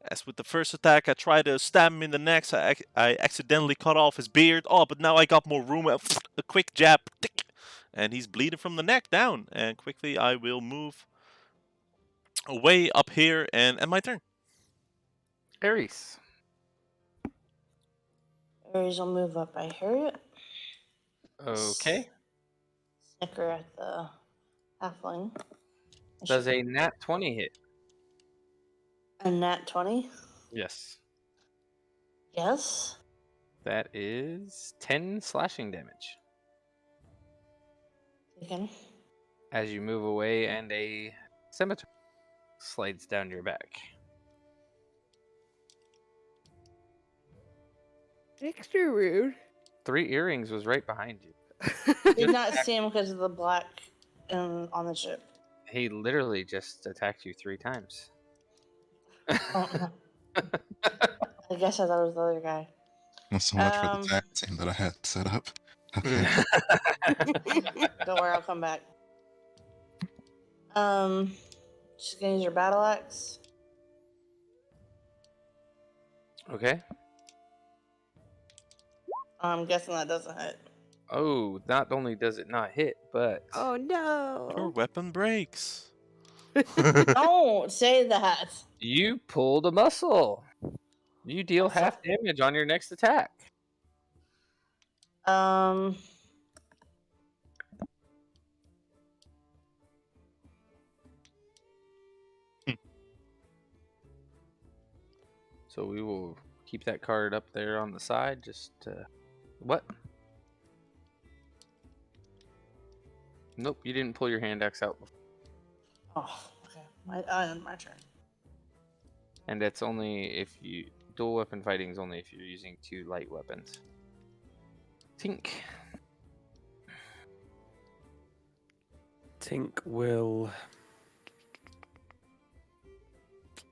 As with the first attack, I tried to stab him in the neck, so I accidentally cut off his beard. Oh, but now I got more room. A quick jab. Tick, and he's bleeding from the neck down. And quickly, I will move away up here and end my turn. Ares. Ares will move up by Harriet. Okay. Snicker at the halfling. Does a nat 20 hit? A nat 20? Yes. Yes. That is 10 slashing damage Again. as you move away and a scimitar slides down your back. Extra rude. 3 earrings was right behind you. Did not see him because of the black on the ship. He literally just attacked you 3 times. Oh, I guess I thought it was the other guy. Not so much for the tag team that I had set up. Okay. Don't worry, I'll come back. She's gonna use her battle axe. Okay. I'm guessing that doesn't hit. Oh, not only does it not hit, but Oh Your no. weapon breaks. Don't say that. you pulled a muscle. You deal half damage on your next attack. So we will keep that card up there on the side. Just what? Nope, you didn't pull your hand axe out before. Oh, okay. My turn. And that's only if you dual weapon fighting is only if you're using 2 light weapons. Tink. Tink will.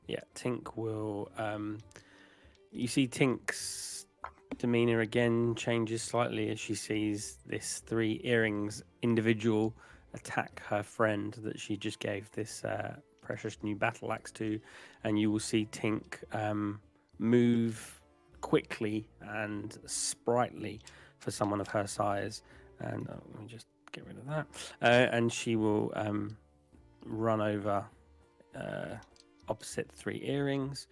Yeah, Tink will. You see Tink's demeanor again changes slightly as she sees this 3 earrings individual attack her friend that she just gave this precious new battle axe to, and you will see Tink move quickly and sprightly for someone of her size. And let me just get rid of that. And she will run over opposite 3 earrings.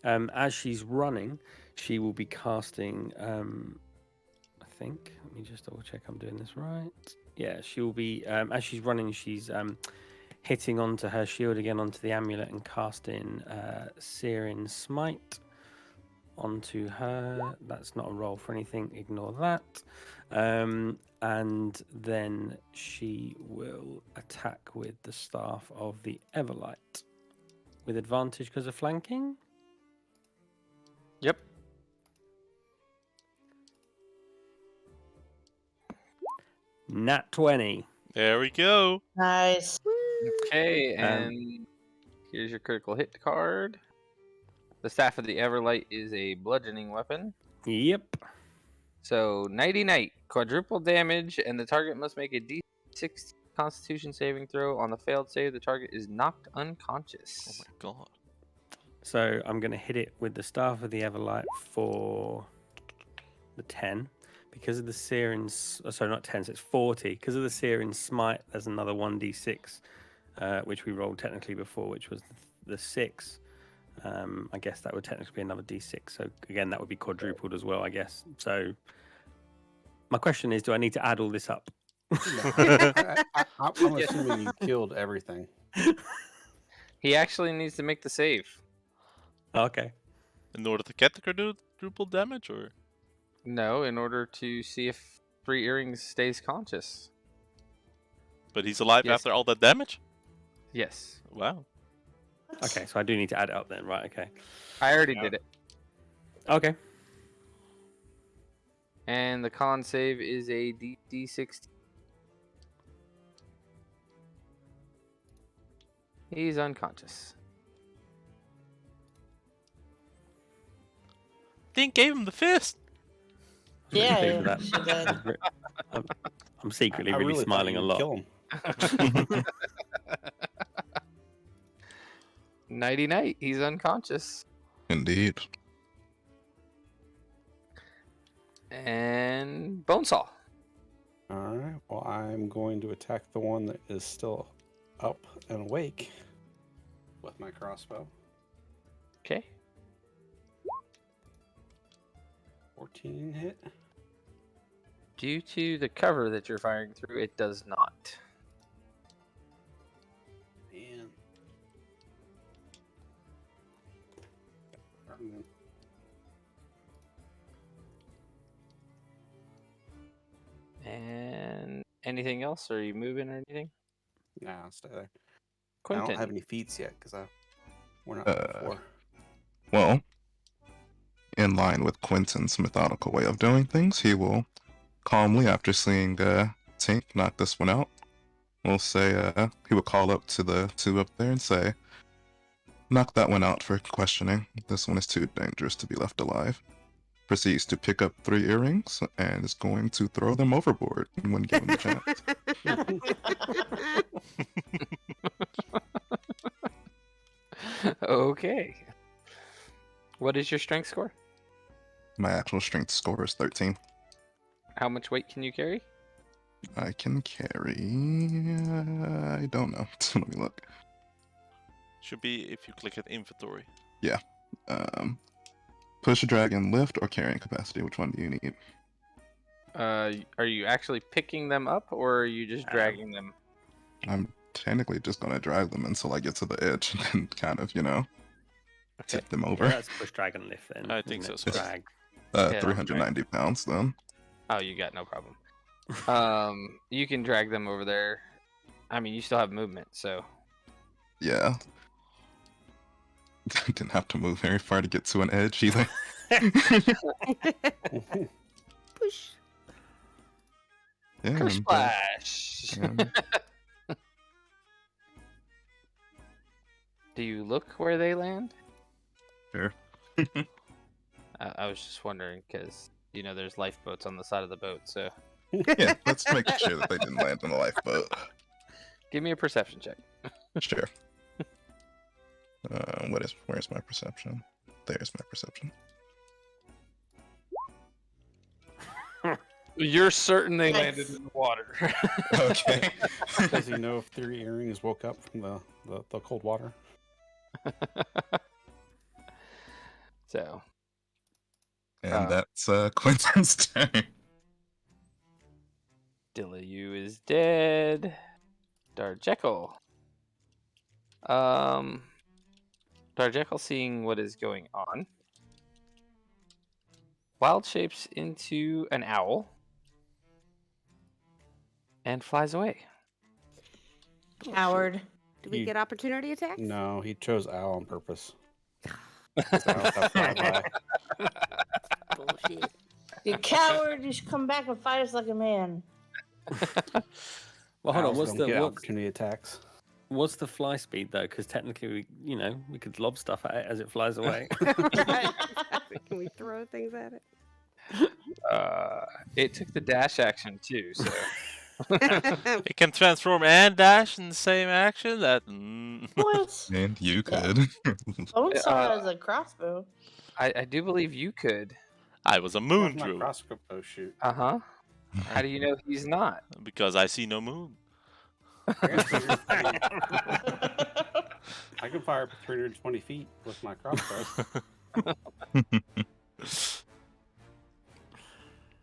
As she's running, she will be casting. I think. Let me just double check I'm doing this right. Yeah, she will be. As she's running, she's hitting onto her shield again onto the amulet and casting Searing Smite onto her. That's not a roll for anything. Ignore that. And then she will attack with the Staff of the Everlight with advantage because of flanking. Yep. Nat 20. There we go. Nice. Okay, and here's your critical hit card. The Staff of the Everlight is a bludgeoning weapon. Yep. So, Nighty Night, quadruple damage, and the target must make a D6 Constitution saving throw. On the failed save, the target is knocked Oh unconscious. my god. So I'm going to hit it with the Staff of the Everlight for the 10. Because of the Searing... sorry, not 10, so it's 40. Because of the Searing Smite, there's another 1d6, which we rolled technically before, which was the 6. I guess that would technically be another d6. So again, that would be quadrupled as well, I guess. So my question is, do I need to add all this up? I'm assuming you killed everything. He actually needs to make the save. Okay. In order to get the quadruple damage, or? No, in order to see if 3 earrings stays conscious. But he's alive Yes. after all that damage? Yes. Wow. Okay, so I do need to add it up then, right? Okay. I already did it. Okay. And the con save is a D16. He's unconscious. Dink gave him the fist. I was really pleased with Yeah, that. she did. I'm secretly I really thought smiling a you'd lot. Kill him. Nighty night. He's unconscious. Indeed. And Bonesaw. All right. Well, I'm going to attack the one that is still up and awake with my crossbow. Okay. 14 hit. Due to the cover that you're firing through, it does not. Man. And anything else? Are you moving or anything? Nah, I'll stay there. I Quentin. don't have any feats yet because we're not before. Well, in line with Quentin's methodical way of doing things, he will calmly, after seeing Tink knock this one out, will say, he will call up to the two up there and say, knock that one out for questioning. This one is too dangerous to be left alive. Proceeds to pick up 3 earrings and is going to throw them overboard when given the chance. Okay. What is your strength score? My actual strength score is 13. How much weight can you carry? I can carry... I don't know. Let me look. Should be if you click at inventory. Yeah. Push a dragon, lift, or carrying capacity. Which one do you need? Are you actually picking them up, or are you just dragging them? I'm technically just going to drag them until I get to the edge and kind of, tip them over. Yeah, that's push dragon lift then. I think isn't so, it? so. Drag. Yeah, 390 pounds then. Oh, you got no problem. You can drag them over there. I mean, you still have movement, so. Yeah. Didn't have to move very far to get to an edge either. Push. Yeah, Curse and, splash. yeah. Do you look where they land? Sure. I was just wondering because there's lifeboats on the side of the boat. So Yeah, let's make sure that they didn't land in a lifeboat. give me a perception check. Sure. Where's my perception? There's my perception. You're certain they Nice. landed in the water. Okay. Does he know if 3 earrings woke up from the cold water? So And that's Quentin's turn. Dillayu is dead. Darjekyll. Darjekyll, seeing what is going on, wild shapes into an owl and flies away. Coward. Do we He- get opportunity attacks? No, he chose owl on purpose. 'Cause owls have fly by. Bullshit. You coward! You should come back and fight us like a man. Well, hold on. Owls What's don't the get what's, opportunity attacks? what's the fly speed though? Because technically, we could lob stuff at it as it flies away. Right. Can we throw things at it? It took the dash action too, so It can transform and dash in the same action. What? And you could. Someone saw it as a crossbow. I do believe you could. I was a moon How's my druid crossbow shoot? Uh-huh. How do you know he's not? because I see no moon. I can fire up to 320 feet with my crossbow.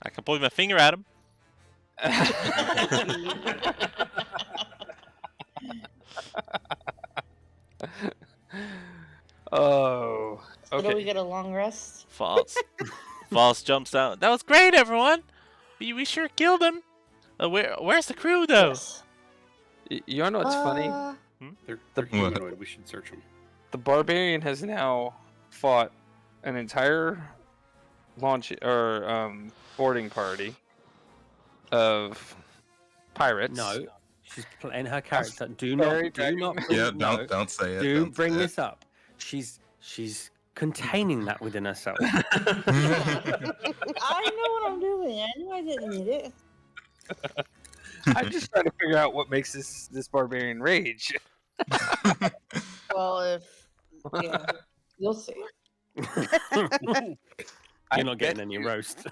I can point my finger at him. Oh, So do we okay. get a long rest? False. False jumps out. That was great, everyone. We sure killed him. Where's the crew though? Yes. You wanna know what's funny? They're The- humanoid. We should search them. The barbarian has now fought an entire boarding party of pirates. No, she's playing her character. Do Sorry, not Dragon. bring, Yeah, no, don't say it. do don't bring say it. this up. She's containing that within herself. I know what I'm doing. I knew I didn't need it. I'm just trying to figure out what makes this barbarian rage. Well, you'll see. You're not getting any roast.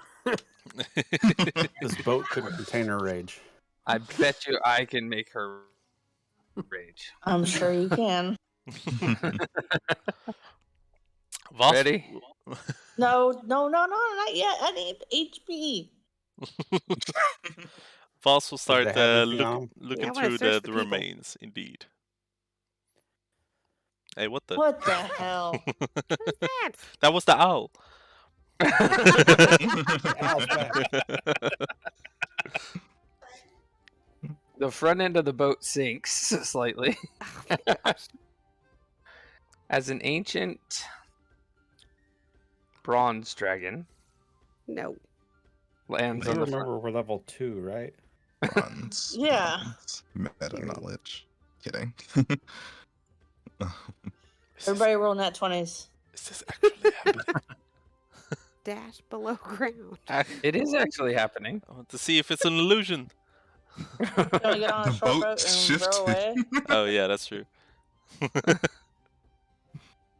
This boat couldn't contain her rage. I bet you I can make her rage. I'm sure you can. Voss, Ready? No, not yet. I need HP. Voss will start they have anything on 'em? looking Yeah, I wanna through search the the people. remains, indeed. Hey, what the? What the hell? Who's that? That was the owl. Owl's back. The front end of the boat sinks slightly. As an ancient bronze dragon No. lands You on the front. remember we're level 2, right? Bronze. Yeah. Meta knowledge. Kidding. Everybody roll nat 20s. Is this actually happening? Dash below ground. It is actually happening. I want to see if it's an illusion. Can we get on a The short boat boat and shifted. row away? Oh yeah, that's true.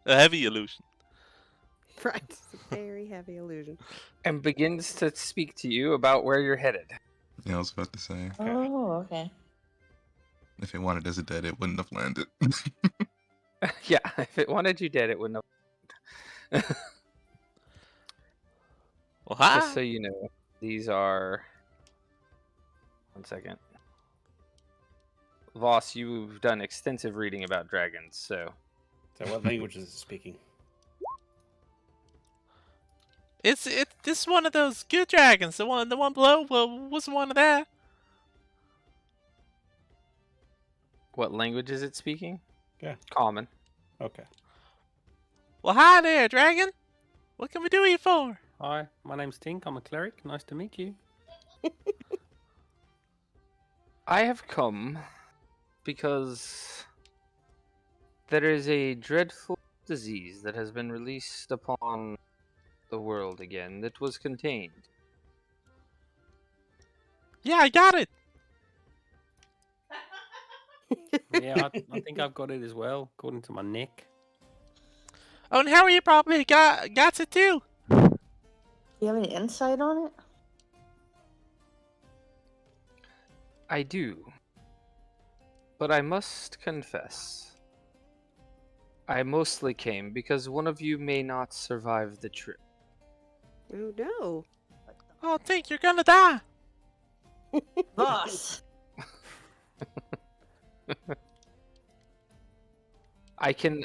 A heavy illusion. Right. It's a very heavy illusion. And begins to speak to you about where you're headed. Yeah, I was about to say. Oh, okay. If it wanted us dead, it wouldn't have landed. Yeah, if it wanted you dead, it wouldn't have. Well, hi. Just so you know, these are. 1 second. Voss, you've done extensive reading about dragons, so. So what language is it speaking? This is one of those good dragons. The one below wasn't one of that. What language is it speaking? Yeah. Common. Okay. Well, hi there, dragon. What can we do you for? Hi, my name's Tink. I'm a cleric. Nice to meet you. I have come because there is a dreadful disease that has been released upon the world again that was contained. Yeah, I got it. Yeah, I think I've got it as well, according to my neck. Oh, and Harry probably got it too. Do you have any insight on it? I do. But I must confess, I mostly came because one of you may not survive the trip. Oh no. Oh, think you're gonna die. Boss! I can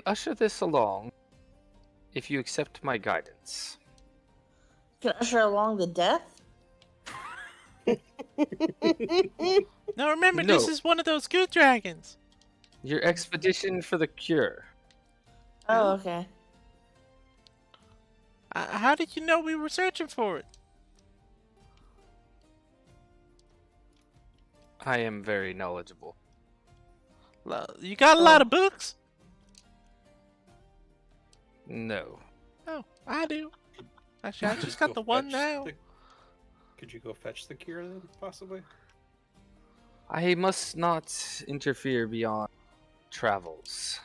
usher this along if you accept my guidance. Can usher along the death? Now remember, No. this is one of those good dragons. Your expedition for the cure. Oh, okay. How did you know we were searching for it? I am very knowledgeable. You got a lot of books? No. Oh, I do. Actually, I just got the one now. Could you go fetch the cure then, possibly? I must not interfere beyond travels.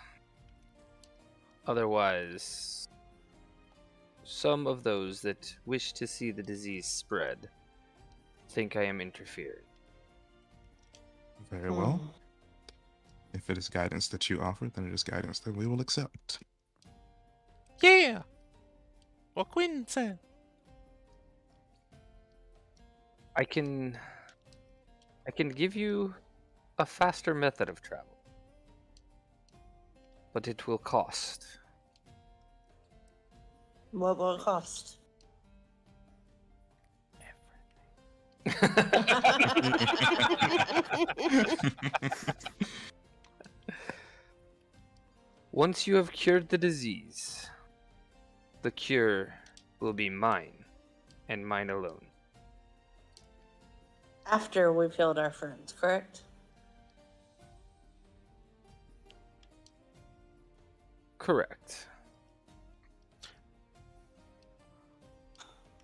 Otherwise, some of those that wish to see the disease spread think I am interfering. Very well. If it is guidance that you offer, then it is guidance that we will accept. Yeah. What Quinn said. I can give you a faster method of travel, but it will cost. What will it cost? Once you have cured the disease, the cure will be mine, and mine alone. After we've healed our friends, correct? Correct.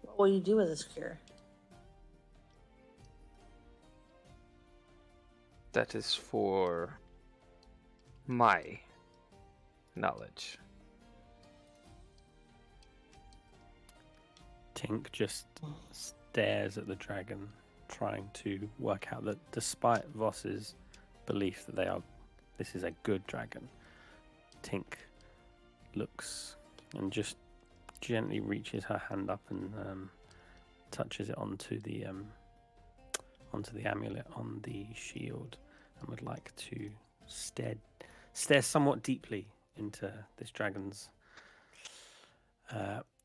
What will you do with this cure? That is for my knowledge. Tink just stares at the dragon, trying to work out that despite Voss's belief that this is a good dragon, Tink looks and just gently reaches her hand up and touches it onto the amulet on the shield, and would like to stare somewhat deeply into this dragon's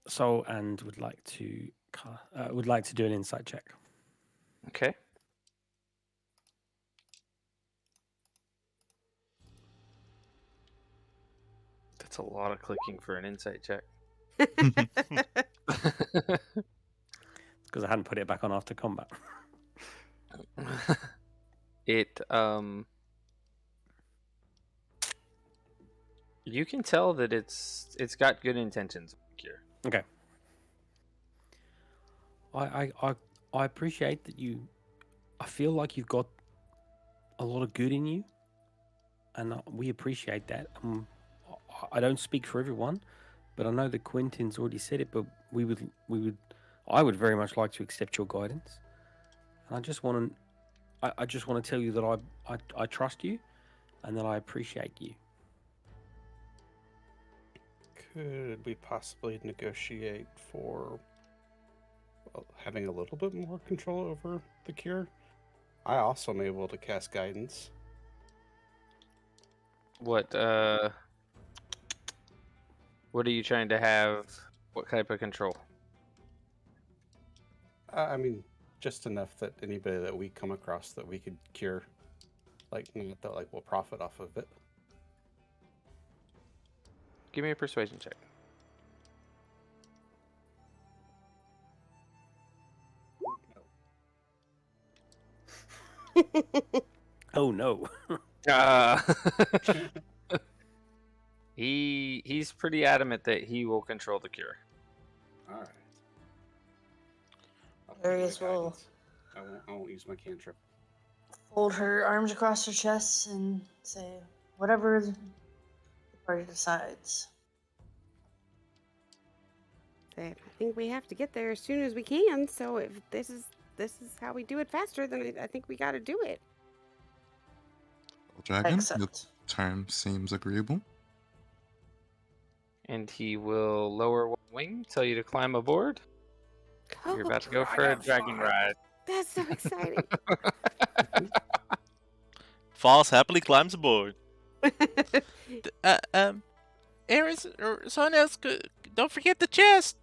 soul, and would like to do an insight check. Okay. That's a lot of clicking for an insight check. Because I hadn't put it back on after combat. It you can tell that it's got good intentions here. Okay. I appreciate that you. I feel like you've got a lot of good in you, and we appreciate that. I don't speak for everyone, but I know that Quentin's already said it. But I would very much like to accept your guidance, and I just want to tell you that I trust you, and that I appreciate you. Could we possibly negotiate for having a little bit more control over the cure? I also am able to cast guidance. What are you trying to have? What type of control? I mean, just enough that anybody that we come across that we could cure, like, not that like we'll profit off of it. Give me a persuasion check. Oh no. He's pretty adamant that he will control the cure. All right. Arius will I won't use my cantrip. fold her arms across her chest and say, whatever the party decides. I think we have to get there as soon as we can. So if this is how we do it faster, then I think we got to do it. Dragon, Accept. the term seems agreeable. And he will lower one wing, tell you to climb aboard. You're about to go for a dragon ride. That's so exciting. Voss happily climbs aboard. Ares or someone else, don't forget the chest.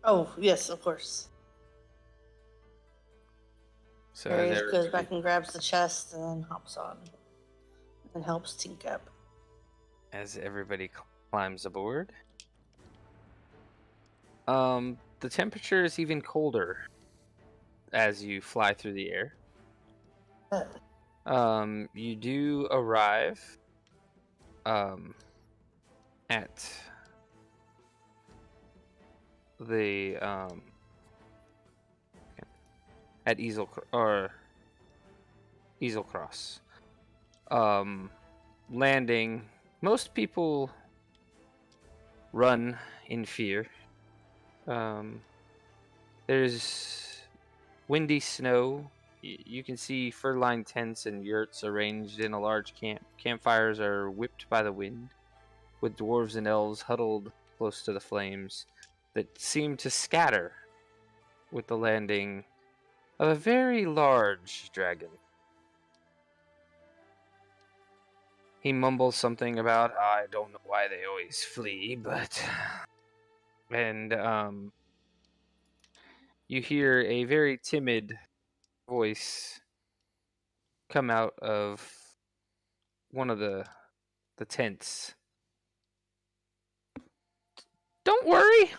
Oh, yes, of course. So Arius there- goes back and grabs the chest and then hops on and helps Tink up. as everybody climbs aboard. The temperature is even colder as you fly through the air. You do arrive at the at Easel Cross. Landing. Most people run in fear. There's windy snow. You can see fur-lined tents and yurts arranged in a large camp. Campfires are whipped by the wind, with dwarves and elves huddled close to the flames that seem to scatter with the landing of a very large dragon. He mumbles something about, I don't know why they always flee, but... And, you hear a very timid voice come out of one of the tents. Don't worry!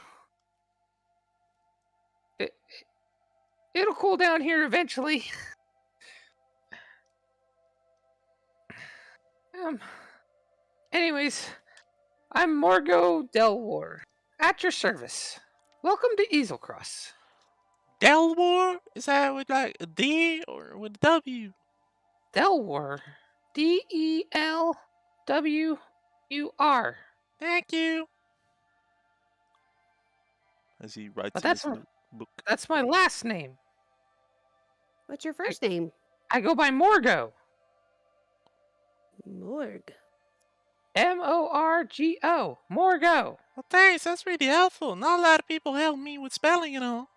It'll cool down here eventually. Anyways, I'm Morgo Delwar, at your service. Welcome to Easelcross. Delwar? Is that with like a D or with a W? Delwar. DELWUR. Thank you. as he writes But in his notebook. that's my last name. What's your first name? I go by Morgo. Morg. Morgo. Morgo. Well, thanks. That's really helpful. Not a lot of people help me with spelling and all.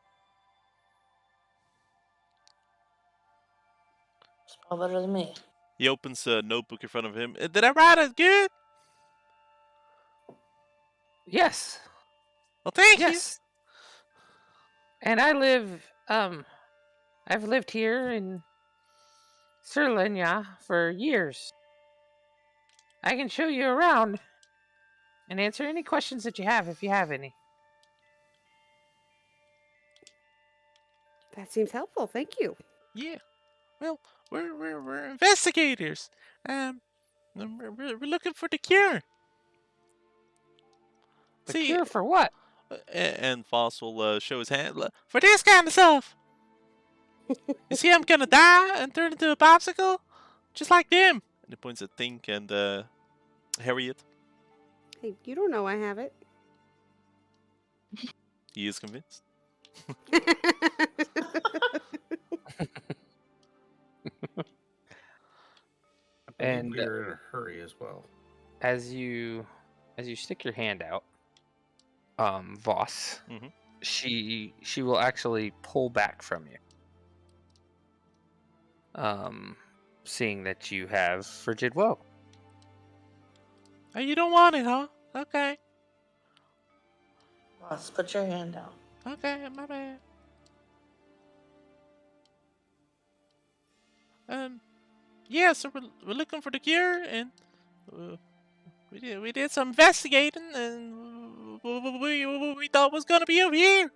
Spell better than me. He opens a notebook in front of him. Did I write it good? Yes. Well, thank you. Yes. And I live, I've lived here in Serlenia for years. I can show you around and answer any questions that you have if you have any. That seems helpful. Thank you. Yeah. Well, we're investigators. We're looking for the cure. The See, cure for what? and Voss will show his hand for this kind of stuff. You see, I'm gonna die and turn into a popsicle, just like them. And he points at Tink and Harriet. Hey, you don't know I have it. He is convinced. And we're in a hurry as well. as you stick your hand out, Voss, Mhm. she will actually pull back from you. Seeing that you have frigid woe. Oh, you don't want it, huh? Okay. Ross, put your hand down. Okay, my bad. Yeah, so we're looking for the cure, and we did some investigating, and we thought was gonna be over here.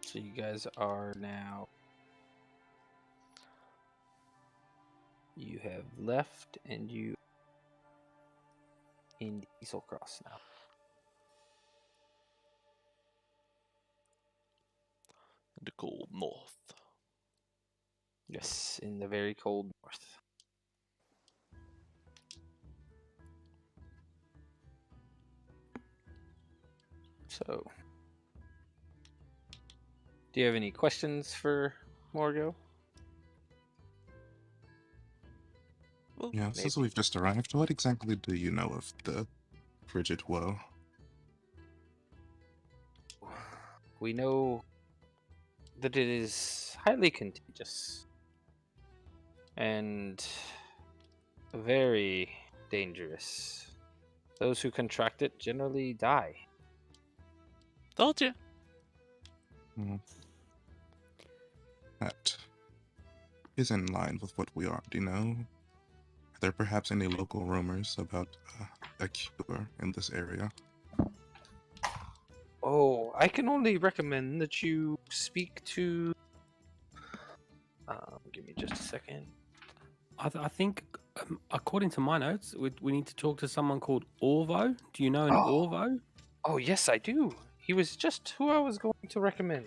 So you guys are now. You have left, and you in Diesel Cross now. The cold north. Yes, in the very cold north. So, do you have any questions for Morgo? Well, Yeah, since we've just arrived, what exactly do you know of the frigid woe? We know that it is highly contagious and very dangerous. Those who contract it generally die. told you. That is in line with what we already know. Are there perhaps any local rumors about a cure in this area? Oh, I can only recommend that you speak to. Give me just a second. I think, according to my notes, we need to talk to someone called Orvo. Do you know an Orvo? Oh, yes, I do. He was just who I was going to recommend.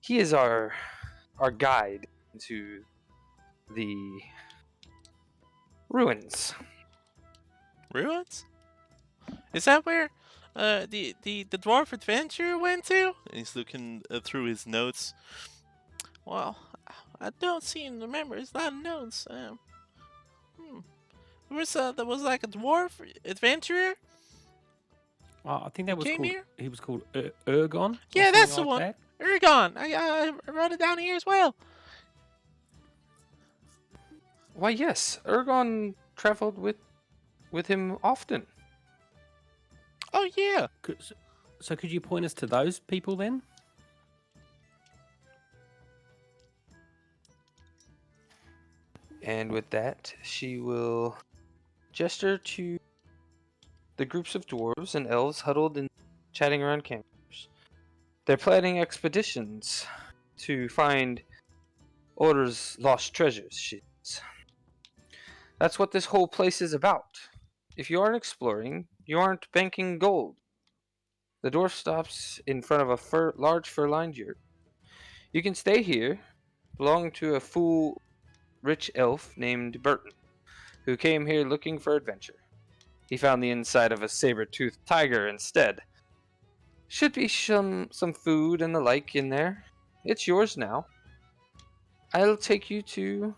He is our guide to the ruins. Ruins? Is that where the dwarf adventurer went to? And he's looking through his notes. Well, I don't seem to remember. It's not notes. There was like a dwarf adventurer. I think that was Came called. here? He was called Ergon. or Yeah, that's the something like one. that. Ergon. I wrote it down here as well. Why, yes, Ergon traveled with him often. Oh yeah. So could you point us to those people then? And with that, she will gesture to the groups of dwarves and elves huddled and chatting around campfires. They're planning expeditions to find Otter's lost treasures, she says. That's what this whole place is about. If you aren't exploring, you aren't banking gold. The dwarf stops in front of a large fur-lined yurt. You can stay here belonged to a fool rich elf named Burton, who came here looking for adventure. He found the inside of a saber-toothed tiger instead. Should be some food and the like in there. It's yours now. I'll take you to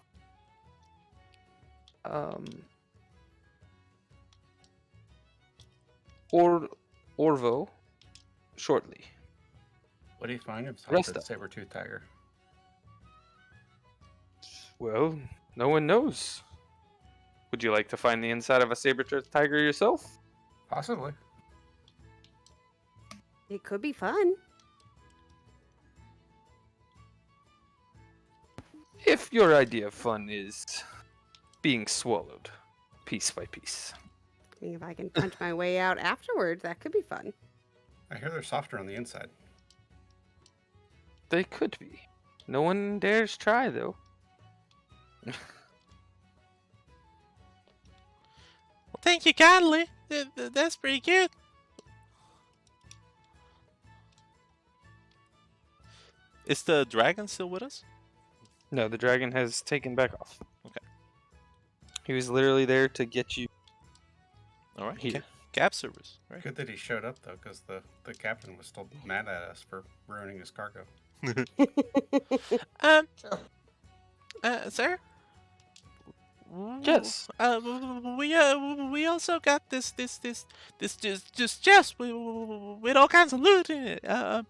Orvo shortly. What do you find inside Rest the up. saber-tooth tiger? Well, no one knows. Would you like to find the inside of a saber-toothed tiger yourself? Possibly. It could be fun. If your idea of fun is being swallowed piece by piece. I mean, if I can punch my way out afterwards, that could be fun. I hear they're softer on the inside. They could be. No one dares try, though. Well, thank you kindly. That's pretty good. Is the dragon still with us? No, the dragon has taken back off. Okay. He was literally there to get you All right. here. Cab service. Right. Good that he showed up, though, because the captain was still mad at us for ruining his cargo. Sir. Yes. We also got this just chest with all kinds of loot in it.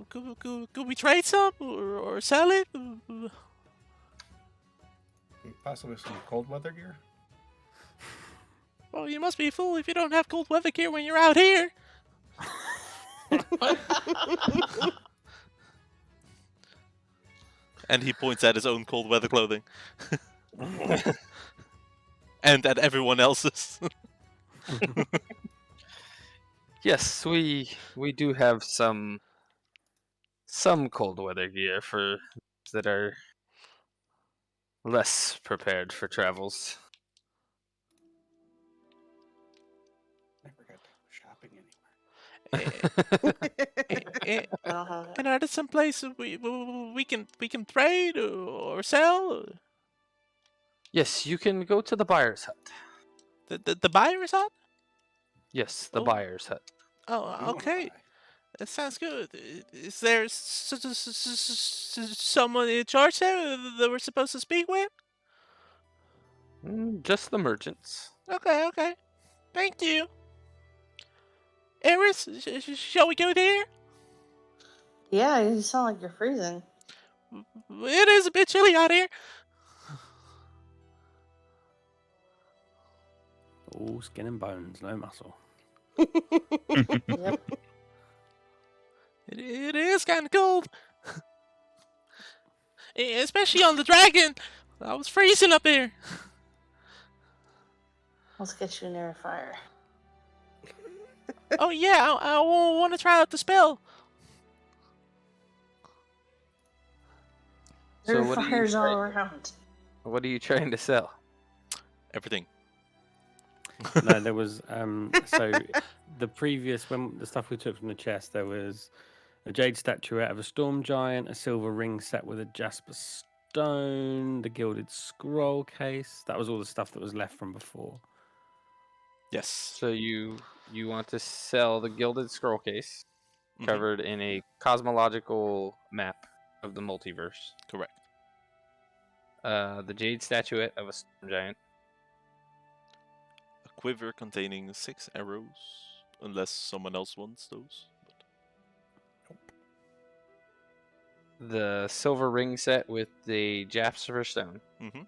Could we trade some or sell it? Possibly some cold weather gear? Well, you must be a fool if you don't have cold weather gear when you're out here. And he points at his own cold weather clothing. And at everyone else's. Yes, we do have some cold weather gear for that are less prepared for travels. Never got to go shopping anywhere. I don't have it. And are there some places we can trade or sell? Yes, you can go to the buyer's hut. The buyer's hut? Yes, the Oh. buyer's hut. Oh, We wanna okay. buy. That sounds good. Is there someone in charge there that we're supposed to speak with? Just the merchants. Okay. Thank you. Eris, shall we go there? Yeah, you sound like you're freezing. It is a bit chilly out here. All skin and bones, no muscle. Yep. It is kind of cold. Especially on the dragon. I was freezing up there. Let's get you near a fire. Oh yeah, I want to try out the spell. So There what are are you fires all trying- around. What are you trying to sell? Everything. No, there was so the previous when the stuff we took from the chest, there was a jade statuette of a storm giant, a silver ring set with a jasper stone, the gilded scroll case. That was all the stuff that was left from before. Yes. So you want to sell the gilded scroll case Mhm. covered in a cosmological map of the multiverse. Correct. The jade statuette of a storm giant. A quiver containing 6 arrows, unless someone else wants those. The silver ring set with the jasper stone. Mhm.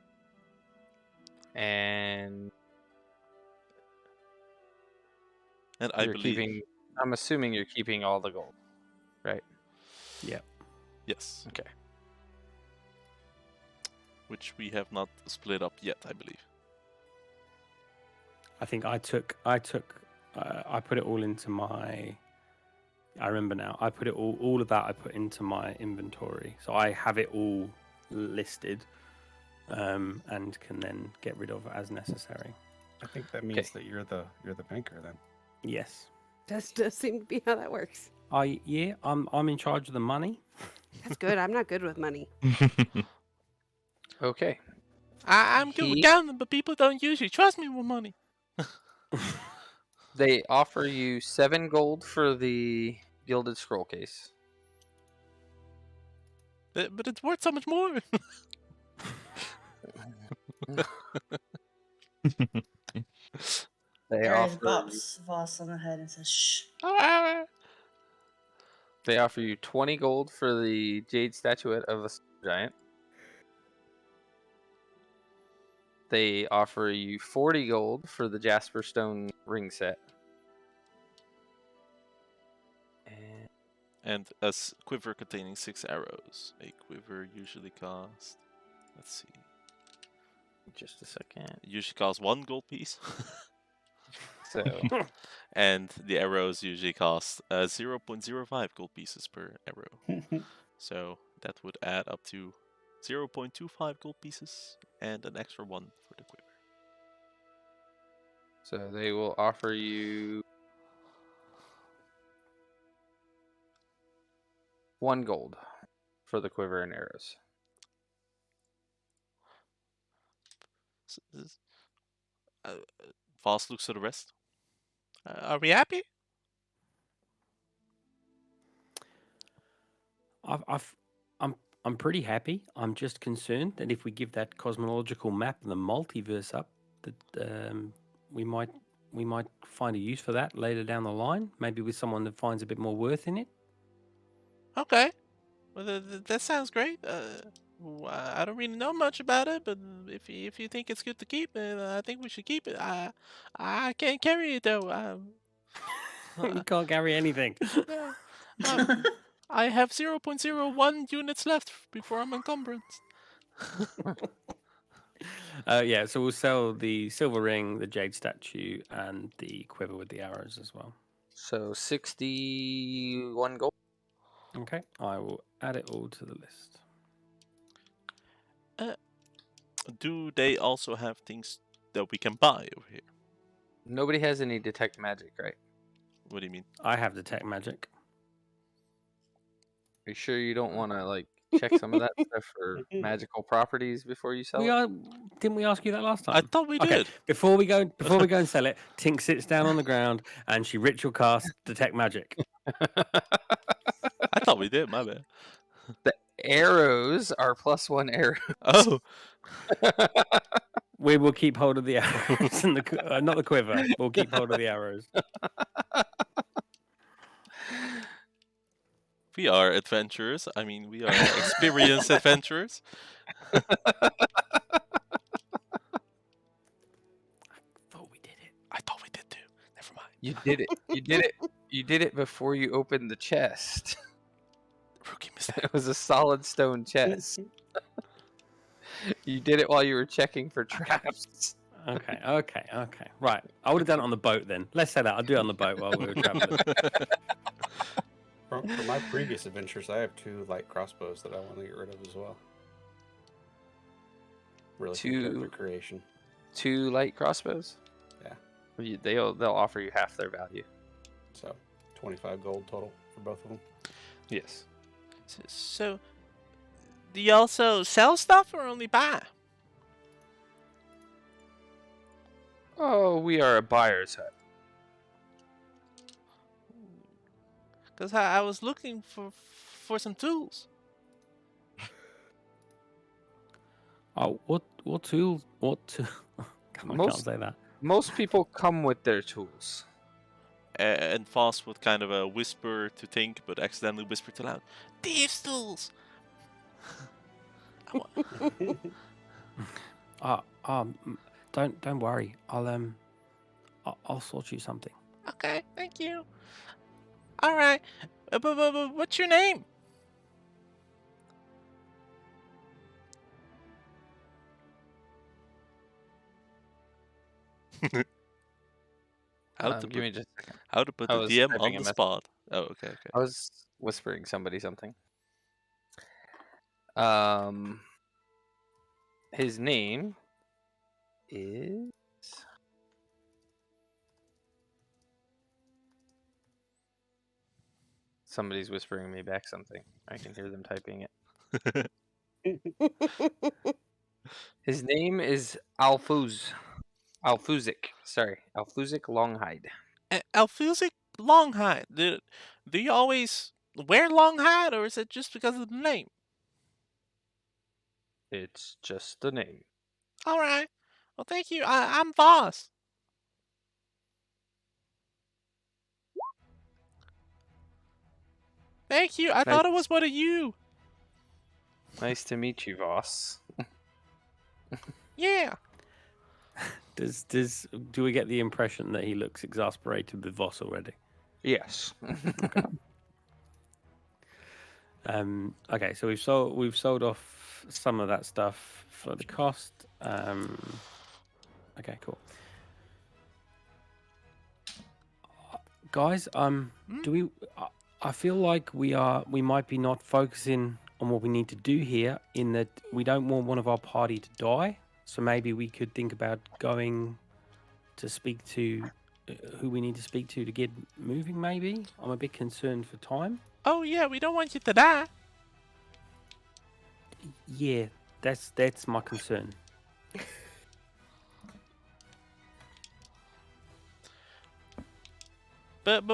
And And I you're believe. keeping. I'm assuming you're keeping all the gold, right? Yes. Okay. Which we have not split up yet, I believe. I think I put it all into my. I remember now. I put it all of that I put into my inventory, so I have it all listed, and can then get rid of as necessary. I think that means that you're the banker then. Yes. Does seem to be how that works. I'm in charge of the money. That's good. I'm not good with money. Okay. I'm good with He- gambling, but people don't usually trust me with money. They offer you 7 gold for the gilded scroll case. But it's worth so much more. They Aries offer bops Voss on the head and says, "Shh." They offer you 20 gold for the jade statuette of a giant. They offer you 40 gold for the jasper stone ring set. And a quiver containing 6 arrows. A quiver usually costs. Let's see. Just a second. It usually costs 1 gold piece. So And the arrows usually cost 0.05 gold pieces per arrow. So that would add up to 0.25 gold pieces and an extra 1 for the quiver. So they will offer you 1 gold for the quiver and arrows. Voss looks to the rest. Are we happy? I'm pretty happy. I'm just concerned that if we give that cosmological map and the multiverse up, that we might find a use for that later down the line. Maybe with someone that finds a bit more worth in it. Okay. Well, that sounds great. I don't really know much about it, but if you think it's good to keep, I think we should keep it. I can't carry it though. You can't carry anything. I have 0.01 units left before I'm encumbered. Yeah, so we'll sell the silver ring, the jade statue, and the quiver with the arrows as well. So 61 gold. Okay, I will add it all to the list. Do they also have things that we can buy over here? Nobody has any detect magic, right? What do you mean? I have detect magic. Are you sure you don't want to like check some of that stuff for magical properties before you sell it? Didn't we ask you that last time? I thought we Okay, did. before we go and sell it, Tink sits down on the ground and she ritual casts detect magic. I thought we did. My bad. The arrows are +1 arrow. Oh. We will keep hold of the arrows and not the quiver. We'll keep hold of the arrows. We are adventurers. I mean, we are experienced adventurers. Thought we did it. I thought we did too. Never mind. You did it. You did it. You did it before you opened the chest. Rookie mistake. It was a solid stone chest. You did it while you were checking for traps. Okay. Right. I would have done it on the boat then. Let's say that. I'll do it on the boat while we were traveling. For my previous adventures, I have 2 light crossbows that I want to get rid of as well. Really good 2 character creation. 2 light crossbows. Yeah. They'll offer you half their value. So 25 gold total for both of them. Yes. So, do you also sell stuff or only buy? Oh, we are a buyer's hut. Because I was looking for some tools. Oh, what tool? I can't say that. Most people come with their tools. And Voss would kind of whisper to Tink, but accidentally whisper too loud. Thieves' tools! Don't worry. I'll sort you something. Okay, thank you. All right, but what's your name? Give me just a second. How to put I the was DM typing on a the message. spot? Oh, okay. I was whispering somebody something. His name is Somebody's whispering me back something. I can hear them typing it. His name is Alfuzik. Sorry, Alfuzik Longhide. Alfusic Longhide. Do you always wear Longhide, or is it just because of the name? It's just the name. All right. Well, thank you. I'm Voss. Thank you. I thought it was one of you. Nice to meet you, Voss. Yeah. Do we get the impression that he looks exasperated with Voss already? Yes. Okay, so we've sold off some of that stuff for the cost. Okay, cool. Guys, do we? I feel like we might be not focusing on what we need to do here. In that we don't want one of our party to die. So maybe we could think about going to speak to who we need to speak to get moving. Maybe I'm a bit concerned for time. Oh yeah, we don't want you to die. Yeah, that's my concern. But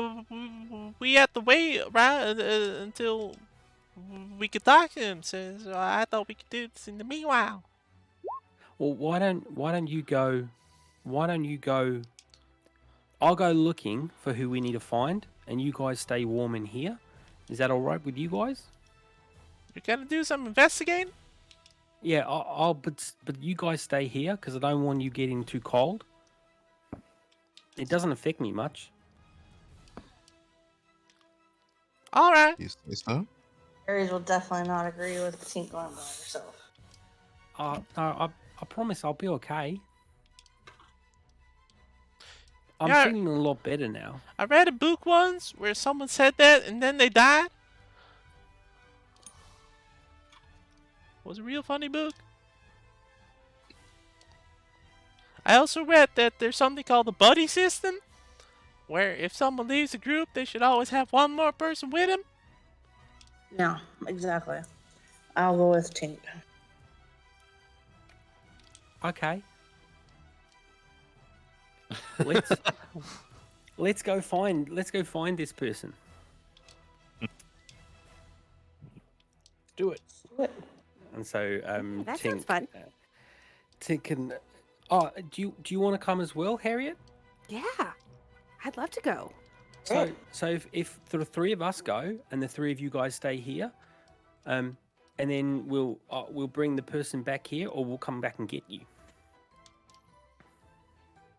we have to wait, right, until we could talk to him. So I thought we could do this in the meanwhile. Well, why don't you go? Why don't you go? I'll go looking for who we need to find, and you guys stay warm in here. Is that all right with you guys? You're gonna do some investigating? Yeah, but you guys stay here because I don't want you getting too cold. It doesn't affect me much. All right. You say so? Aries will definitely not agree with Tink going by herself. No, I promise I'll be okay. I'm Yeah. feeling a lot better now. I read a book once where someone said that and then they died. It was a real funny book. I also read that there's something called the buddy system, where if someone leaves a group, they should always have one more person with them. Yeah, exactly. I'll go with Tink. Okay. Let's go find this person. Do it. And so that sounds fun. Tink and do you want to come as well, Harriet? Yeah, I'd love to go. So if the three of us go and the three of you guys stay here, and then we'll bring the person back here, or we'll come back and get you.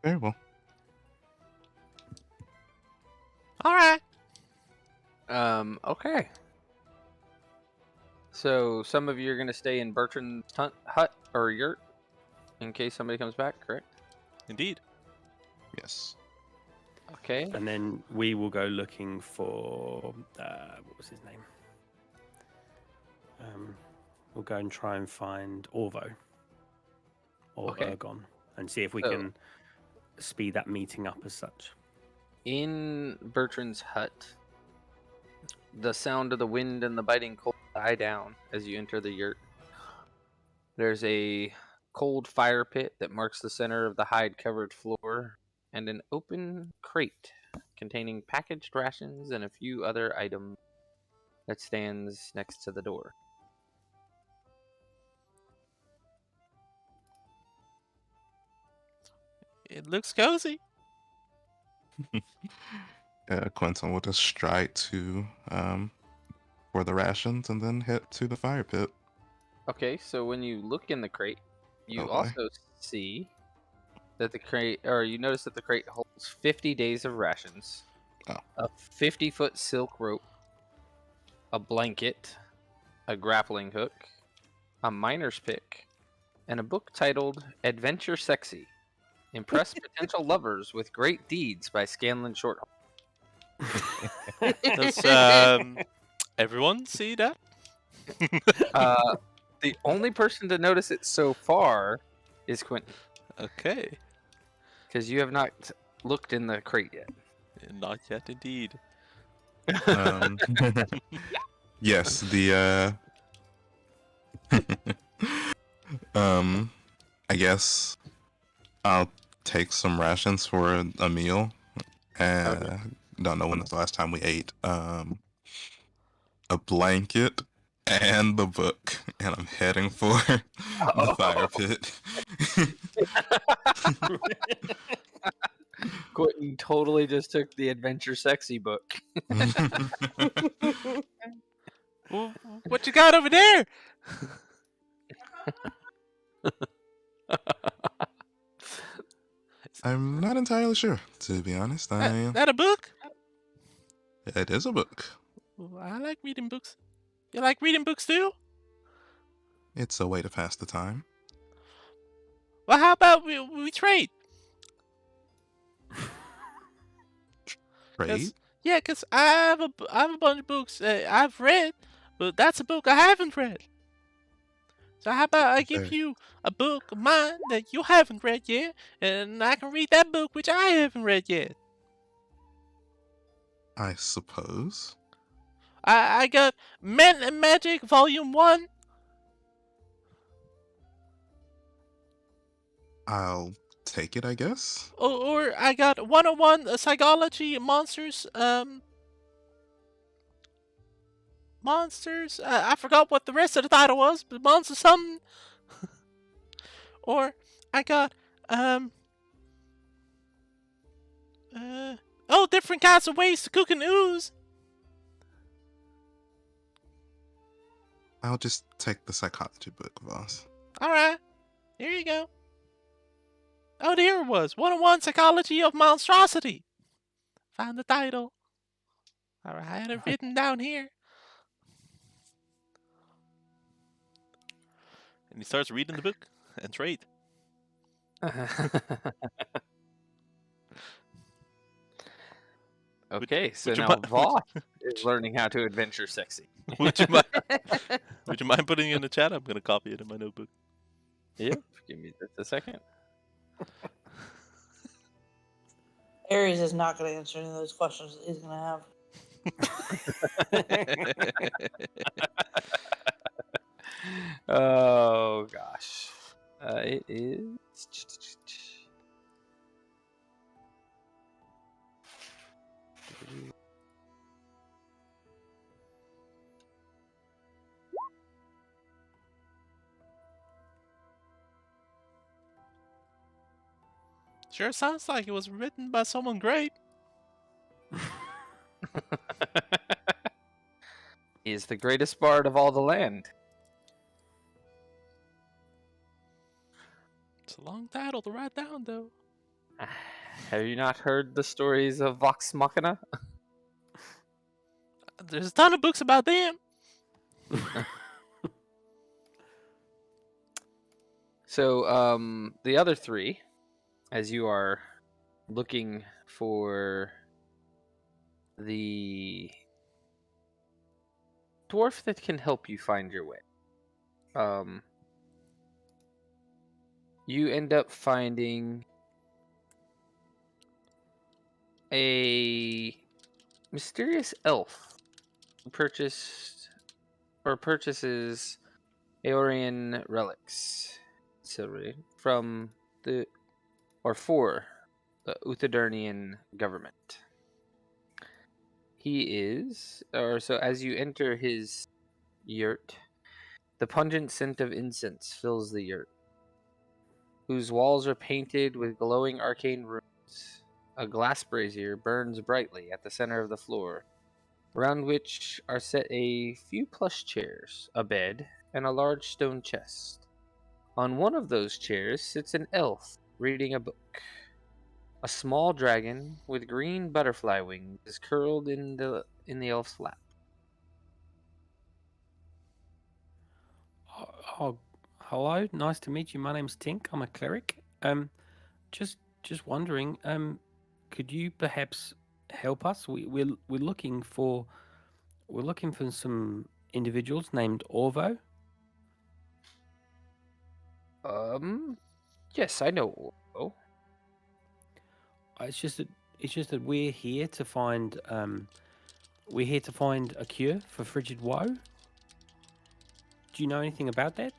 Very well. All right. Okay. So some of you are gonna stay in Bertrand's hut or yurt in case somebody comes back, correct? Indeed. Yes. Okay. And then we will go looking for what was his name? We'll go and try and find Orvo or Okay. Ergon and see if we So- can speed that meeting up as such. In Bertrand's hut, the sound of the wind and the biting cold die down as you enter the yurt. There's a cold fire pit that marks the center of the hide-covered floor, and an open crate containing packaged rations and a few other items that stands next to the door. It looks cozy. Quentin will just stride to for the rations and then head to the fire pit. Okay, so when you look in the crate, you Oh, boy. also see that the crate, or you notice that the crate holds 50 days of rations, Oh. a 50-foot silk rope, a blanket, a grappling hook, a miner's pick, and a book titled Adventure Sexy. Impress potential lovers with great deeds by Scanlan Shorthalt. Does everyone see that? The only person to notice it so far is Quentin, Okay. because you have not looked in the crate yet. Not yet, indeed. Um, yes, the I guess I'll take some rations for a meal. Don't know when was the last time we ate. A blanket and the book, and I'm heading for the fire pit. Quentin totally just took the Adventure Sexy book. Well, what you got over there? I'm not entirely sure, to be honest. That a book? It is a book. Well, I like reading books. You like reading books too? It's a way to pass the time. Well, how about we trade? Trade? Yeah, cause I have a bunch of books I've read, but that's a book I haven't read. So how about I give Okay. you a book of mine that you haven't read yet, and I can read that book which I haven't read yet. I suppose. I got Men and Magic Volume 1. I'll take it, I guess. Or I got 101 Psychology Monsters. Monsters. I forgot what the rest of the title was, but Monsters something. Or I got different kinds of ways to cook an ooze. I'll just take the psychology book, boss. All right, here you go. Oh, there it was. 101 Psychology of Monstrosity. Found the title. All right, I had it written down here. And he starts reading the book and trade. Okay, so would you now mi- Voss is learning how to adventure sexy. Would you mind? Would you mind putting it in the chat? I'm gonna copy it in my notebook. Yep, give me just a second. Aries is not going to answer any of those questions that he's going to have. Oh gosh, it is. Sure sounds like it was written by someone great. He is the greatest bard of all the land. It's a long title to write down, though. Have you not heard the stories of Vox Machina? There's a ton of books about them. So, the other three, as you are looking for the dwarf that can help you find your way, you end up finding a mysterious elf who purchases Aeorian relics from for the Uthodurnian government. He is, so as you enter his yurt, the pungent scent of incense fills the yurt, whose walls are painted with glowing arcane runes. A glass brazier burns brightly at the center of the floor, around which are set a few plush chairs, a bed, and a large stone chest. On one of those chairs sits an elf reading a book. A small dragon with green butterfly wings is curled in the elf's lap. Oh, hello. Nice to meet you. My name's Tink. I'm a cleric. Just wondering. Could you perhaps help us? We're looking for some individuals named Orvo. Yes, I know. Oh, It's just that we're here to find we're here to find a cure for frigid woe. Do you know anything about that?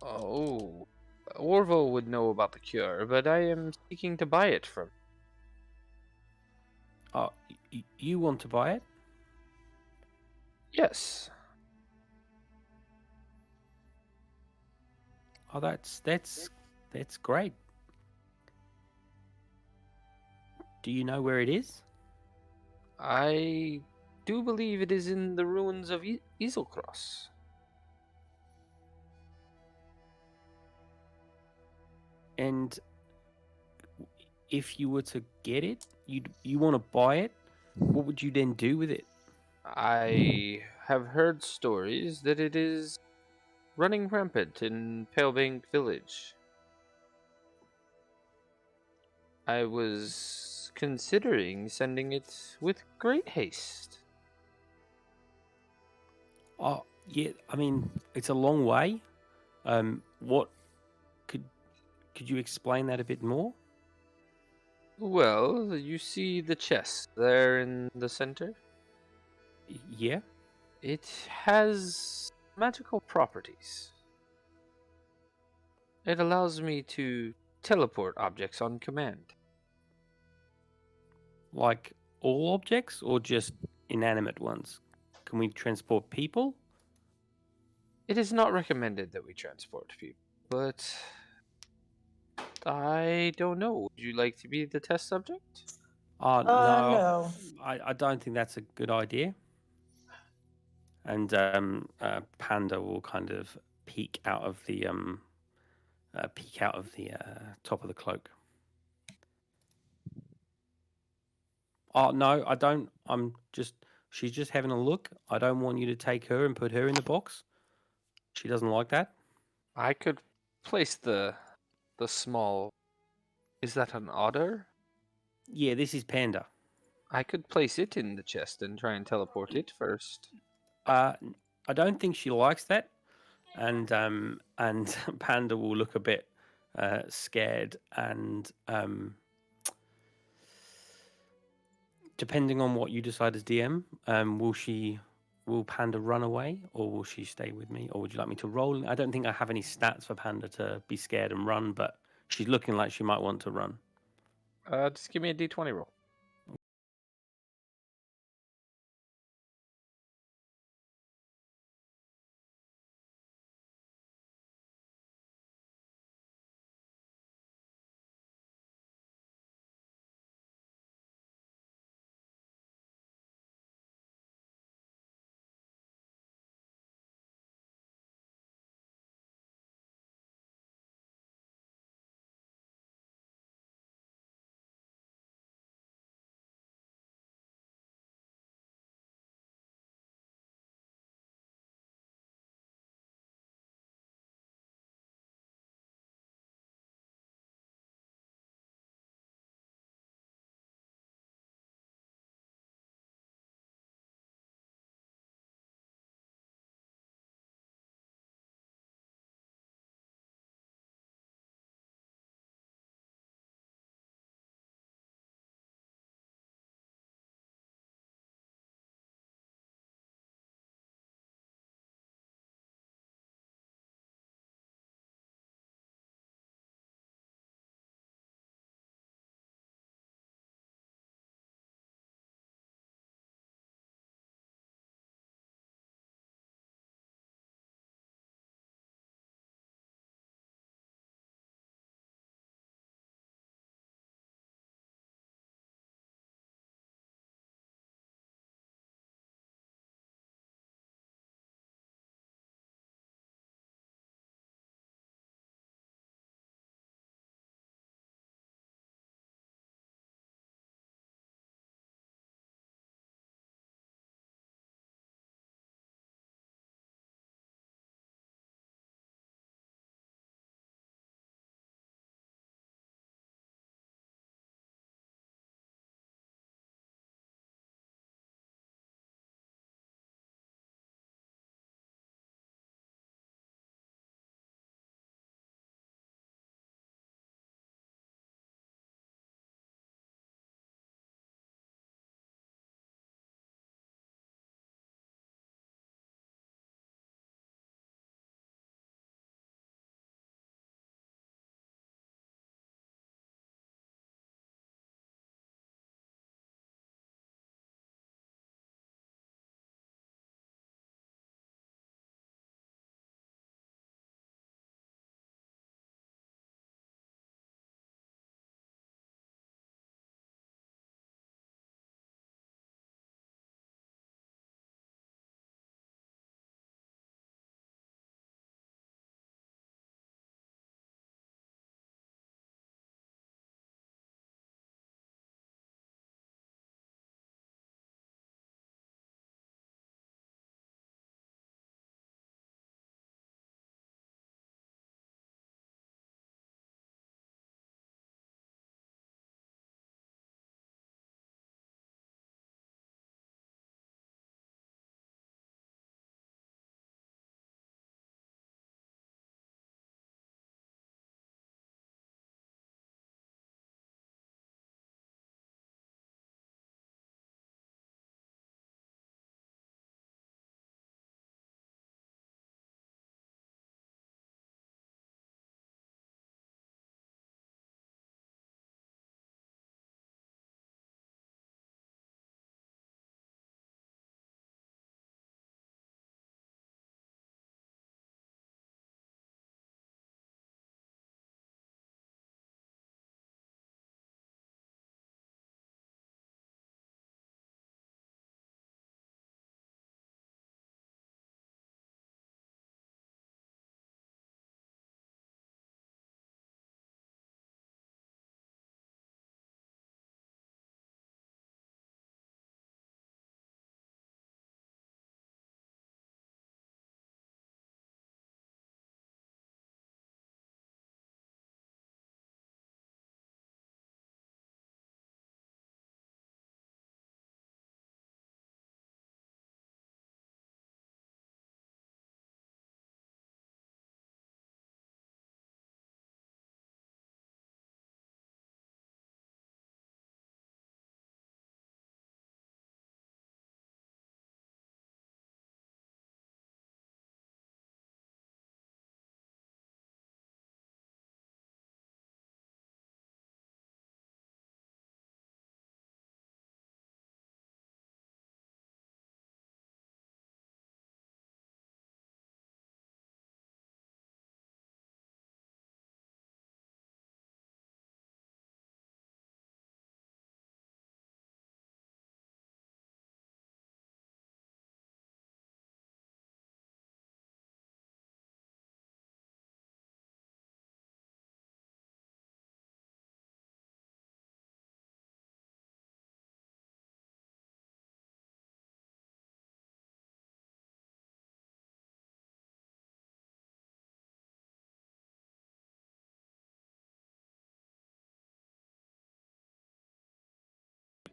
Oh, Orvo would know about the cure, but I am seeking to buy it from. Oh, you want to buy it? Yes. Oh, that's great. Do you know where it is? I do believe it is in the ruins of Easelcross. And if you were to get it, you want to buy it, what would you then do with it? I have heard stories that it is running rampant in Palebank Village. I was considering sending it with great haste. Oh, yeah. I mean, it's a long way. What could you explain that a bit more? Well, you see the chest there in the center? Yeah. It has magical properties. It allows me to teleport objects on command. Like all objects or just inanimate ones? Can we transport people? It is not recommended that we transport people, but I don't know. Would you like to be the test subject? Oh, no. No. I don't think that's a good idea. And Panda will kind of peek out of the top of the cloak. Oh no, I don't. She's just having a look. I don't want you to take her and put her in the box. She doesn't like that. I could place the small. Is that an otter? Yeah, this is Panda. I could place it in the chest and try and teleport it first. I don't think she likes that, and Panda will look a bit scared, and depending on what you decide as DM, will Panda run away or will she stay with me, or would you like me to roll? I don't think I have any stats for Panda to be scared and run, but she's looking like she might want to run. Just give me a d20 roll.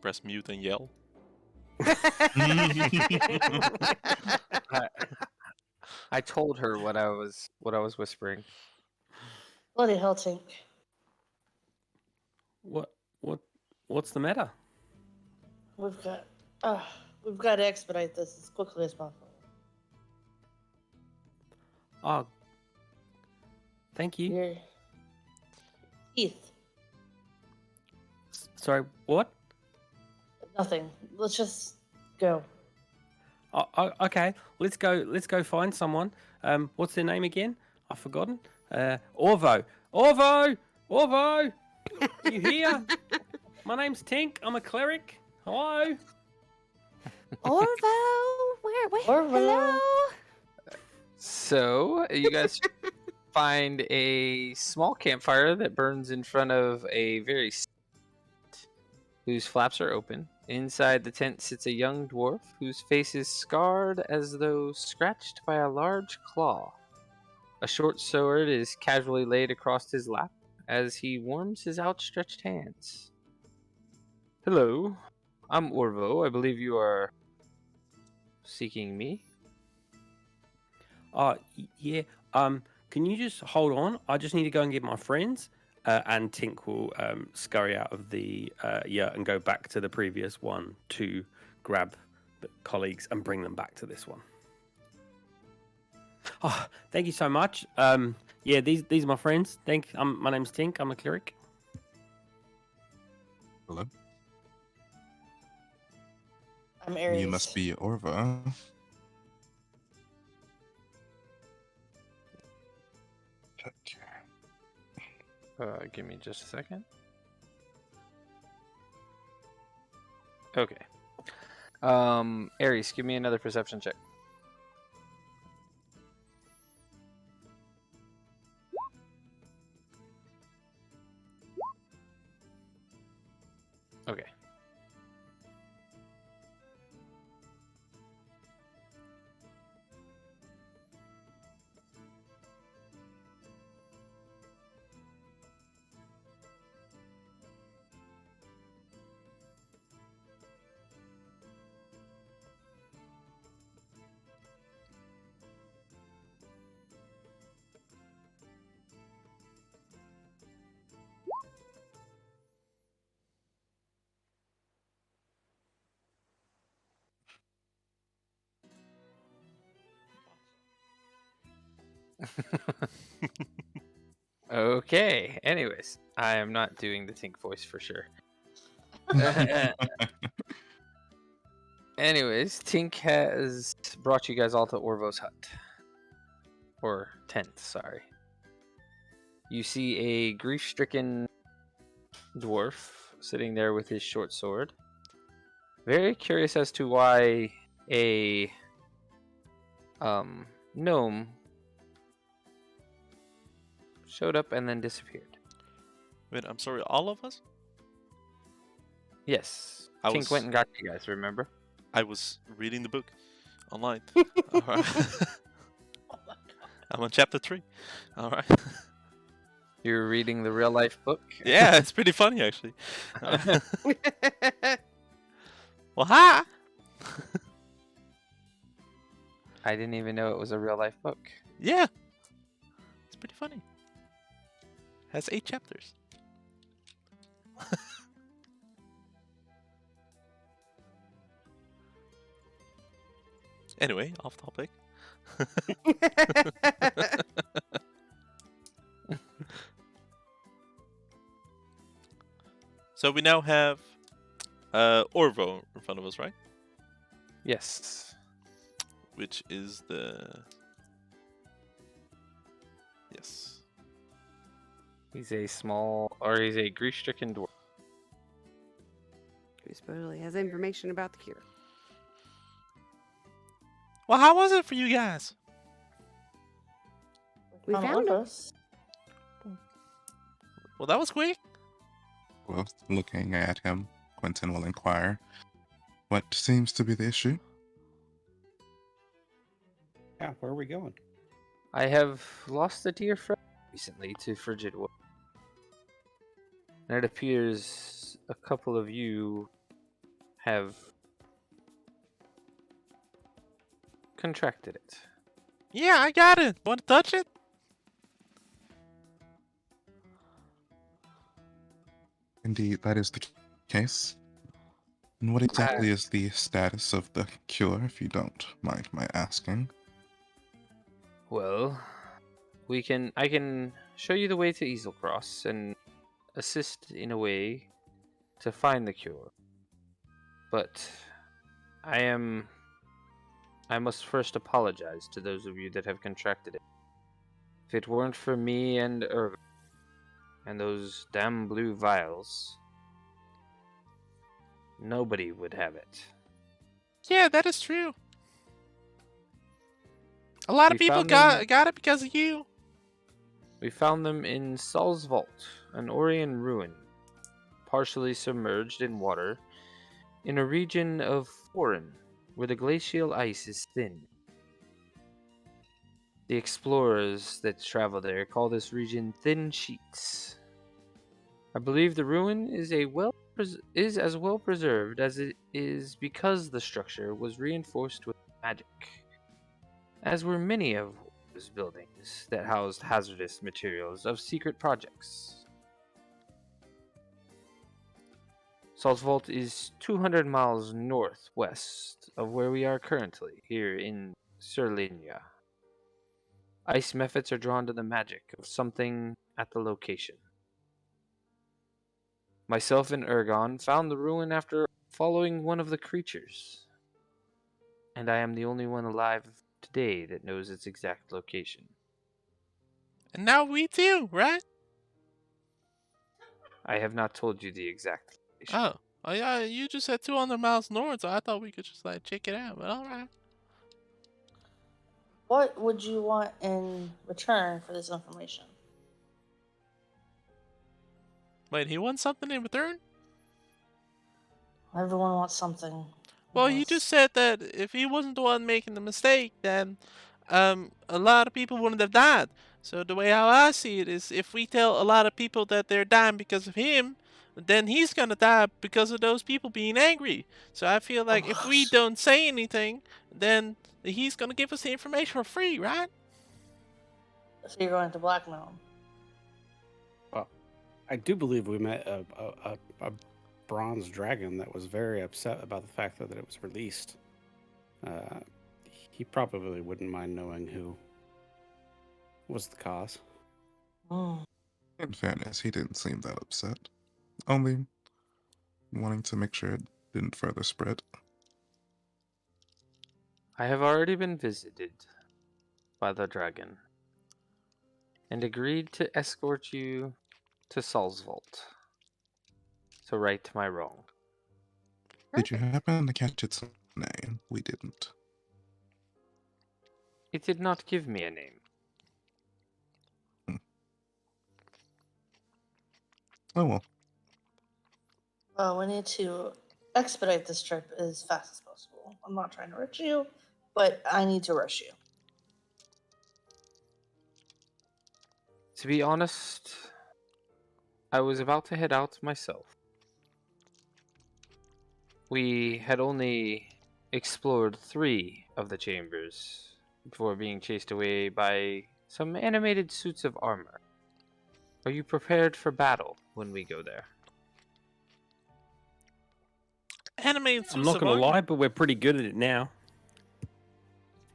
press mute and yell. I told her what I was whispering. Bloody hell, Tink. What's the matter? We've got to expedite this as quickly as possible. Oh, thank you. Your teeth. Sorry, what? Nothing. Let's just go. Oh, okay, let's go find someone. What's their name again? I've forgotten. Orvo. Orvo! You here? My name's Tink. I'm a cleric. Hello. Orvo, where? Orvo. Hello. So you guys find a small campfire that burns in front of a very whose flaps are open. Inside the tent sits a young dwarf whose face is scarred as though scratched by a large claw. A short sword is casually laid across his lap as he warms his outstretched hands. Hello, I'm Orvo. I believe you are seeking me. Yeah. Can you just hold on? I just need to go and get my friends. And Tink will scurry out of the yurt and go back to the previous one to grab the colleagues and bring them back to this one. Oh, thank you so much. Yeah, these are my friends. My name's Tink. I'm a cleric. Hello. I'm Aries. You must be Orva. Give me just a second. Okay. Aries, give me another perception check. Okay. Okay. Anyways, I am not doing the Tink voice for sure. Anyways, Tink has brought you guys all to Orvo's hut. Or tent, sorry. You see a grief-stricken dwarf sitting there with his short sword. Very curious as to why a gnome showed up and then disappeared. Wait, I'm sorry, all of us? Yes. Tink went and got you guys, remember? I was reading the book online. Alright. I'm on chapter 3. Alright. You're reading the real life book? Yeah, it's pretty funny actually. Well, hi! I didn't even know it was a real life book. Yeah. It's pretty funny. Has 8 chapters. Anyway, off topic. So we now have Orvo in front of us, right? Yes. Which is the... Yes. He's a grief-stricken dwarf. Who supposedly has information about the cure. Well, how was it for you guys? We found him. us. Well, that was quick. Well, looking at him, Quentin will inquire, what seems to be the issue? Yeah, where are we going? I have lost a dear friend recently to frigid wood. And it appears a couple of you have contracted it. Yeah, I got it. Want to touch it? Indeed, that is the case. And what exactly is the status of the cure, if you don't mind my asking? Well, I can show you the way to Easelcross and assist in a way to find the cure. But I must first apologize to those of you that have contracted it. If it weren't for me and Irvin and those damn blue vials, nobody would have it. Yeah, that is true. A lot of We people found them- got it because of you. We found them in Saul's Vault, an Orion ruin, partially submerged in water, in a region of Foreign, where the glacial ice is thin. The explorers that travel there call this region Thin Sheets. I believe the ruin is as well preserved as it is because the structure was reinforced with magic, as were many of those buildings that housed hazardous materials of secret projects. Salt Vault is 200 miles northwest of where we are currently, here in Serlinia. Ice methods are drawn to the magic of something at the location. Myself and Ergon found the ruin after following one of the creatures, and I am the only one alive today that knows its exact location. And now we too, right? I have not told you the exact location. Oh yeah, you just said 200 miles north, so I thought we could just like check it out. But all right. What would you want in return for this information? Wait, he wants something in return? Everyone wants something. Well, he Yes. just said that if he wasn't the one making the mistake, then a lot of people wouldn't have died. So the way how I see it is, if we tell a lot of people that they're dying because of him, then he's gonna die because of those people being angry. So I feel like if we don't say anything, then he's gonna give us the information for free, right? So you're going to blackmail him. Well, I do believe we met a bronze dragon that was very upset about the fact that it was released. He probably wouldn't mind knowing who was the cause. Mm. In fairness, he didn't seem that upset. Only wanting to make sure it didn't further spread. I have already been visited by the dragon and agreed to escort you to Saul's Vault to right my wrong. Did you happen to catch its name? We didn't. It did not give me a name. Oh well. Well, we need to expedite this trip as fast as possible. I'm not trying to rush you, but I need to rush you. To be honest, I was about to head out myself. We had only explored 3 of the chambers before being chased away by some animated suits of armor. Are you prepared for battle when we go there? Animated I'm not going to lie, but we're pretty good at it now.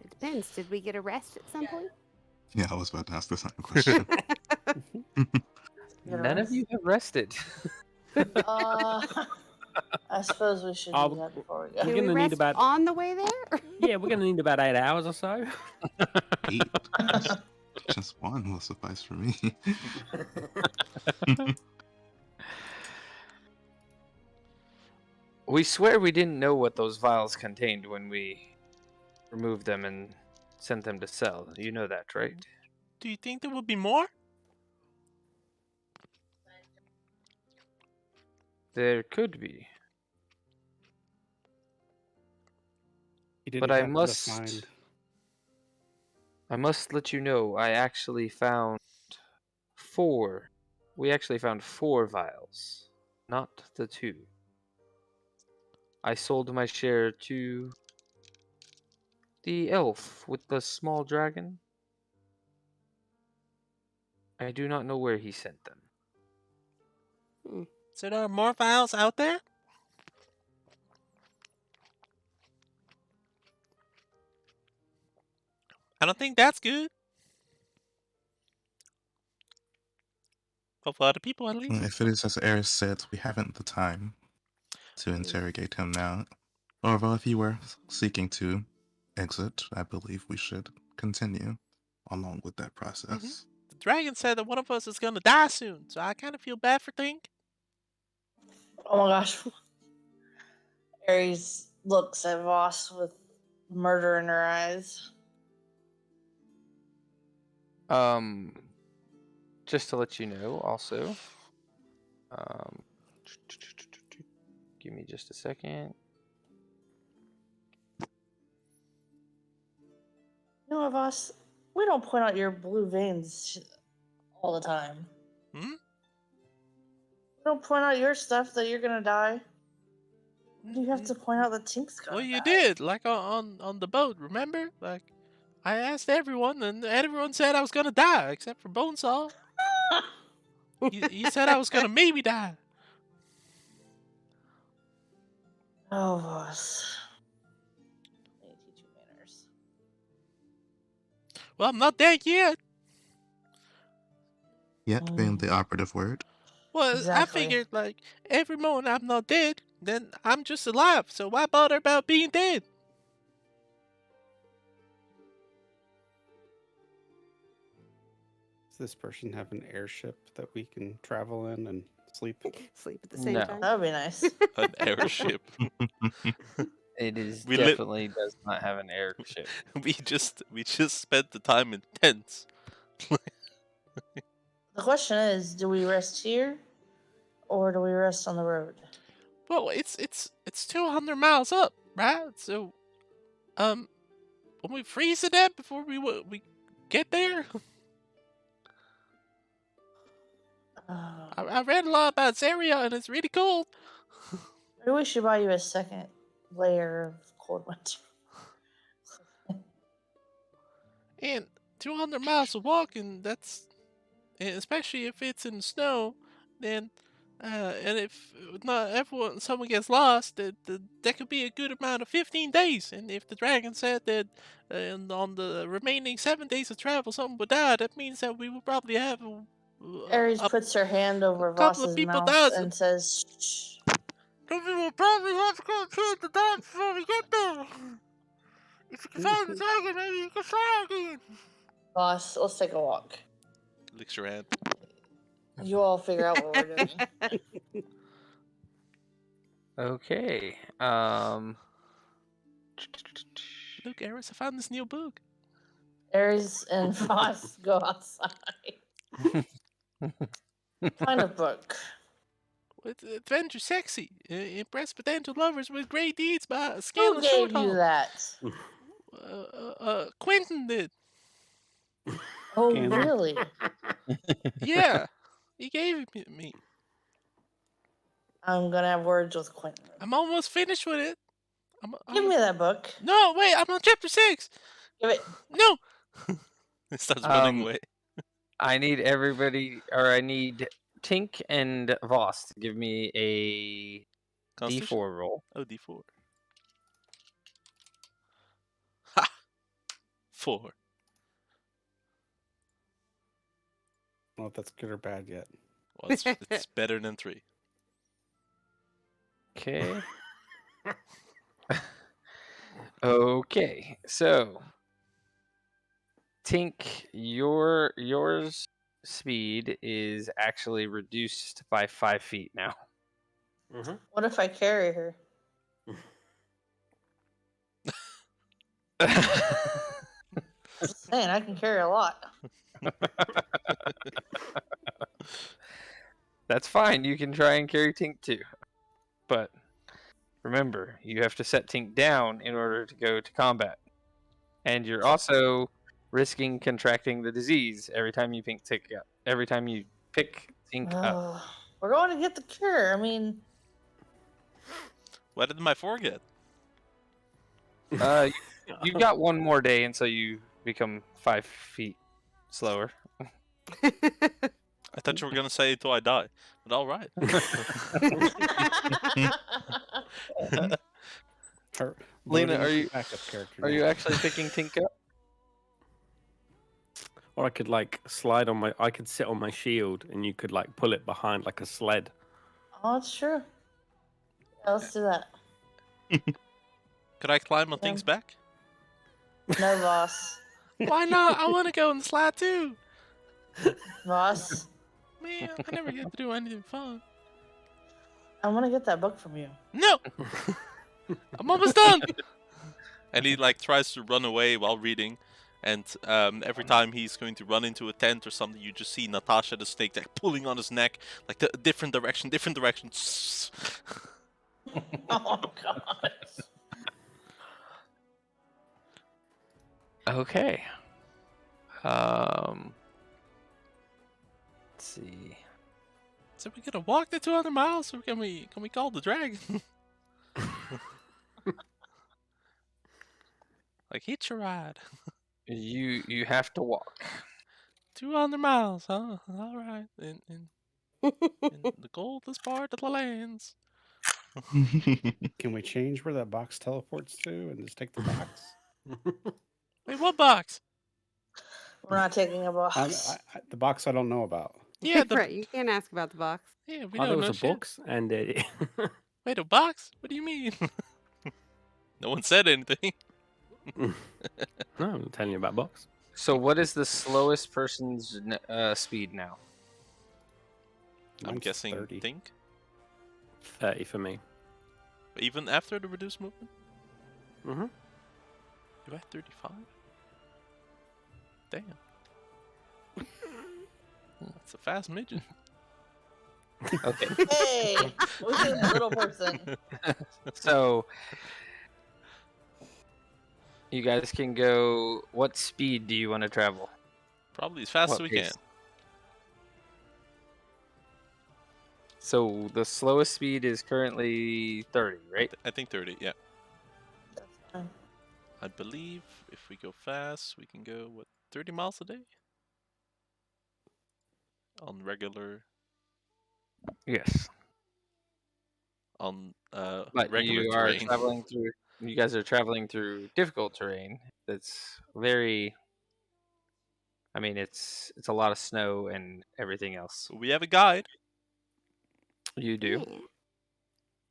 It depends. Did we get a rest at some point? Yeah, I was about to ask the same question. None of you have rested. I suppose we should do that before we go. Can gonna we need rest about- on the way there? Yeah, we're going to need about 8 hours or so. 8. Just one will suffice for me. We swear we didn't know what those vials contained when we removed them and sent them to sell. You know that, right? Do you think there will be more? There could be. He didn't But I happen to must find. I must let you know I actually found 4. We actually found 4 vials, not the 2. I sold my share to the elf with the small dragon. I do not know where he sent them. So there are more files out there? I don't think that's good. Well, for other people, at least. If it is as Eris said, we haven't the time to interrogate him now. Although if you were seeking to exit, I believe we should continue along with that process. The dragon said that one of us is gonna die soon, so I kind of feel bad for Tink. Oh my gosh. Ares looks at Voss with murder in her eyes. Just to let you know, also, give me just a second. You know what, Voss? We don't point out your blue veins all the time. Hmm? We don't point out your stuff that you're gonna die. You have to point out that Tink's gonna Well, you die. did, like on the boat. Remember? Like, I asked everyone, and everyone said I was gonna die, except for Bonesaw. He said I was gonna maybe die. Oh, Voss. I need to teach you manners. Well, I'm not dead yet. Yet being the operative word. Well, Exactly. I figured, like, every moment I'm not dead, then I'm just alive. So why bother about being dead? Does this person have an airship that we can travel in and sleep? Sleep at the same No. time. That would be nice. An airship. It is We lit- definitely does not have an airship. we just spent the time in tents. The question is, do we rest here, or do we rest on the road? Well, it's 200 miles up, right? So, when we freeze to death before we get there. I read a lot about this area, and it's really cold. Maybe we should buy you a second layer of cold winter. And 200 miles of walking, that's, and especially if it's in snow, then, and if not someone gets lost, that could be a good amount of 15 days. And if the dragon said that on the remaining 7 days of travel, someone would die, that means that we will probably have Ares a puts her hand over couple of Voss's people mouth dies. and says, "Shh." Then we will probably have to go kill the dog before we get there. If you can find the dragon, maybe you can try again. Voss, let's take a walk. Licks your hand. You all figure out what we're doing. Okay. Look, Eris, I found this new book. Ares and Voss go outside. Kind of book. It's adventure sexy. Impress potential lovers with great deeds by a Who scandalous gave short you haul. that? Quentin did. Oh, Candle. really? Yeah, he gave it me. I'm gonna have words with Quentin. I'm almost finished with it. Give me that book. No, wait, I'm on chapter 6. Give it. No. It starts running away. I need everybody, or I need Tink and Voss to give me a Constitution? D4 roll. Oh, D4. Ha! 4. I don't know if that's good or bad yet. Well, it's better than 3. Okay. Okay, so Tink, yours speed is actually reduced by 5 feet now. What if I carry her? Just saying, I can carry a lot. That's fine. You can try and carry Tink too. But remember, you have to set Tink down in order to go to combat. And you're also risking contracting the disease every time you pick Tink up. Every time you pick Tink up. We're going to get the cure. I mean, What did I forget? You got one more day until you become 5 feet slower. I thought you were gonna say until I die, but all right. Her Lena, voting are you- backup character? Are now. you actually picking Tinka? Or I could like slide on my. I could sit on my shield, and you could like pull it behind like a sled. Oh, it's true. Yeah, let's do that. Could I climb on Yeah. things back? No, Voss. Why not? I want to go and slide too. Voss, Man, I never get to do anything fun. I want to get that book from you. No, I'm almost done. And he like tries to run away while reading, and every time he's going to run into a tent or something, you just see Natasha the snake like pulling on his neck, like the different direction. Oh, God. Okay. Let's see. So we gonna walk the 200 miles, or can we call the dragon? Like hitch a ride. You have to walk. 200 miles, huh? All right. In the coldest part of the lands. Can we change where that box teleports to and just take the box? Wait, what box? We're not taking a box. The box I don't know about. Yeah, the right. You can't ask about the box. yeah. We Oh, there don't was know a shit. box, and Wait, a box? What do you mean? No one said anything. no, I'm telling you about box. So what is the slowest person's speed now? I'm Mine's guessing 30. think. 30 for me. Even after the reduced movement? Mm-hmm. You at 35? Damn. That's a fast midget. Okay. Hey, look at that little person. So you guys can go. What speed do you want to travel? Probably as fast as we can. pace? So the slowest speed is currently 30, right? I think 30, yeah. That's fine. I believe if we go fast, we can go, what, 30 miles a day? On regular, Yes. on But regular you are terrain. traveling through. You guys are traveling through difficult terrain. That's very. I mean, it's a lot of snow and everything else. We have a guide. You do. Yeah.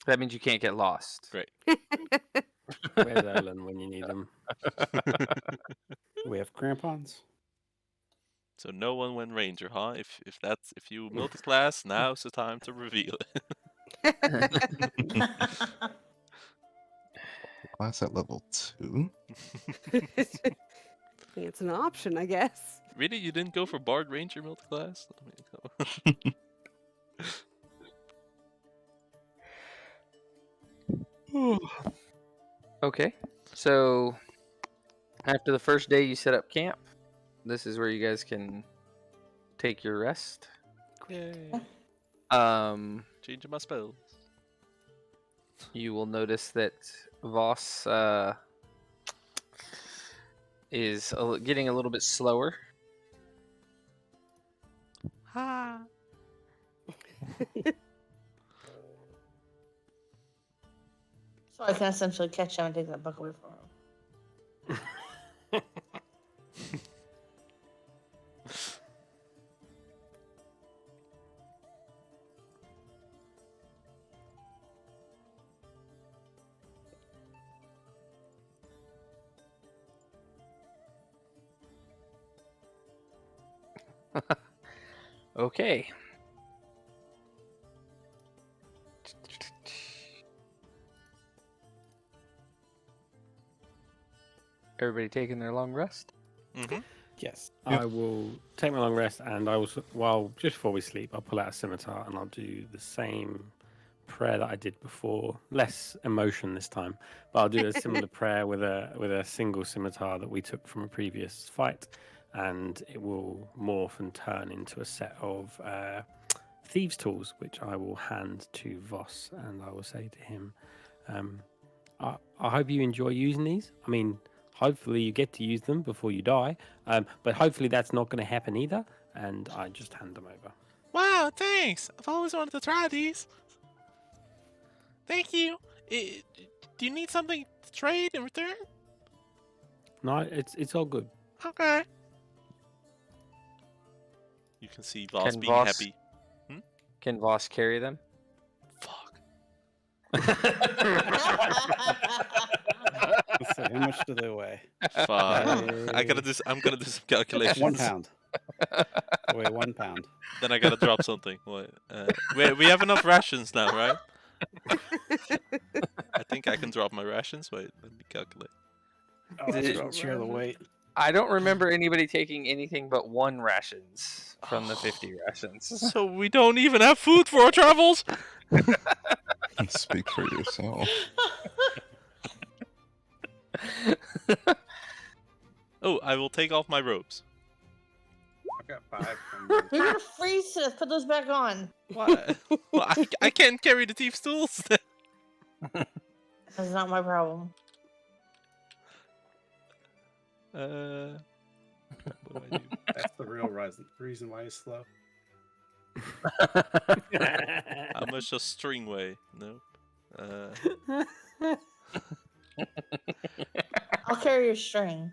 That means you can't get lost. Great. Where's Ellen when you need them? We have crampons. So no one went ranger, huh? If you multi-class, now's the time to reveal it. Class at level 2. It's an option, I guess. Really, you didn't go for Bard Ranger multi-class? Okay. So after the first day, you set up camp. This is where you guys can take your rest. Yay! Changing my spells. You will notice that Voss is getting a little bit slower. Ha! So I can essentially catch him and take that book away from him. Okay. Everybody taking their long rest? Mm-hmm. Yes. I will take my long rest, and I will. Well, just before we sleep, I'll pull out a scimitar and I'll do the same prayer that I did before. Less emotion this time, but I'll do a similar prayer with a single scimitar that we took from a previous fight, and it will morph and turn into a set of thieves' tools, which I will hand to Voss, and I will say to him, I hope you enjoy using these. I mean, hopefully you get to use them before you die. But hopefully that's not going to happen either. And I just hand them over. Wow, thanks. I've always wanted to try these. Thank you. Do you need something to trade in return? No, it's all good. Okay. You can see Voss Can being Voss- happy. Can Voss carry them? Fuck. Let's see, how much do they weigh? Fuck. I'm gonna do some calculations. 1 pound. They weigh 1 pound. Then I gotta drop something. What? We have enough rations now, right? I think I can drop my rations. Wait, let me calculate. Oh, Did that's it- right, share the weight. I don't remember anybody taking anything but 1 rations from the 50 rations. So we don't even have food for our travels. Speak for yourself. Oh, I will take off my robes. I've got 5 from You're gonna freeze to death. Put those back on. What? Well, I can't carry the thief's tools. That's not my problem. What do I do? That's the real reason why he's slow. How much does string weigh? Nope. I'll carry your string.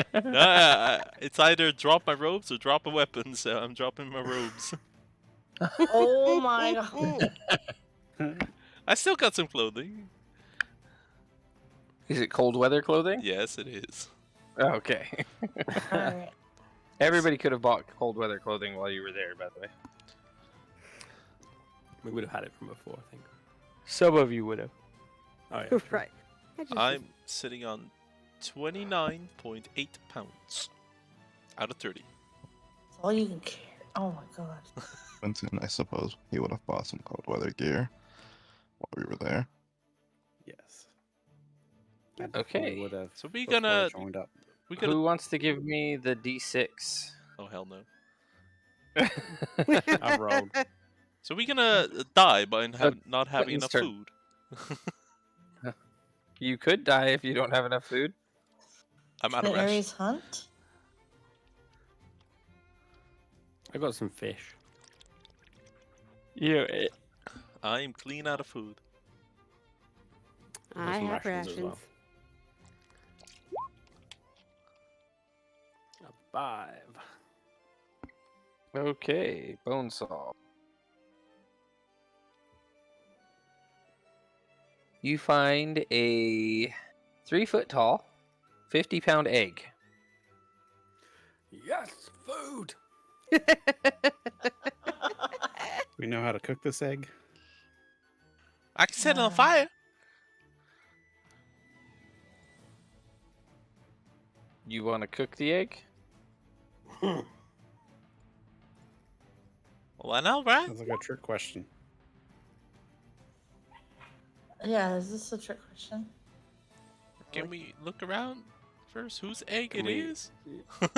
It's either drop my robes or drop a weapon, so I'm dropping my robes. Oh my god. I still got some clothing. Is it cold weather clothing? Yes, it is. Okay. Alright. Everybody could have bought cold weather clothing while you were there, by the way. We would have had it from before, I think. Some of you would have. Oh, yeah. True. Right. I just- I'm sitting on 29.8 pounds out of 30. That's all you can carry. Oh my god. Winston, I suppose he would have bought some cold weather gear while we were there. Yes. Okay. Would have So we before I gonna joined up. we gonna. Who wants to give me the D6? Oh hell no. I've rolled. So we gonna die by not having Clinton's enough turn. food. You could die if you don't have enough food. I'm out Can of the rations. Aries hunt? I got some fish. Yeah. I'm clean out of food. I some have rations as rations. well. 5. Okay, bone saw. You find a 3-foot tall, 50-pound egg. Yes, food. We know how to cook this egg. I can set it on Yeah. fire. You want to cook the egg? Well, I know, right? Sounds like a trick question. Yeah, is this a trick question? Can we look around first? Whose egg Can it we- is?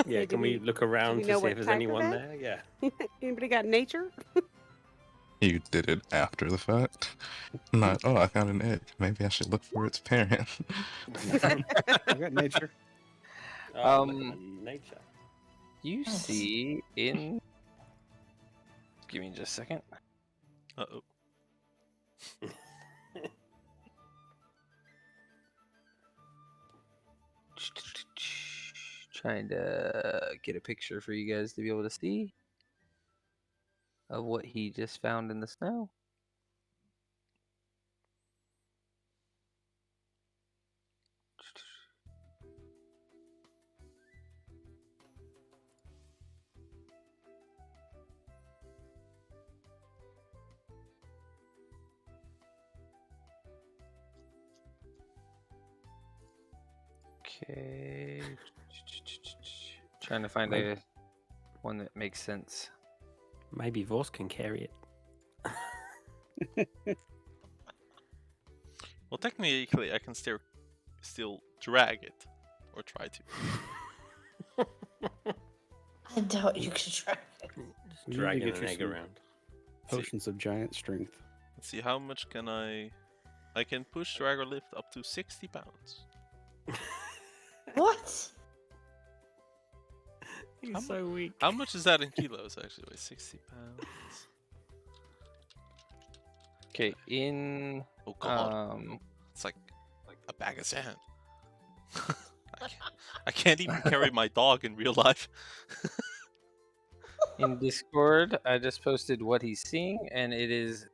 Yeah, do can we we- look around we to know see what if there's type of anyone egg? there? Yeah. Anybody got nature? You did it after the fact. Not, oh, I found an egg. Maybe I should look for its parent. I got nature. Oh, look at my nature. You Nice. see in... Give me just a second. Uh oh. Trying to get a picture for you guys to be able to see of what he just found in the snow. Okay. Trying to find a one that makes sense. Maybe Voss can carry it. Well, technically, I can still drag it, or try to. I doubt you could try it. Just You need to dragging get an you egg some- around. Potions of giant strength. Let's see, how much can I can push drag or lift up to 60 pounds. What? He's How mu- so weak. How much is that in kilos, actually? Wait, 60 pounds. Okay, in Oh, God. It's like a bag of sand. I can't even carry my dog in real life. in Discord, I just posted what he's seeing, and it is.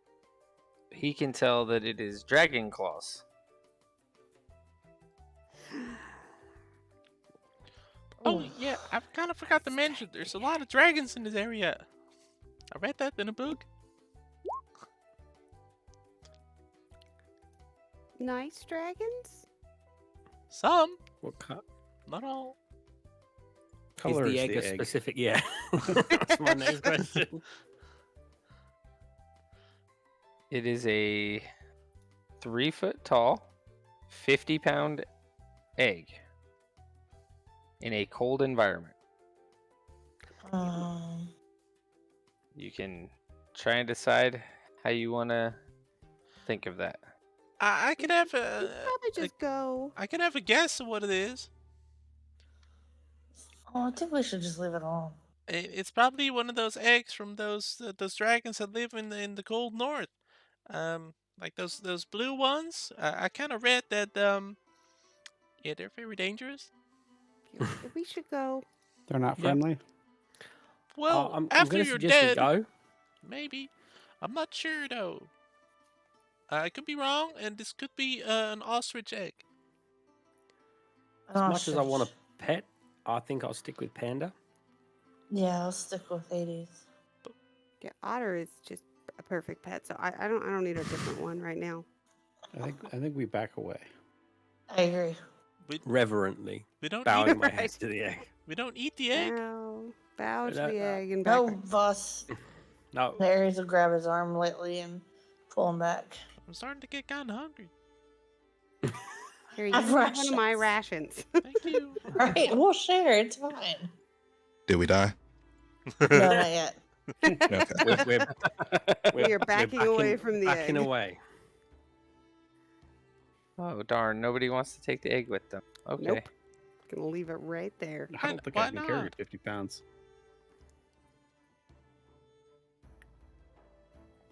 He can tell that it is dragon claws. Oh, yeah, I kind of forgot to mention there's a lot of dragons in this area. I read that in a book. Nice dragons? Some, What not all. Color is is the egg the a egg. specific? Yeah. That's my next question. It is a 3 foot tall, 50-pound egg in a cold environment. Um, You can try and decide how you want to think of that. I can have We a, should probably just go. I can have a guess of what it is. I think we should just leave it alone. It's probably one of those eggs from those dragons that live in the cold north. Like those blue ones. I kind of read that yeah, they're very dangerous. We should go. They're not Yeah. friendly. Well, I'm after going to you're suggest we dead, go. maybe. I'm not sure though. I could be wrong, and this could be an ostrich egg. As much as I want a pet, I think I'll stick with Panda. Yeah, I'll stick with 80s. Yeah, Otter is just a perfect pet, so I don't need a different one right now. I think we back away. I agree. Reverently, We don't bowing eat. my head to the egg. We don't eat the egg. Bow to No, the egg and No, back. boss. No, Aries will grab his arm lightly and pull him back. I'm starting to get kind of hungry. Here, you Have have one of my rations. rations. Thank you. Alright, we'll share. It's fine. Did we die? No, not yet. Okay. We are backing away from the backing egg. away. Oh darn! Nobody wants to take the egg with them. Okay. Nope. Gonna leave it right there. I don't think Why I can carry not? 50 pounds.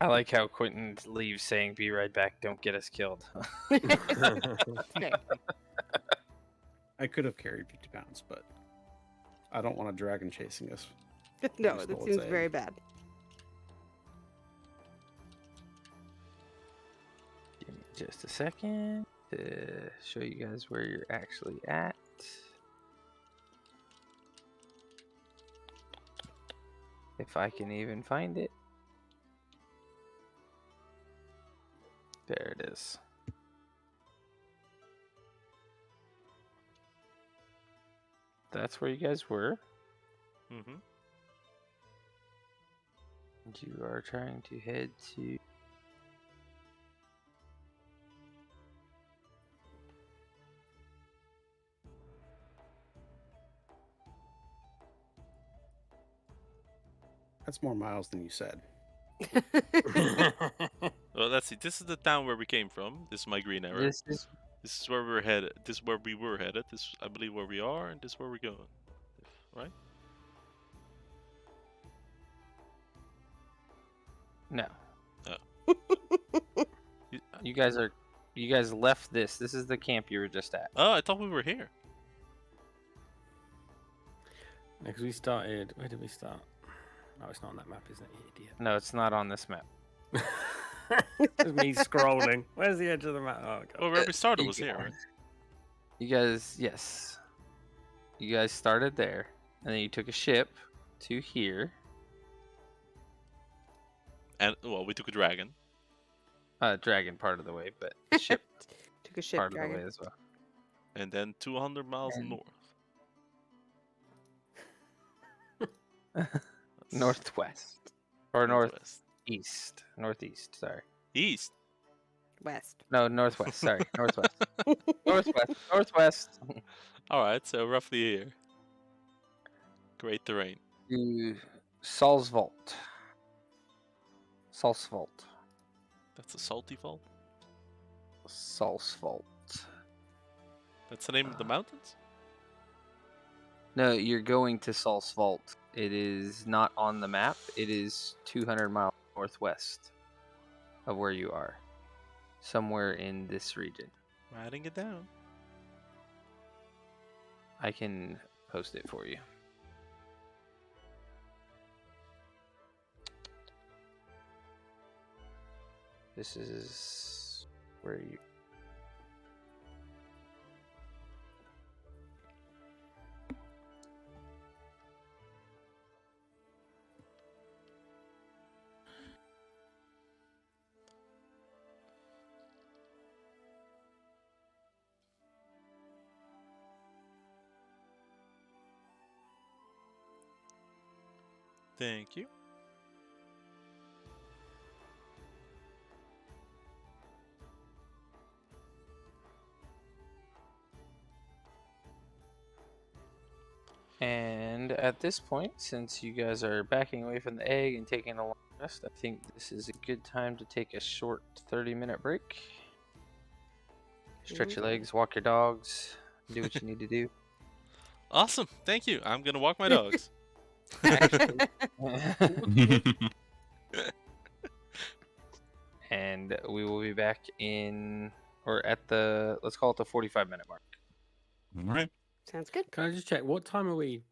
I like how Quentin leaves saying, "Be right back. Don't get us killed." Okay. I could have carried 50 pounds, but I don't want a dragon chasing us. No, Just that hold seems egg. very bad. Give me just a second to show you guys where you're actually at. If I can even find it. There it is. That's where you guys were. Mm-hmm. You are trying to head to... That's more miles than you said. Well, let's see. This is the town where we came from. This is my green arrow. This is... This is where we're headed. This is where we were headed. This, I believe, where we are, and this is where we're going. Right? No. Oh. You guys are... You guys left this. This is the camp you were just at. Oh, I thought we were here. Because we started. Where did we start? No, it's not on that map, isn't it, you idiot? No, it's not on this map. It's me scrolling. Where's the edge of the map? Oh, God. Well, where we started was here, right? You guys, yes. You guys started there, and then you took a ship to here. And well, we took a dragon. Dragon part of the way, but the ship Took a ship part of the dragon. way as well. And then 200 miles And- north. Northwest. Or Northwest. northeast. Northeast, sorry. East. West. No, northwest, sorry. Northwest. Northwest. All right, so roughly here. Great terrain. To Salsvault. Salsvault. That's a salty fault. Salsfault. That's the name of the mountains? No, you're going to Salsfault. It is not on the map. It is 200 miles northwest of where you are. Somewhere in this region. Writing it down. I can post it for you. This is where you... Thank you. And at this point, since you guys are backing away from the egg and taking a long rest, I think this is a good time to take a short 30-minute break. Stretch your Okay. legs, walk your dogs, do what you need to do. Awesome. Thank you. I'm gonna walk my dogs. And we will be back in, or at the, let's call it the 45-minute mark. All right. Sounds good. Can I just check? What time are we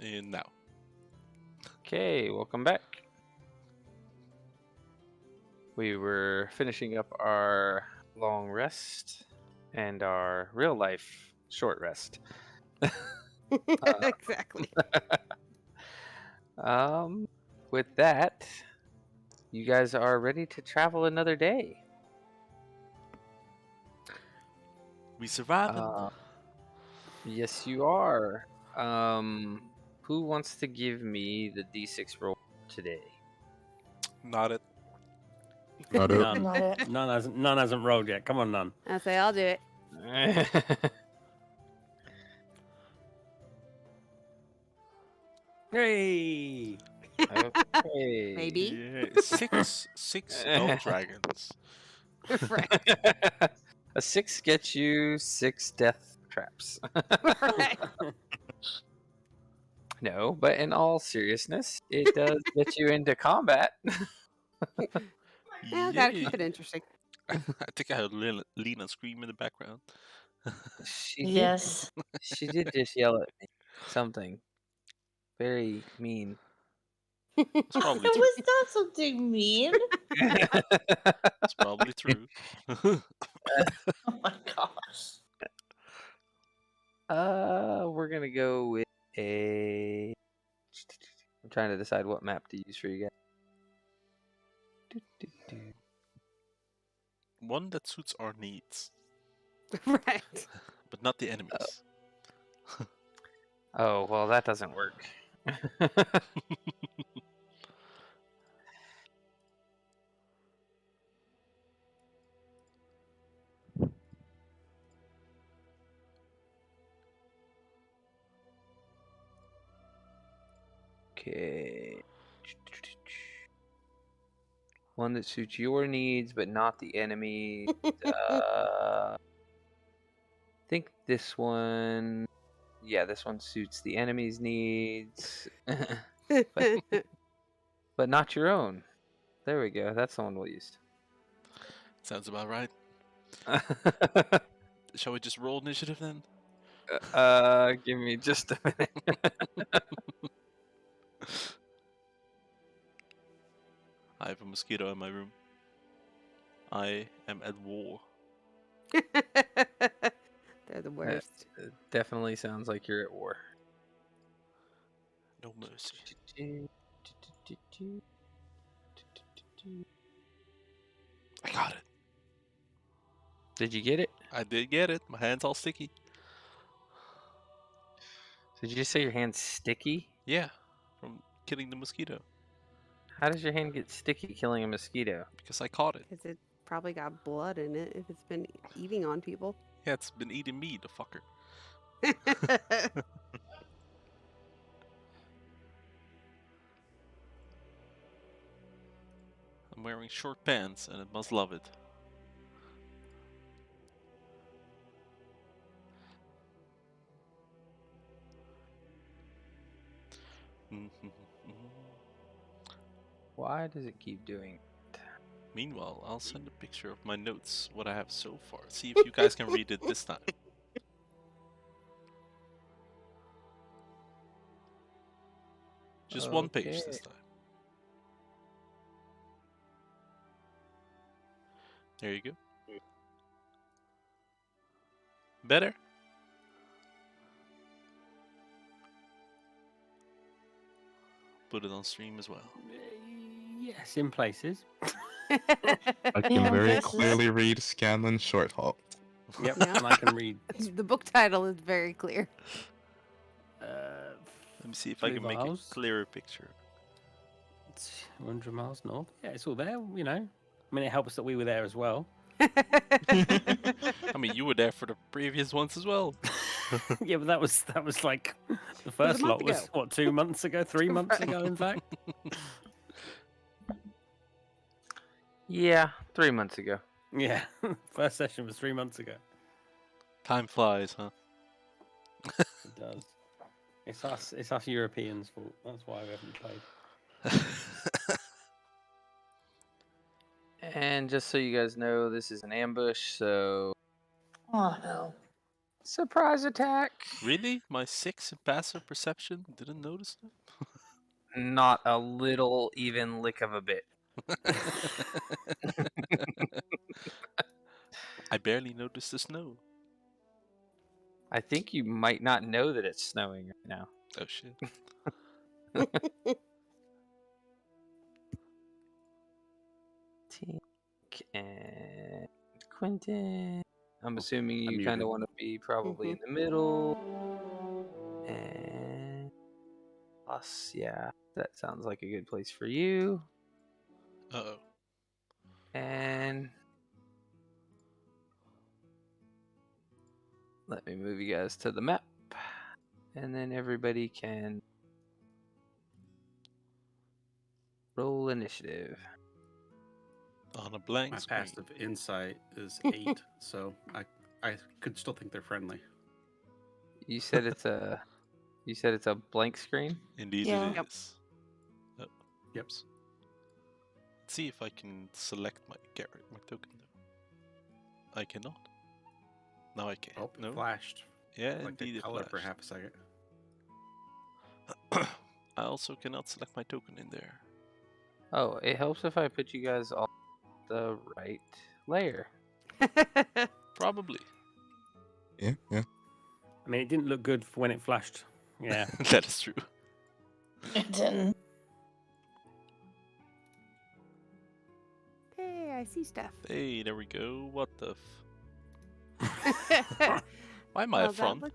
And now. Okay, welcome back. We were finishing up our long rest and our real life short rest. Exactly. With that, you guys are ready to travel another day. We survived. Yes, you are. Who wants to give me the D6 roll today? Not it. Not it. None. Not it. None hasn't rolled yet. Come on, none. I say I'll do it. Hey. Okay. Maybe. Yeah, six elf dragons. Right. A 6 gets you 6 death traps. Right. No, but in all seriousness, it does get you into combat. Yeah, gotta keep it interesting. I think I heard Lena scream in the background. She Yes. she did just yell at me something very mean. It's probably It true. was not something mean. It's probably true. Oh my gosh. We're gonna go with a. I'm trying to decide what map to use for you guys. One that suits our needs, Right. but not the enemies. Oh well, that doesn't work. Okay. One that suits your needs, but not the enemy. I think this one. Yeah, this one suits the enemy's needs, but not your own. There we go. That's the one we'll use. Sounds about right. Shall we just roll initiative then? Give me just a minute. I have a mosquito in my room. I am at war. They're the worst. It definitely sounds like you're at war. No mercy. I got it. Did you get it? I did get it. My hand's all sticky. Did you just say your hand's sticky? Yeah, from killing the mosquito. How does your hand get sticky killing a mosquito? Because I caught it. Because it probably got blood in it if it's been eating on people. Yeah, it's been eating me, the fucker. I'm wearing short pants and it must love it. Why does it keep doing? Meanwhile, I'll send a picture of my notes, what I have so far. See if you guys can read it this time. Just one page this time. There you go. Better? Put it on stream as well. Yes, in places. I can Yeah, very this is- clearly read Scanlan Shorthalt. Yep, Yeah. and I can read. The book title is very clear. Let me see if I Blue can make Vials. a clearer picture. It's 100 miles north. Yeah, it's all there, you know. I mean, it helps that we were there as well. I mean, you were there for the previous ones as well. Yeah, but that was like the first month lot was ago. what, 2 months ago, 3 months Right. ago, in fact. Yeah, 3 months ago. Yeah, first session was 3 months ago. Time flies, huh? It does. It's us Europeans' fault. That's why we haven't played. And just so you guys know, this is an ambush, so Oh no. Surprise attack. Really? My 6 in passive perception didn't notice that? Not a little even lick of a bit. I barely noticed the snow. I think you might not know that it's snowing right now. Oh shit. Tink and Quentin. I'm assuming you I'm kind of muted. want to be probably in the middle. And us, yeah, that sounds like a good place for you. Uh-oh. And let me move you guys to the map. And then everybody can roll initiative. On a blank My screen. passive insight is 8, so I could still think they're friendly. You said it's a blank screen? Indeed Yeah. it Yep. is. Oh, Yep. oops. Let's see if I can select my token though. I cannot. Now I can. Oh, it No? flashed. Yeah, Like indeed a it color for flashed. half a second. I also cannot select my token in there. Oh, it helps if I put you guys on the right layer. Probably. Yeah, yeah. I mean, it didn't look good for when it flashed. Yeah. That is true. It didn't. Hey, I see stuff. Hey, there we go. What the Why am I Well, up front? that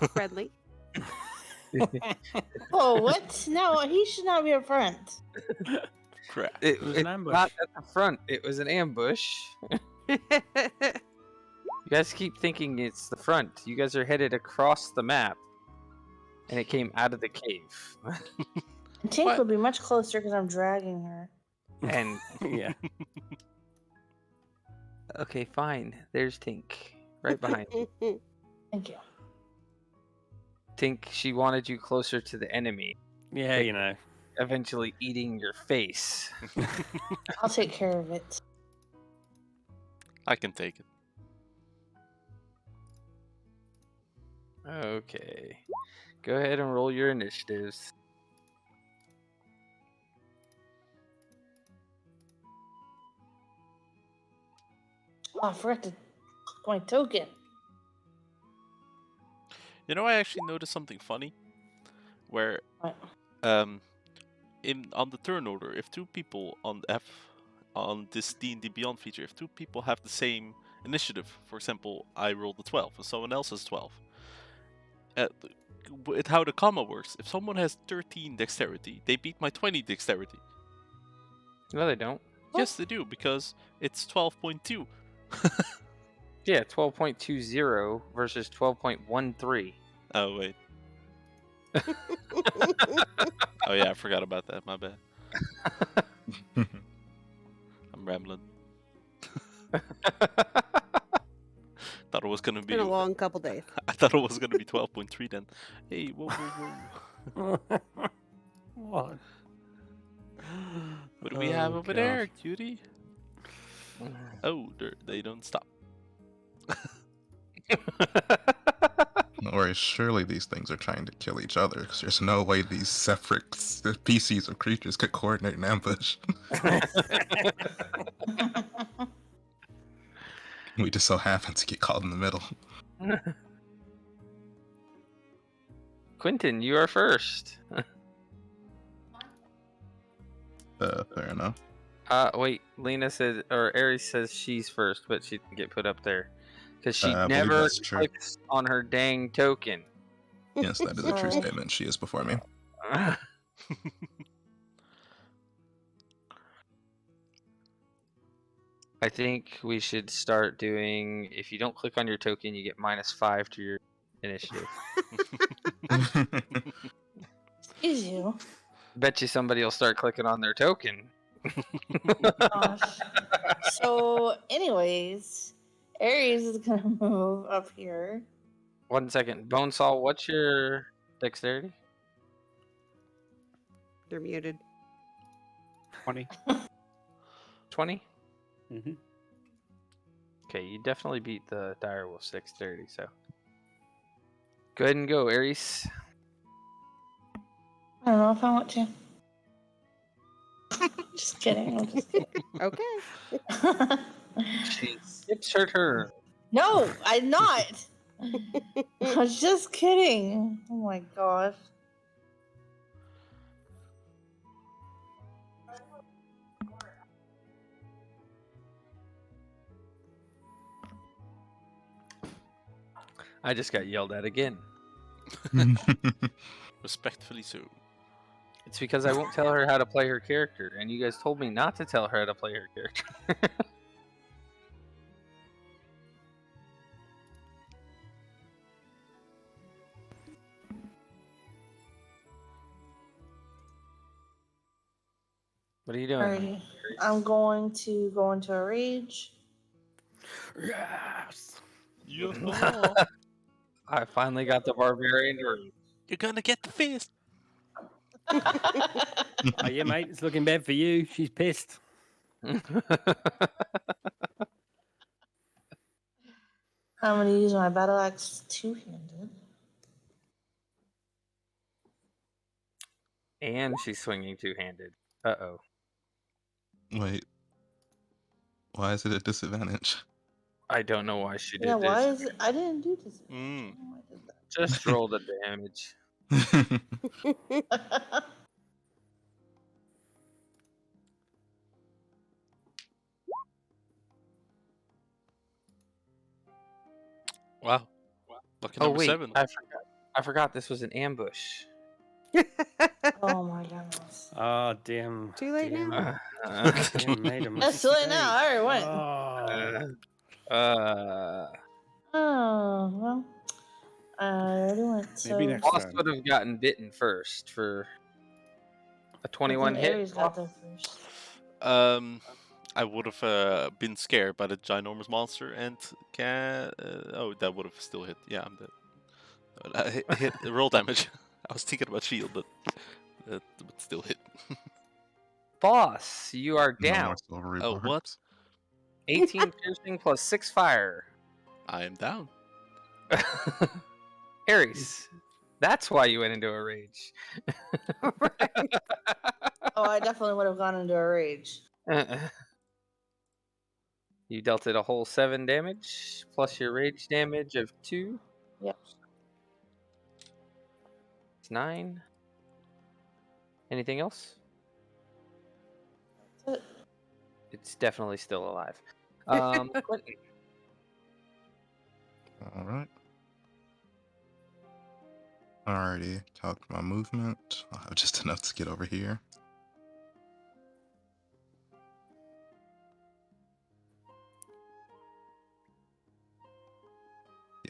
looks friendly. Oh, what? No, he should not be up front. Crap. It was it's an ambush. not at the front. It was an ambush. You guys keep thinking it's the front. You guys are headed across the map, and it came out of the cave. And Tink What? would be much closer because I'm dragging her. And Yeah. okay, fine. There's Tink, right behind you. Thank you. Tink, she wanted you closer to the enemy, Yeah, you know. eventually eating your face. I'll take care of it. I can take it. Okay. Go ahead and roll your initiatives. Oh, I forgot to click my token. You know, I actually noticed something funny. Where What? on the turn order, if two people on this D&D Beyond feature, if two people have the same initiative, for example, I rolled a 12 and someone else has 12. With how the comma works, if someone has 13 dexterity, they beat my 20 dexterity. No, they don't. Yes, they do, because it's 12.2. Yeah, 12.20 versus 12.13. Oh, wait. Oh, yeah, I forgot about that. My bad. I'm rambling. Thought it was gonna be. Been a long couple days. I thought it was gonna be 12.3 then. Hey, whoa, whoa, whoa! What? What do we have Oh, over God. there, cutie? Oh, they don't stop. Or surely these things are trying to kill each other, because there's no way these separate species of creatures could coordinate an ambush. We just so happen to get caught in the middle. Quentin, you are first. Fair enough. Wait, Lena says, or Aries says she's first, but she didn't get put up there. Because she I believe never that's true. clicks on her dang token. Yes, that is a true Oh. statement. She is before me. I think we should start doing, if you don't click on your token, you get -5 to your initiative. Excuse you. Bet you somebody will start clicking on their token. Gosh. So, anyways, Aries is gonna move up here. 1 second. Bonesaw, what's your dexterity? They're muted. 20. 20? Mm-hmm. Okay, you definitely beat the direwolf's dexterity, so. Go ahead and go, Aries. I don't know if I want to. Just kidding. I'm just kidding. Okay. She skips her turn. No, I'm not. I was just kidding. Oh my gosh. I just got yelled at again. Respectfully so. It's because I won't tell her how to play her character, and you guys told me not to tell her how to play her character. What are you doing? Alrighty. I'm going to go into a rage. Yes. Yeah. I finally got the barbarian room. You're gonna get the fist. Oh yeah, mate. It's looking bad for you. She's pissed. I'm going to use my battle axe two-handed. And she's swinging two-handed. Uh-oh. Wait. Why is it a disadvantage? I don't know why she did Yeah, why this. is it? I didn't do this. Mm. Oh, I did Just roll the damage. that. Wow. Lucky Oh number wait, 7. I forgot this was an ambush. Oh my goodness. Oh damn. Too late damn, now? Damn, made a That's too late now. I already mistake. went. Oh. Oh, well. I already went. So Maybe next Boss time. would have gotten bitten first for a 21 I think hit. Aries got there first. I would have been scared by the ginormous monster and oh, that would have still hit. Yeah, I'm dead. Hit roll damage. I was thinking about shield, but that would still hit. Boss, you are No down. more silvery Oh, what? barbs. 18 piercing plus 6 fire. I am down. Aries, that's why you went into a rage. Oh, I definitely would have gone into a rage. You dealt it a whole 7 damage, plus your rage damage of 2. Yep. It's 9. Anything else? That's it. It's definitely still alive. Quentin. Alright. Alrighty, calc my movement. I'll have just enough to get over here.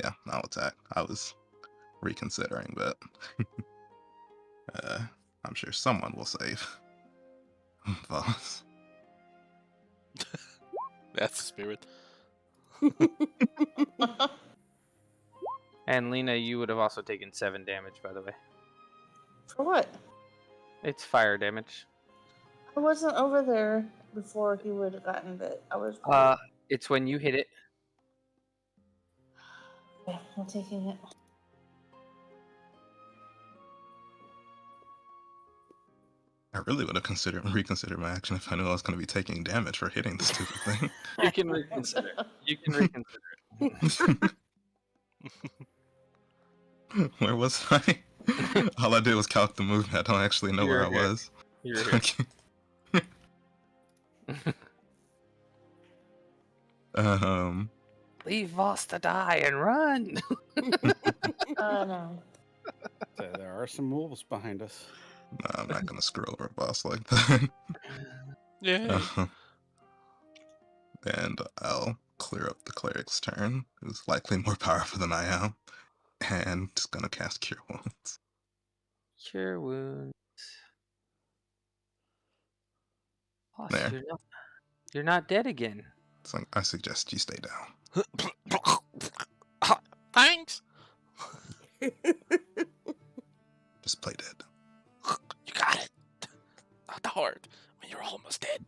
Yeah, I'll attack. I was reconsidering, but I'm sure someone will save. Boss. That's the spirit. And Lena, you would have also taken 7 damage, by the way. For what? It's fire damage. I wasn't over there before he would have gotten bit. I was. It's when you hit it. Okay, I'm taking it. I really would have reconsidered my action if I knew I was going to be taking damage for hitting this stupid thing. You can reconsider. You can reconsider it. Where was I? All I did was calc the movement. I don't actually know where I You're here. was. You're here. Okay. Leave Voss to die and run. No. So there are some wolves behind us. No, I'm not gonna screw over a boss like that. Yeah. And I'll clear up the cleric's turn, who's likely more powerful than I am, and just gonna cast Cure Wounds. Cure wounds. Boss, There. you're not dead again. So I suggest you stay down. Thanks. Just play dead. You got it. Not hard when you're almost dead.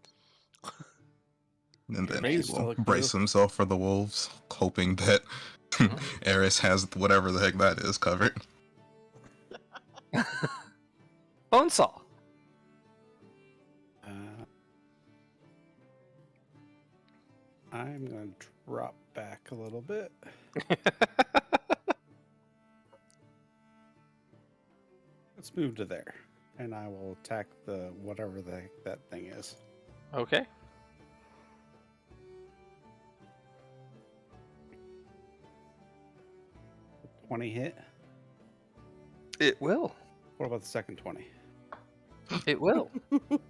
And then Raise he still will look brace blue. himself for the wolves, hoping that Eris has whatever the heck that is covered. Bonesaw. I'm going to drop back a little bit. Let's move to there. And I will attack the whatever the heck that thing is. Okay. The 20 hit. It will. What about the second 20? It will.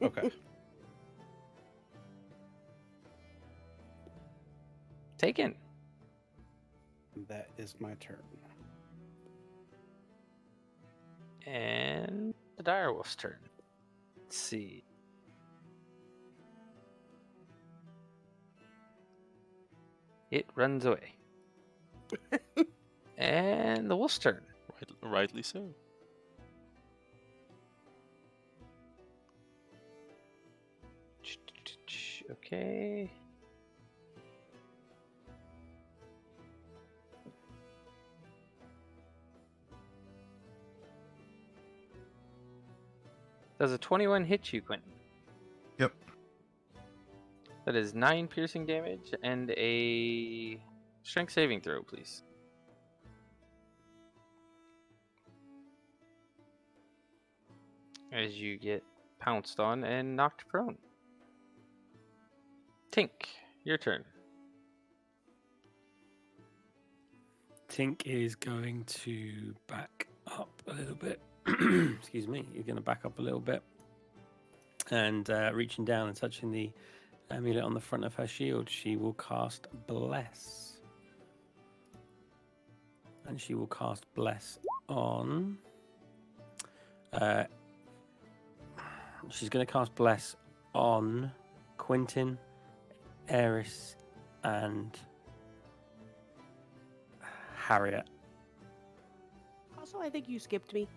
Okay. Taken. That is my turn. And the direwolf's turn. Let's see. It runs away. And the wolf's turn. Rightly so. Okay. Does a 21 hit you, Quentin? Yep. That is 9 piercing damage and a strength saving throw, please. As you get pounced on and knocked prone. Tink, your turn. Tink is going to back up a little bit. Excuse me. You're going to back up a little bit. And reaching down and touching the amulet on the front of her shield, she will cast Bless. And she will cast Bless on... she's going to cast Bless on Quentin, Eris, and Harriet. Also, I think you skipped me.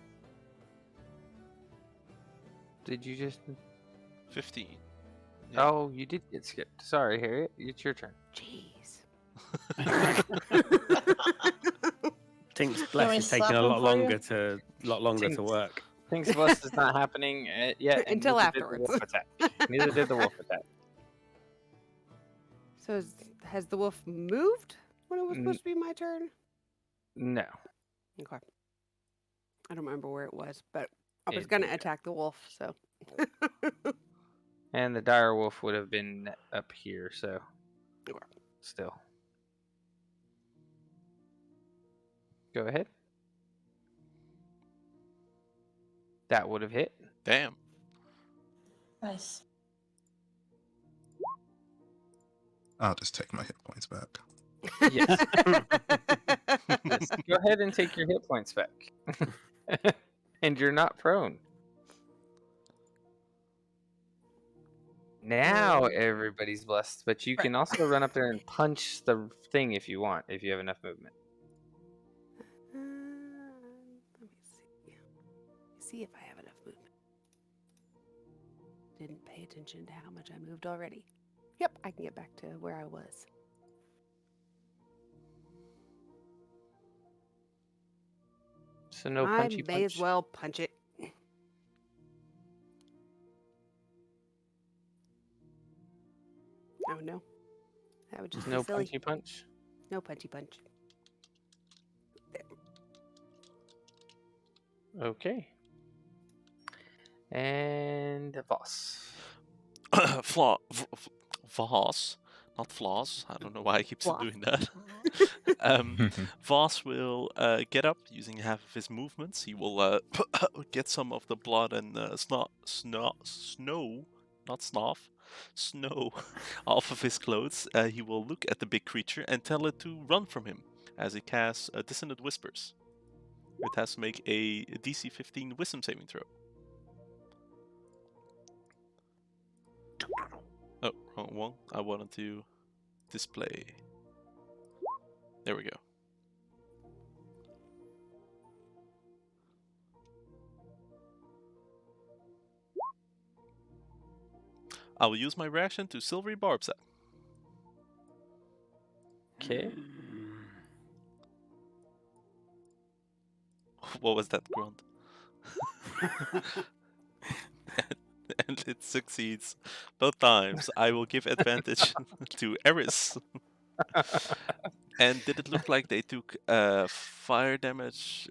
Did you just... 15. Yeah. Oh, you did get skipped. Sorry, Harriet. It's your turn. Jeez. Tink's we Bless is taking slap a him lot for you? longer to Tink's- work. Tink's Bless is not happening yet. and Until neither did the afterwards. wolf attack. Neither did the wolf attack. So has the wolf moved when it was supposed to be my turn? No. Okay. I don't remember where it was, but I was It- going to attack the wolf, so. And the dire wolf would have been up here, so Okay. still. Go ahead. That would have hit. Damn. Nice. I'll just take my hit points back. Yes. Yes. Go ahead and take your hit points back. And you're not prone. Now everybody's blessed, but you can also run up there and punch the thing if you want, if you have enough movement. Let me see. See if I have enough movement. Didn't pay attention to how much I moved already. Yep, I can get back to where I was. So no I punchy may as punch. well punch it. Oh no. That would just No be silly. punchy punch. No punchy punch. Okay. And Voss. Voss, not Floss. I don't know why I keep Floss. doing that. Voss will get up using half of his movements. He will get some of the blood and snow, not snuff, snow off of his clothes. He will look at the big creature and tell it to run from him as he casts Dissonant Whispers. It has to make a DC 15 Wisdom saving throw. Oh, wrong one. I wanted to display. There we go. I will use my reaction to Silvery Barbs. Okay. What was that grunt? And it succeeds both times. I will give advantage to Eris. And did it look like they took fire damage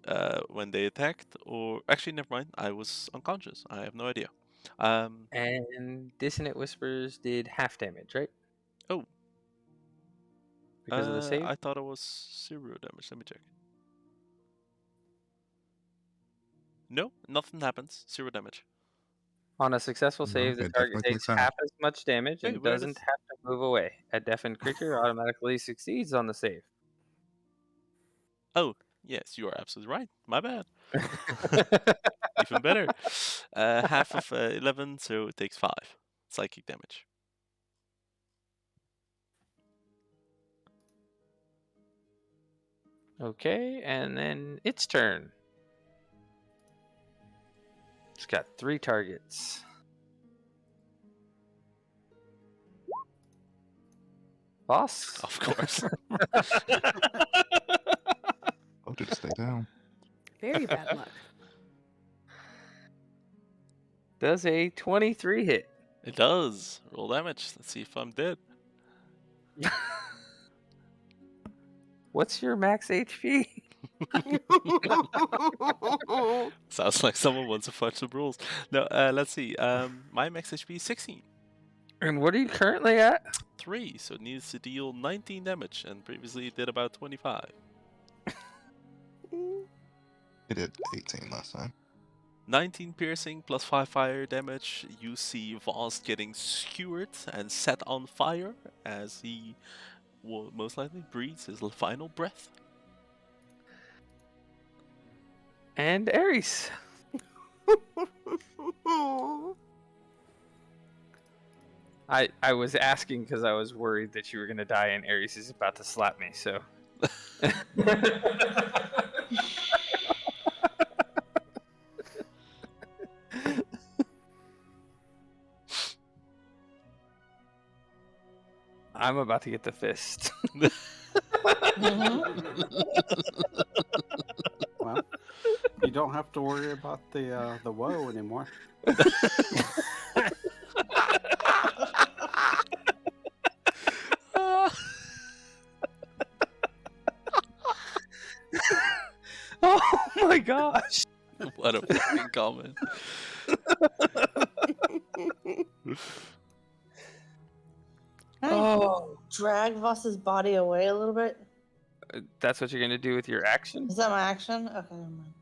when they attacked? Or actually, never mind. I was unconscious. I have no idea. And Dissonant Whispers did half damage, right? Oh, Because of the save? I thought it was 0 damage. Let me check. No, nothing happens. 0 damage. On a successful No, save, the it target definitely takes takes half as much damage Wait, and where doesn't does- have to move away. A deafened creature automatically succeeds on the save. Oh, yes, you are absolutely right. My bad. Even better. Half of 11, so it takes 5 psychic damage. Okay, and then its turn. It's got 3 targets. Boss? Of course. Oh, just stay down. Very bad luck. Does a 23 hit? It does. Roll damage. Let's see if I'm dead. What's your max HP? Sounds like someone wants to fudge some rules. No, let's see. My max HP is 16. And what are you currently at? 3, so it needs to deal 19 damage, and previously it did about 25. It did 18 last time. 19 piercing plus 5 fire damage. You see Voss getting skewered and set on fire as he will most likely breathes his final breath. And Ares. I was asking because I was worried that you were going to die and Ares is about to slap me, so. I'm about to get the fist. Well, you don't have to worry about the woe anymore. Oh my gosh. What a fucking comment. Can I drag Voss's body away a little bit? That's what you're going to do with your action? Is that my action? Okay, never mind.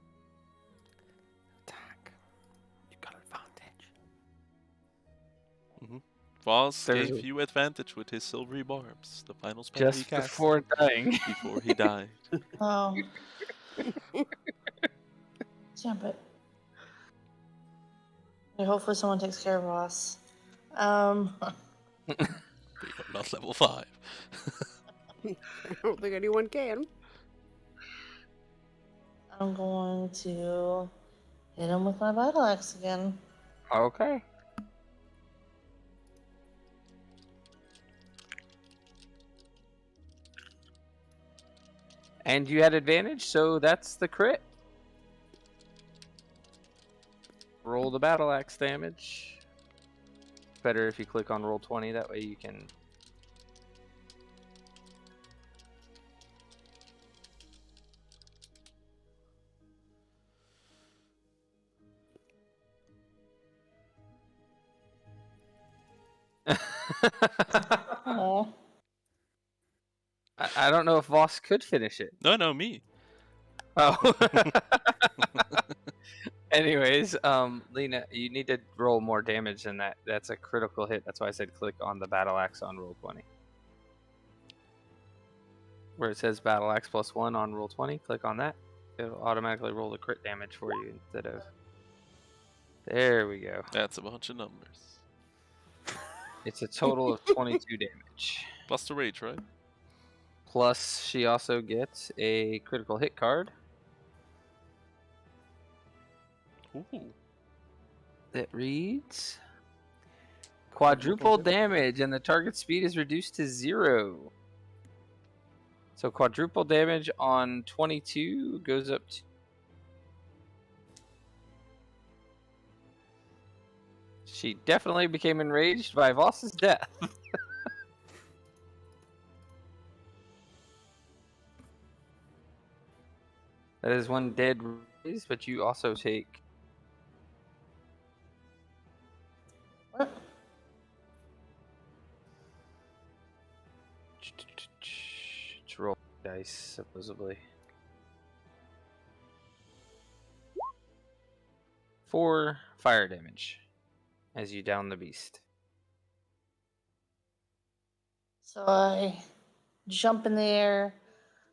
Attack. You got advantage. Voss There's gave a- you advantage with his silvery barbs, the final spell he Just cast before dying. before he died. Oh. Jump it. Okay, hopefully someone takes care of Voss. But you're not level 5. I don't think anyone can. I'm going to hit him with my battle axe again. Okay. And you had advantage, so that's the crit. Roll the battle axe damage. Better if you click on roll 20, that way you can. Oh. I don't know if Voss could finish it. No, me. Oh. Anyways, Lena, you need to roll more damage than that. That's a critical hit. That's why I said click on the battle axe on roll 20. Where it says battle axe +1 on roll 20, click on that. It'll automatically roll the crit damage for you instead of. There we go. That's a bunch of numbers. It's a total of 22 damage. Plus the rage, right? Plus, she also gets a critical hit card Ooh. that reads quadruple damage, and the target speed is reduced to 0. So quadruple damage on 22 goes up to She definitely became enraged by Voss's death. That is one dead raise, but you also take What? Let's roll dice, supposedly. 4 fire damage as you down the beast. So I jump in the air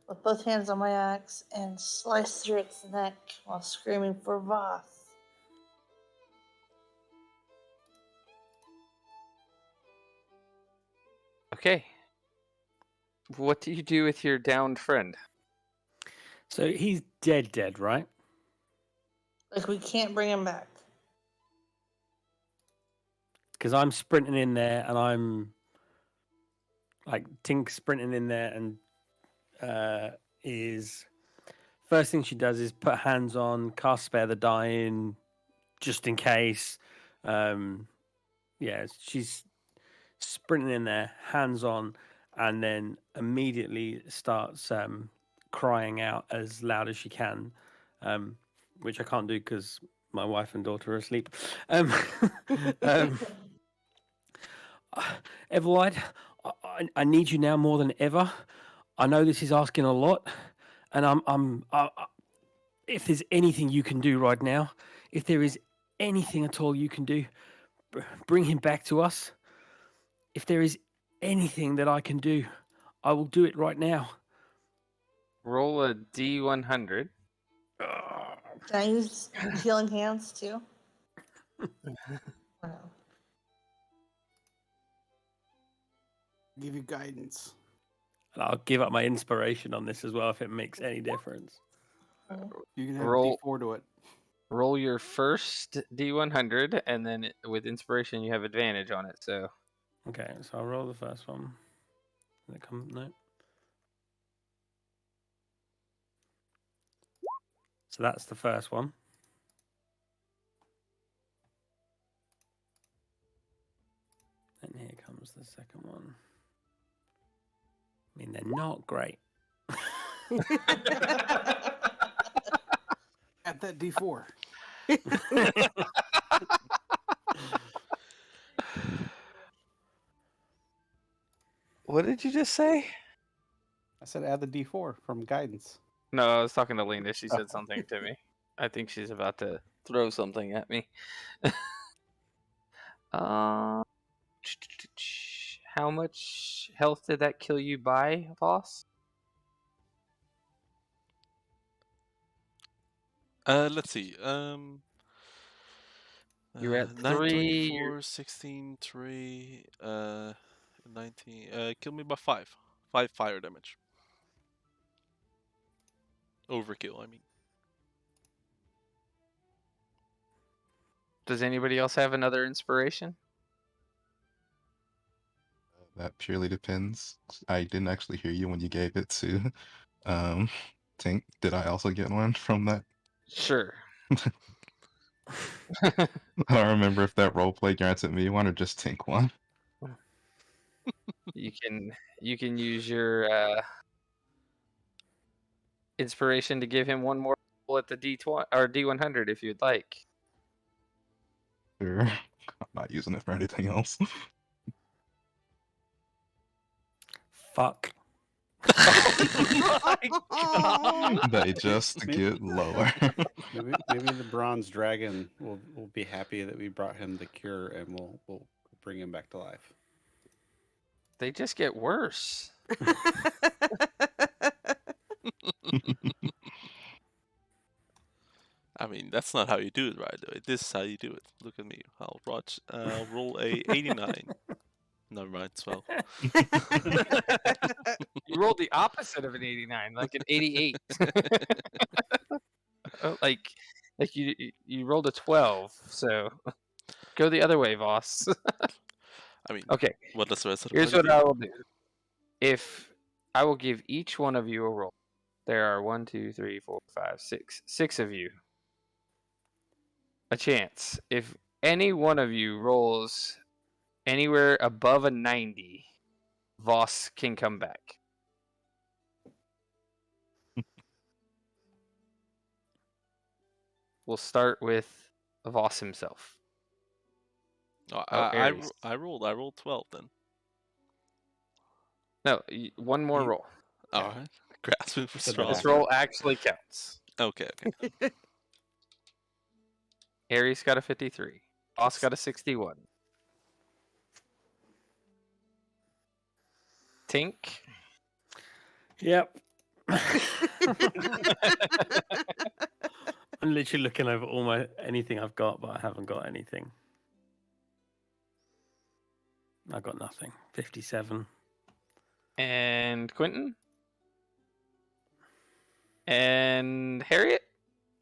with both hands on my axe and slice through its neck while screaming for Voss. Okay. What do you do with your downed friend? So he's dead, right? Like, we can't bring him back. Because I'm sprinting in there and I'm like Tink sprinting in there and is first thing she does is put hands on, cast Spare the Dying, just in case. Yeah, she's sprinting in there, hands on, and then immediately starts crying out as loud as she can, which I can't do because my wife and daughter are asleep. Everwide, I need you now more than ever. I know this is asking a lot, and if there's anything you can do right now, if there is anything at all you can do, bring him back to us. If there is anything that I can do, I will do it right now. Roll a D100. Can I use healing hands too? Or no? Give you guidance. And I'll give up my inspiration on this as well if it makes any difference. You can have Roll- D4 to it. Roll your first D100, and then with inspiration, you have advantage on it. So Okay, so I'll roll the first one. Did it come? No. So that's the first one. And here comes the second one. I mean, they're not great. At that D4. what did you just say? I said add the D4 from guidance. No, I was talking to Lena. She said something to me. I think she's about to throw something at me. How much health did that kill you by, Voss? Let's see. You're at 9, 3. 24, 16, 3, 19. Kill me by 5. 5 fire damage. Overkill, I mean. Does anybody else have another inspiration? That purely depends. I didn't actually hear you when you gave it to Tink. Did I also get one from that? Sure. I don't remember if that roleplay granted me one or just Tink one. you can use your inspiration to give him one more roll at the D20 or D100 if you'd like. Sure. I'm not using it for anything else. Fuck. They just get lower. Maybe the bronze dragon will be happy that we brought him the cure and we'll bring him back to life. They just get worse. I mean, that's not how you do it, right? This is how you do it. Look at me. I'll roll a 89. Never mind, 12. You rolled the opposite of an 89, like an 88. like you rolled a 12, so go the other way, Voss. I mean, Okay, what does the rest of the here's party what do? I will do. If I will give each one of you a roll. There are 1, 2, 3, 4, 5, 6 of you. A chance. If any one of you rolls anywhere above a 90, Voss can come back. We'll start with Voss himself. Oh, Oh, Ares. I rolled 12 then. No, one more You- roll. All right. Grasping for So straws. This roll actually counts. Okay. Ares got a 53. Voss got a 61. Tink. Yep. I'm literally looking over all anything I've got, but I haven't got anything. I got nothing. 57. And Quentin. And Harriet.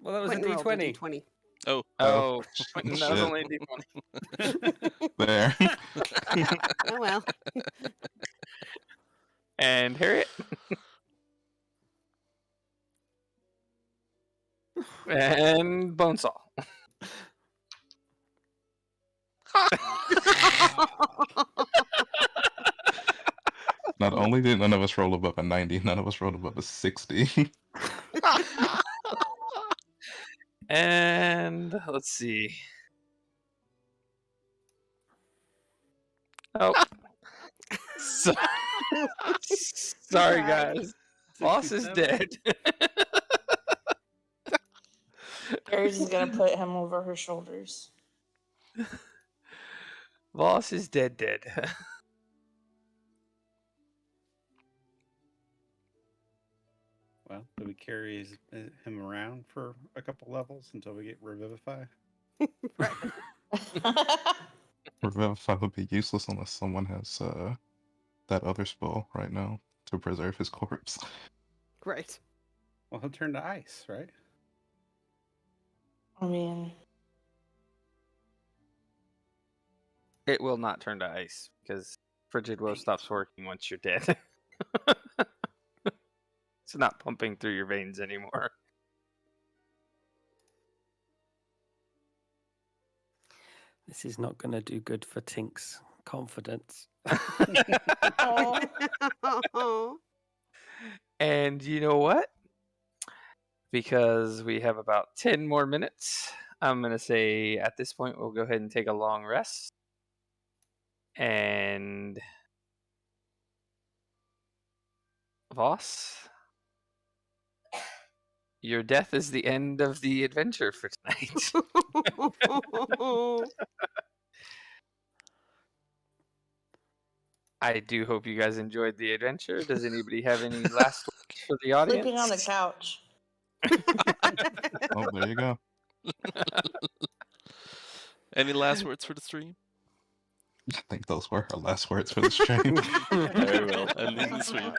Well, that was Quentin a rolled a D20. D20. Oh. Oh, Quentin, that was shit. only a D20. There. Oh well. And Harriet. And Bonesaw. Not only did none of us roll above a 90, none of us rolled above a 60. And let's see. Oh. Sorry, guys. Boss is dead. Aries is gonna put him over her shoulders. Boss is dead. Well, do we carry him around for a couple levels until we get Revivify? Revivify would be useless unless someone has that other spell right now to preserve his corpse. Right. Well, he'll turn to ice, right? I mean, It will not turn to ice because Frigid Woe stops working once you're dead. It's not pumping through your veins anymore. This is not going to do good for Tink's confidence. Oh. And you know what? Because we have about 10 more minutes, I'm going to say at this point we'll go ahead and take a long rest. And Voss, your death is the end of the adventure for tonight. I do hope you guys enjoyed the adventure. Does anybody have any last words for the audience? sleeping on the couch. Oh, there you go. Any last words for the stream? I think those were our last words for the stream. Very well. And in the stream.